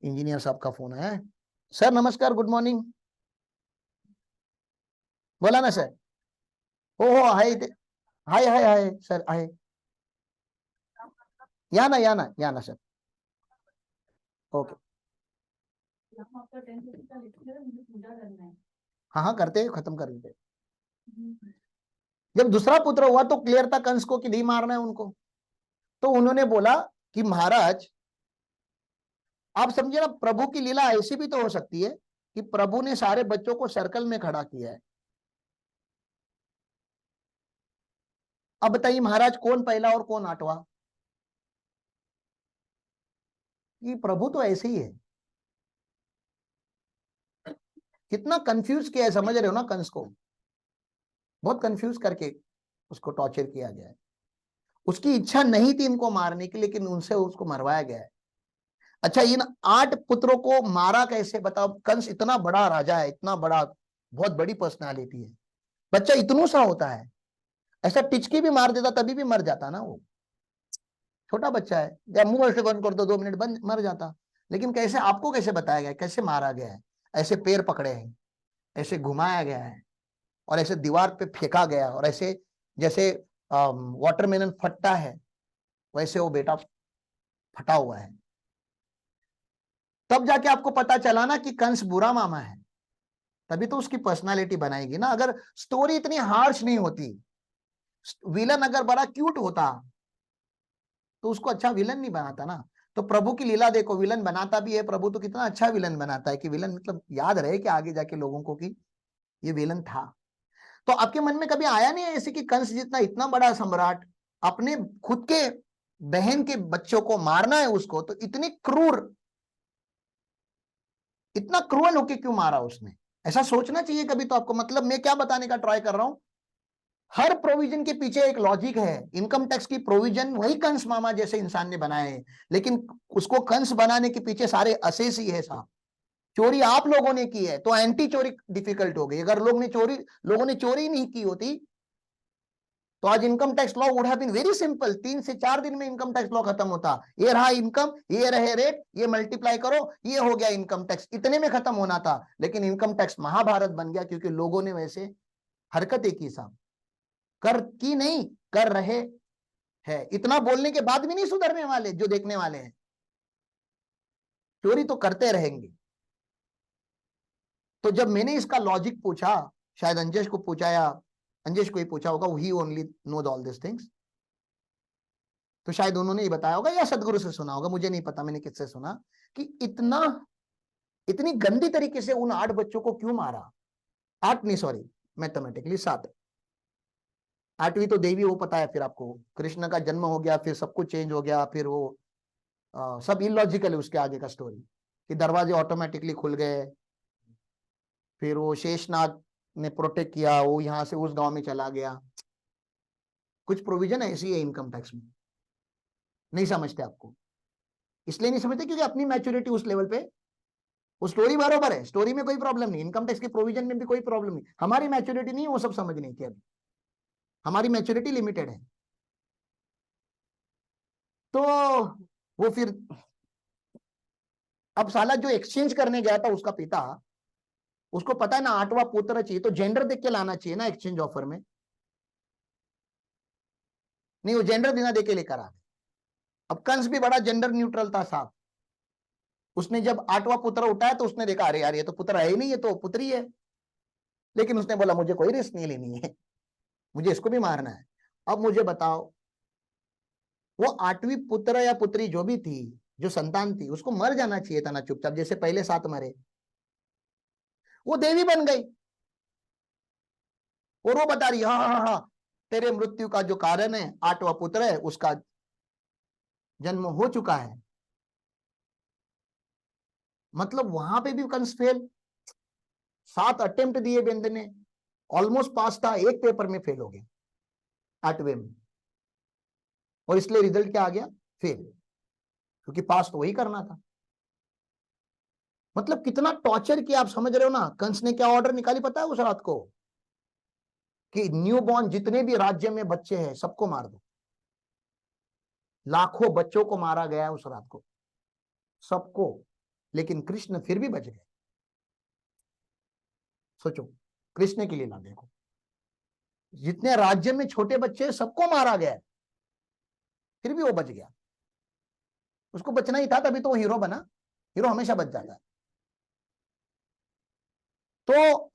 Engineer साहब का फोन है। सर नमस्कार, गुड मॉर्निंग। बोला ना सर। हो हाय हाय हाय हाय सर, आहे या ना सर। ओके। हाँ हाँ करते, खत्म कर देते। जब दूसरा पुत्र हुआ तो क्लियर था कंस को कि नहीं मारना है उनको, तो उन्होंने बोला कि महाराज आप समझे ना, प्रभु की लीला ऐसी भी तो हो सकती है कि प्रभु ने सारे बच्चों को सर्कल में खड़ा किया है। अब बताइए महाराज कौन पहला और कौन आठवां? कि प्रभु तो ऐसे ही है। कितना कंफ्यूज किया है, समझ रहे हो ना, कंस को बहुत कंफ्यूज करके उसको टॉर्चर किया गया है। उसकी इच्छा नहीं थी इनको मारने की, लेकिन उनसे उसको मरवाया गया है। अच्छा, इन 8 पुत्रों को मारा कैसे बताओ? कंस इतना बड़ा राजा है, इतना बड़ा, बहुत बड़ी पर्सनालिटी है, बच्चा इतनों सा होता है, ऐसा टिचकी भी मार देता तभी भी मर जाता ना वो, छोटा बच्चा है, या मुंह ऐसे बंद कर दो 2 मिनट बंद मर जाता। लेकिन कैसे, आपको कैसे बताया गया, कैसे मारा गया है? ऐसे पैर पकड़े हैं, ऐसे घुमाया गया है, और ऐसे दीवार पे फेंका गया, और ऐसे जैसे वाटरमेलन फटता है वैसे वो बेटा फटा हुआ है। तब जाके आपको पता चला ना कि कंस बुरा मामा है, तभी तो उसकी पर्सनालिटी बनाएगी ना। अगर स्टोरी इतनी हार्श नहीं होती, विलन अगर बड़ा क्यूट होता तो उसको अच्छा विलन नहीं बनाता ना। तो प्रभु की लीला देखो, विलन बनाता भी है प्रभु, तो कितना अच्छा विलन बनाता है कि विलन मतलब याद रहे कि आगे जाके लोगों को कि ये विलन था। तो आपके मन में कभी आया नहीं है ऐसे कि कंस जितना इतना बड़ा सम्राट, अपने खुद के बहन के बच्चों को मारना है उसको, तो इतनी क्रूर, इतना क्रूअल होके क्यों मारा उसने? ऐसा सोचना चाहिए कभी तो आपको। मतलब मैं क्या बताने का ट्राई कर रहा हूं, हर प्रोविजन के पीछे एक लॉजिक है। इनकम टैक्स की प्रोविजन वही कंस मामा जैसे इंसान ने बनाए हैं, लेकिन उसको कंस बनाने के पीछे सारे असेस ही है साहब। चोरी आप लोगों ने की है तो एंटी चोरी डिफिकल्ट हो गई। अगर लोगों ने चोरी नहीं की होती तो आज income tax law would have been very simple, 3 से 4 दिन में इनकम टैक्स लॉ खत्म होता। ये रहा इनकम, ये रहे रेट, ये मल्टीप्लाई करो, ये हो गया इनकम टैक्स, इतने में खत्म होना था। लेकिन इनकम टैक्स महाभारत बन गया क्योंकि लोगों ने वैसे हरकतें की साहब, कर की नहीं, कर रहे हैं। इतना बोलने के बाद भी नहीं सुधरने वाले जो देखने वाले हैं, चोरी तो करते रहेंगे। तो जब मैंने इसका लॉजिक पूछा, शायद अंजेश को पूछा या अंजेश को ही पूछा होगा, he only knows all this things, तो शायद उन्होंने ही बताया होगा या सदगुरु से सुना होगा, मुझे नहीं पता मैंने किससे सुना, कि इतनी गंदी तरीके से उन 8 बच्चों को क्यों मारा। 8 नहीं, सॉरी, मैथमेटिकली 7। 8वीं तो देवी, वो पता है फिर आपको, कृष्ण का जन्म हो गया, फिर सब कुछ चेंज हो गया, फिर वो सब इलॉजिकल है उसके आगे का स्टोरी, कि दरवाजे ऑटोमेटिकली खुल गए, फिर वो शेषनाग ने प्रोटेक्ट किया, वो यहां से उस गांव में चला गया। कुछ प्रोविजन ऐसी है इनकम टैक्स में, नहीं समझते आपको, इसलिए नहीं समझते क्योंकि अपनी मैच्योरिटी उस लेवल पे, वो स्टोरी बरोबर है, स्टोरी में कोई प्रॉब्लम नहीं, इनकम टैक्स के प्रोविजन में भी कोई प्रॉब्लम नहीं, हमारी मैच्योरिटी नहीं है वो सब समझने की, अभी हमारी मैच्योरिटी लिमिटेड है। तो वो फिर, अब साला जो एक्सचेंज करने गया था उसका पिता, उसको पता है ना 8वां पुत्र चाहिए, तो जेंडर देख के लाना चाहिए ना एक्सचेंज ऑफर में। नहीं, वो जेंडर बिना दे के लेकर आ गए। अब कंस भी बड़ा जेंडर न्यूट्रल था साहब, उसने जब 8वां पुत्र उठाया तो उसने देखा अरे यार ये तो पुत्र है ही नहीं, ये तो पुत्री है। लेकिन उसने बोला मुझे कोई रिस्क नहीं लेनी है, मुझे इसको भी मारना है। अब मुझे बताओ, वो 8वीं पुत्र या पुत्री जो भी थी, जो संतान थी, उसको मर जाना चाहिए था ना चुपचाप, जैसे पहले 7 मरे। वो देवी बन गई और वो बता रही हाँ हाँ हाँ हाँ, तेरे मृत्यु का जो कारण है 8वां पुत्र है, उसका जन्म हो चुका है। मतलब वहां पे भी कंस फेल। 7 अटेम्प्ट दिए बंदे ने, ऑलमोस्ट पास था, एक पेपर में फेल हो गया 8वें में, और इसलिए रिजल्ट क्या आ गया? फेल, क्योंकि पास तो वही करना था। मतलब कितना टॉर्चर किया, आप समझ रहे हो ना। कंस ने क्या ऑर्डर निकाली पता है उस रात को? कि न्यू बॉर्न जितने भी राज्य में बच्चे हैं सबको मार दो। लाखों बच्चों को मारा गया है उस रात को, सबको। लेकिन कृष्ण फिर भी बच गए। सोचो, कृष्ण की लीला देखो, जितने राज्य में छोटे बच्चे सबको मारा गया, फिर भी वो बच गया। उसको बचना ही था, तभी तो वो हीरो बना। हीरो हमेशा बच जाता है। तो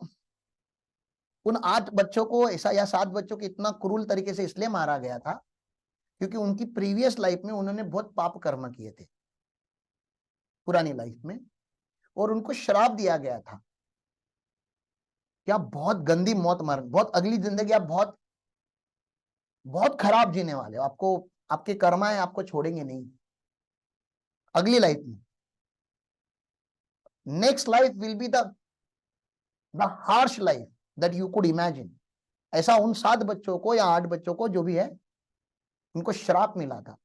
उन 8 बच्चों को ऐसा, या 7 बच्चों को इतना क्रूर तरीके से इसलिए मारा गया था क्योंकि उनकी प्रीवियस लाइफ में उन्होंने बहुत पाप कर्म किए थे, पुरानी लाइफ में, और उनको श्राप दिया गया था कि आप बहुत गंदी मौत मर, बहुत अगली जिंदगी आप बहुत बहुत खराब जीने वाले हो। आपको, आपके कर्मा है, आपको छोड़ेंगे नहीं अगली लाइफ में। Next life will be the harsh life that you could imagine. ऐसा उन 7 बच्चों को या 8 बच्चों को जो भी है, उनको श्राप मिला था।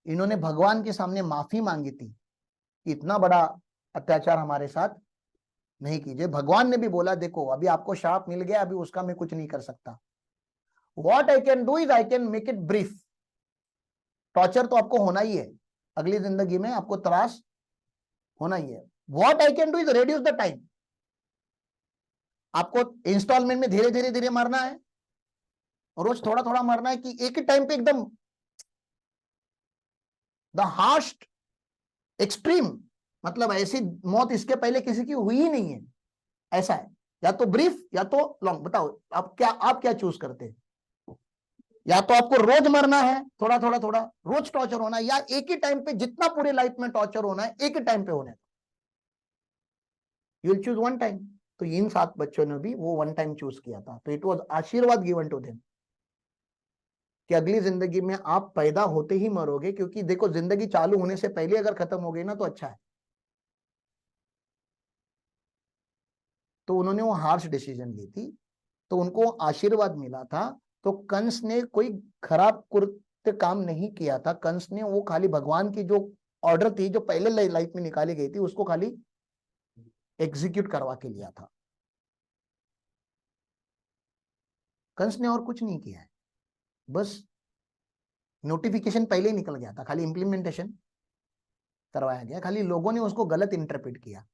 इन्होंने भगवान के सामने माफी मांगी थी कि इतना बड़ा अत्याचार हमारे साथ नहीं कीजिए। भगवान ने भी बोला देखो अभी आपको श्राप मिल गया, अभी उसका मैं कुछ नहीं कर सकता। What I can do is I can make it brief. Torture तो आपको होना ही है, अगली जिंदगी में आपको त्रास होना ही है। What I can do is reduce the time. आपको इंस्टॉलमेंट में धीरे धीरे धीरे मरना है, रोज थोड़ा थोड़ा मरना है, कि एक ही टाइम पे एकदम द हार्श एक्सट्रीम, मतलब ऐसी मौत इसके पहले किसी की हुई ही नहीं है। ऐसा है, या तो ब्रीफ या तो लॉन्ग। बताओ आप क्या चूज करते हैं? या तो आपको रोज मरना है, थोड़ा थोड़ा थोड़ा रोज टॉर्चर होना है, या एक ही टाइम पे जितना पूरे लाइफ में टॉर्चर होना है एक ही टाइम पे होना है। You will choose one time. तो इन 7 बच्चों ने भी वो वन टाइम चूज किया था। तो इट वॉज आशीर्वाद गिवन टू देम कि अगली जिंदगी में आप पैदा होते ही मरोगे, क्योंकि देखो जिंदगी चालू होने से पहले अगर खत्म हो गई ना तो अच्छा है। तो उन्होंने वो हार्श डिसीजन ली थी, तो उनको आशीर्वाद मिला था। तो कंस ने कोई खराब कृत्य काम नहीं किया था। कंस ने वो खाली भगवान की जो ऑर्डर थी, जो पहले लाइफ में निकाली गई थी, उसको खाली एग्जीक्यूट करवा के लिया था। कंस ने और कुछ नहीं किया है, बस नोटिफिकेशन पहले ही निकल गया था, खाली इंप्लीमेंटेशन करवाया गया, खाली लोगों ने उसको गलत इंटरप्रेट किया।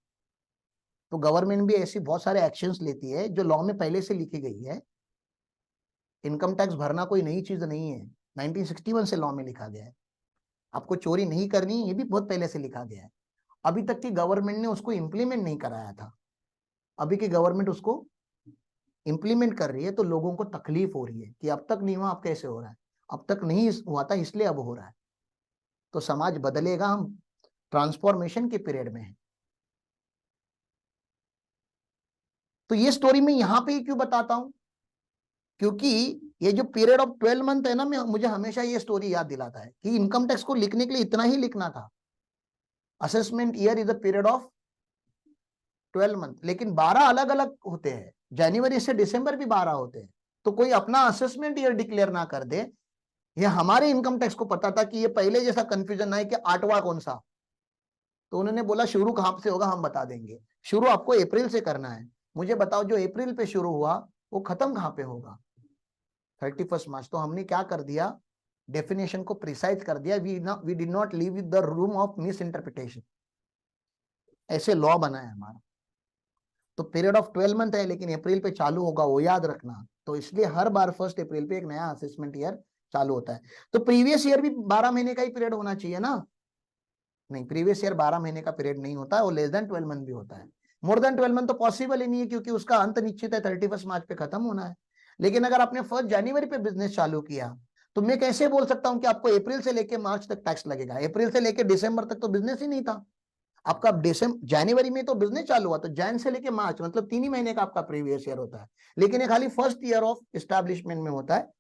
तो गवर्नमेंट भी ऐसी बहुत सारे एक्शंस लेती है जो लॉ में पहले से लिखी गई है। इनकम टैक्स भरना कोई नई चीज नहीं है, 1961 से लॉ में लिखा गया है। आपको चोरी नहीं करनी, ये भी बहुत पहले से लिखा गया है। अभी तक की गवर्नमेंट ने उसको इंप्लीमेंट नहीं कराया था, अभी की गवर्नमेंट उसको इंप्लीमेंट कर रही है। तो लोगों को तकलीफ हो रही है कि अब तक नहीं हुआ, अब कैसे हो रहा है। अब तक नहीं हुआ था इसलिए अब हो रहा है। तो समाज बदलेगा, हम ट्रांसफॉर्मेशन के पीरियड में है। तो ये स्टोरी मैं यहां पे क्यों बताता हूं? क्योंकि ये जो पीरियड ऑफ 12 मंथ है ना, मुझे हमेशा ये स्टोरी याद दिलाता है कि इनकम टैक्स को लिखने के लिए इतना ही लिखना था। Assessment year is a period of 12 month, लेकिन 12 अलग अलग होते हैं। जनवरी से दिसंबर भी 12 होते हैं। तो कोई अपना असेसमेंट ईयर डिक्लेयर ना कर दे। ये हमारे इनकम टैक्स को पता था कि ये पहले जैसा कंफ्यूजन ना है कि 8वां कौन सा। तो उन्होंने बोला शुरू कहां से होगा हम बता देंगे। शुरू आपको अप्रैल से करना है। मुझे बताओ जो अप्रैल पे शुरू हुआ वो खत्म कहां पे होगा? 31 मार्च। तो हमने क्या कर दिया, डेफिनेशन को प्रिसाइज कर दिया। We did not leave with the room of misinterpretation. ऐसे लॉ बना है हमारा। तो पीरियड ऑफ 12 मंथ है, लेकिन अप्रैल पे चालू होगा, वो याद रखना। तो इसलिए हर बार 1 अप्रैल पे एक नया असेसमेंट ईयर चालू होता है। तो प्रीवियस ईयर भी 12 महीने का ही पीरियड होना चाहिए ना? नहीं, प्रीवियस ईयर 12 महीने का पीरियड नहीं होता है, वो लेस देन 12 मंथ भी होता है। मोर देन 12 मंथ तो पॉसिबल ही नहीं है, क्योंकि उसका अंत निश्चित है, 31 मार्च पे खत्म होना है। लेकिन अगर आपने 1 जनवरी पे बिजनेस चालू किया, तो मैं कैसे बोल सकता हूं कि आपको अप्रैल से लेके मार्च तक टैक्स लगेगा? अप्रैल से लेके दिसंबर तक तो बिजनेस ही नहीं था आपका। जनवरी में तो बिजनेस चालू हुआ, तो जैन से लेके मार्च मतलब 3 ही महीने का आपका प्रीवियस ईयर होता है। लेकिन ये खाली फर्स्ट ईयर ऑफ एस्टैब्लिशमेंट में होता है,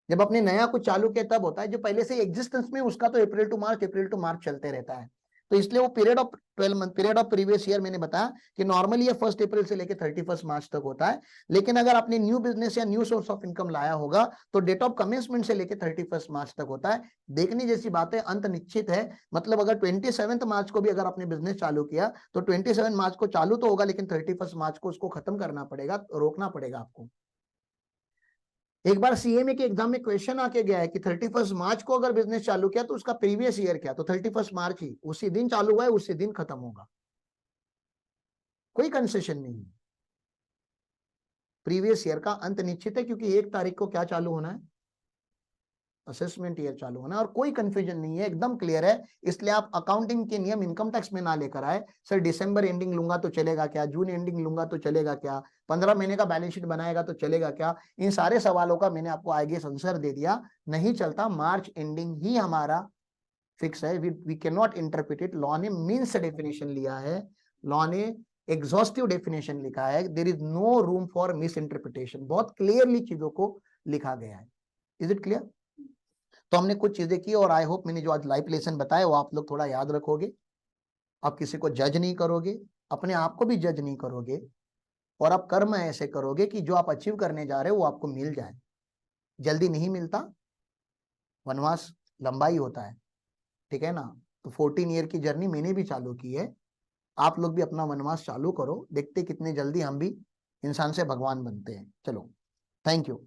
जब अपने नया कुछ चालू किया तब होता है। जो पहले से एग्जिस्टेंस में उसका तो अप्रैल टू मार्च चलते रहता है। तो इसलिए वो period of 12 month, period of previous year मैंने बताया कि नॉर्मली ये 1 अप्रैल से लेकर 31 मार्च तक होता है। लेकिन अगर आपने न्यू बिजनेस या न्यू सोर्स ऑफ इनकम लाया होगा तो डेट ऑफ कमेंसमेंट से लेकर 31 मार्च तक होता है। देखने जैसी बात है, अंत निश्चित है। मतलब अगर 27 मार्च को भी अगर आपने बिजनेस चालू किया तो 27 मार्च को चालू तो होगा, लेकिन 31 मार्च को उसको खत्म करना पड़ेगा, रोकना पड़ेगा आपको। एक बार सीएमए के एग्जाम में क्वेश्चन आके गया है कि 31 मार्च को अगर बिजनेस चालू किया तो उसका प्रीवियस ईयर क्या, तो 31 मार्च ही उसी दिन चालू हुआ है, उसी दिन खत्म होगा, कोई कंसेशन नहीं है। प्रीवियस ईयर का अंत निश्चित है, क्योंकि 1 तारीख को क्या चालू होना है, असेसमेंट ईयर चालू होना है, और कोई कंफ्यूजन नहीं है, एकदम क्लियर है। इसलिए आप अकाउंटिंग के नियम इनकम टैक्स में ना लेकर आए, सर दिसंबर एंडिंग लूंगा तो चलेगा क्या, जून एंडिंग लूंगा तो चलेगा क्या, 15 महीने का बैलेंस शीट बनाएगा तो चलेगा क्या। इन सारे सवालों का मैंने आपको आगे आंसर दे दिया, नहीं चलता, मार्च एंडिंग ही हमारा फिक्स है। We can not interpret it. Law ने मीन्स डेफिनेशन लिया है, लॉ ने एग्जॉस्टिव डेफिनेशन लिखा है, there is no room for misinterpretation, बहुत क्लियरली चीजों को लिखा गया है। Is it clear? तो हमने कुछ चीजें की, और आई होप मैंने जो आज लाइफ लेसन बताया वो आप लोग थोड़ा याद रखोगे। आप किसी को जज नहीं करोगे, अपने आप को भी जज नहीं करोगे, और आप कर्म ऐसे करोगे कि जो आप अचीव करने जा रहे हो वो आपको मिल जाए। जल्दी नहीं मिलता, वनवास लंबा ही होता है, ठीक है ना। तो 14 ईयर की जर्नी मैंने भी चालू की है, आप लोग भी अपना वनवास चालू करो, देखते कितने जल्दी हम भी इंसान से भगवान बनते हैं। चलो, थैंक यू।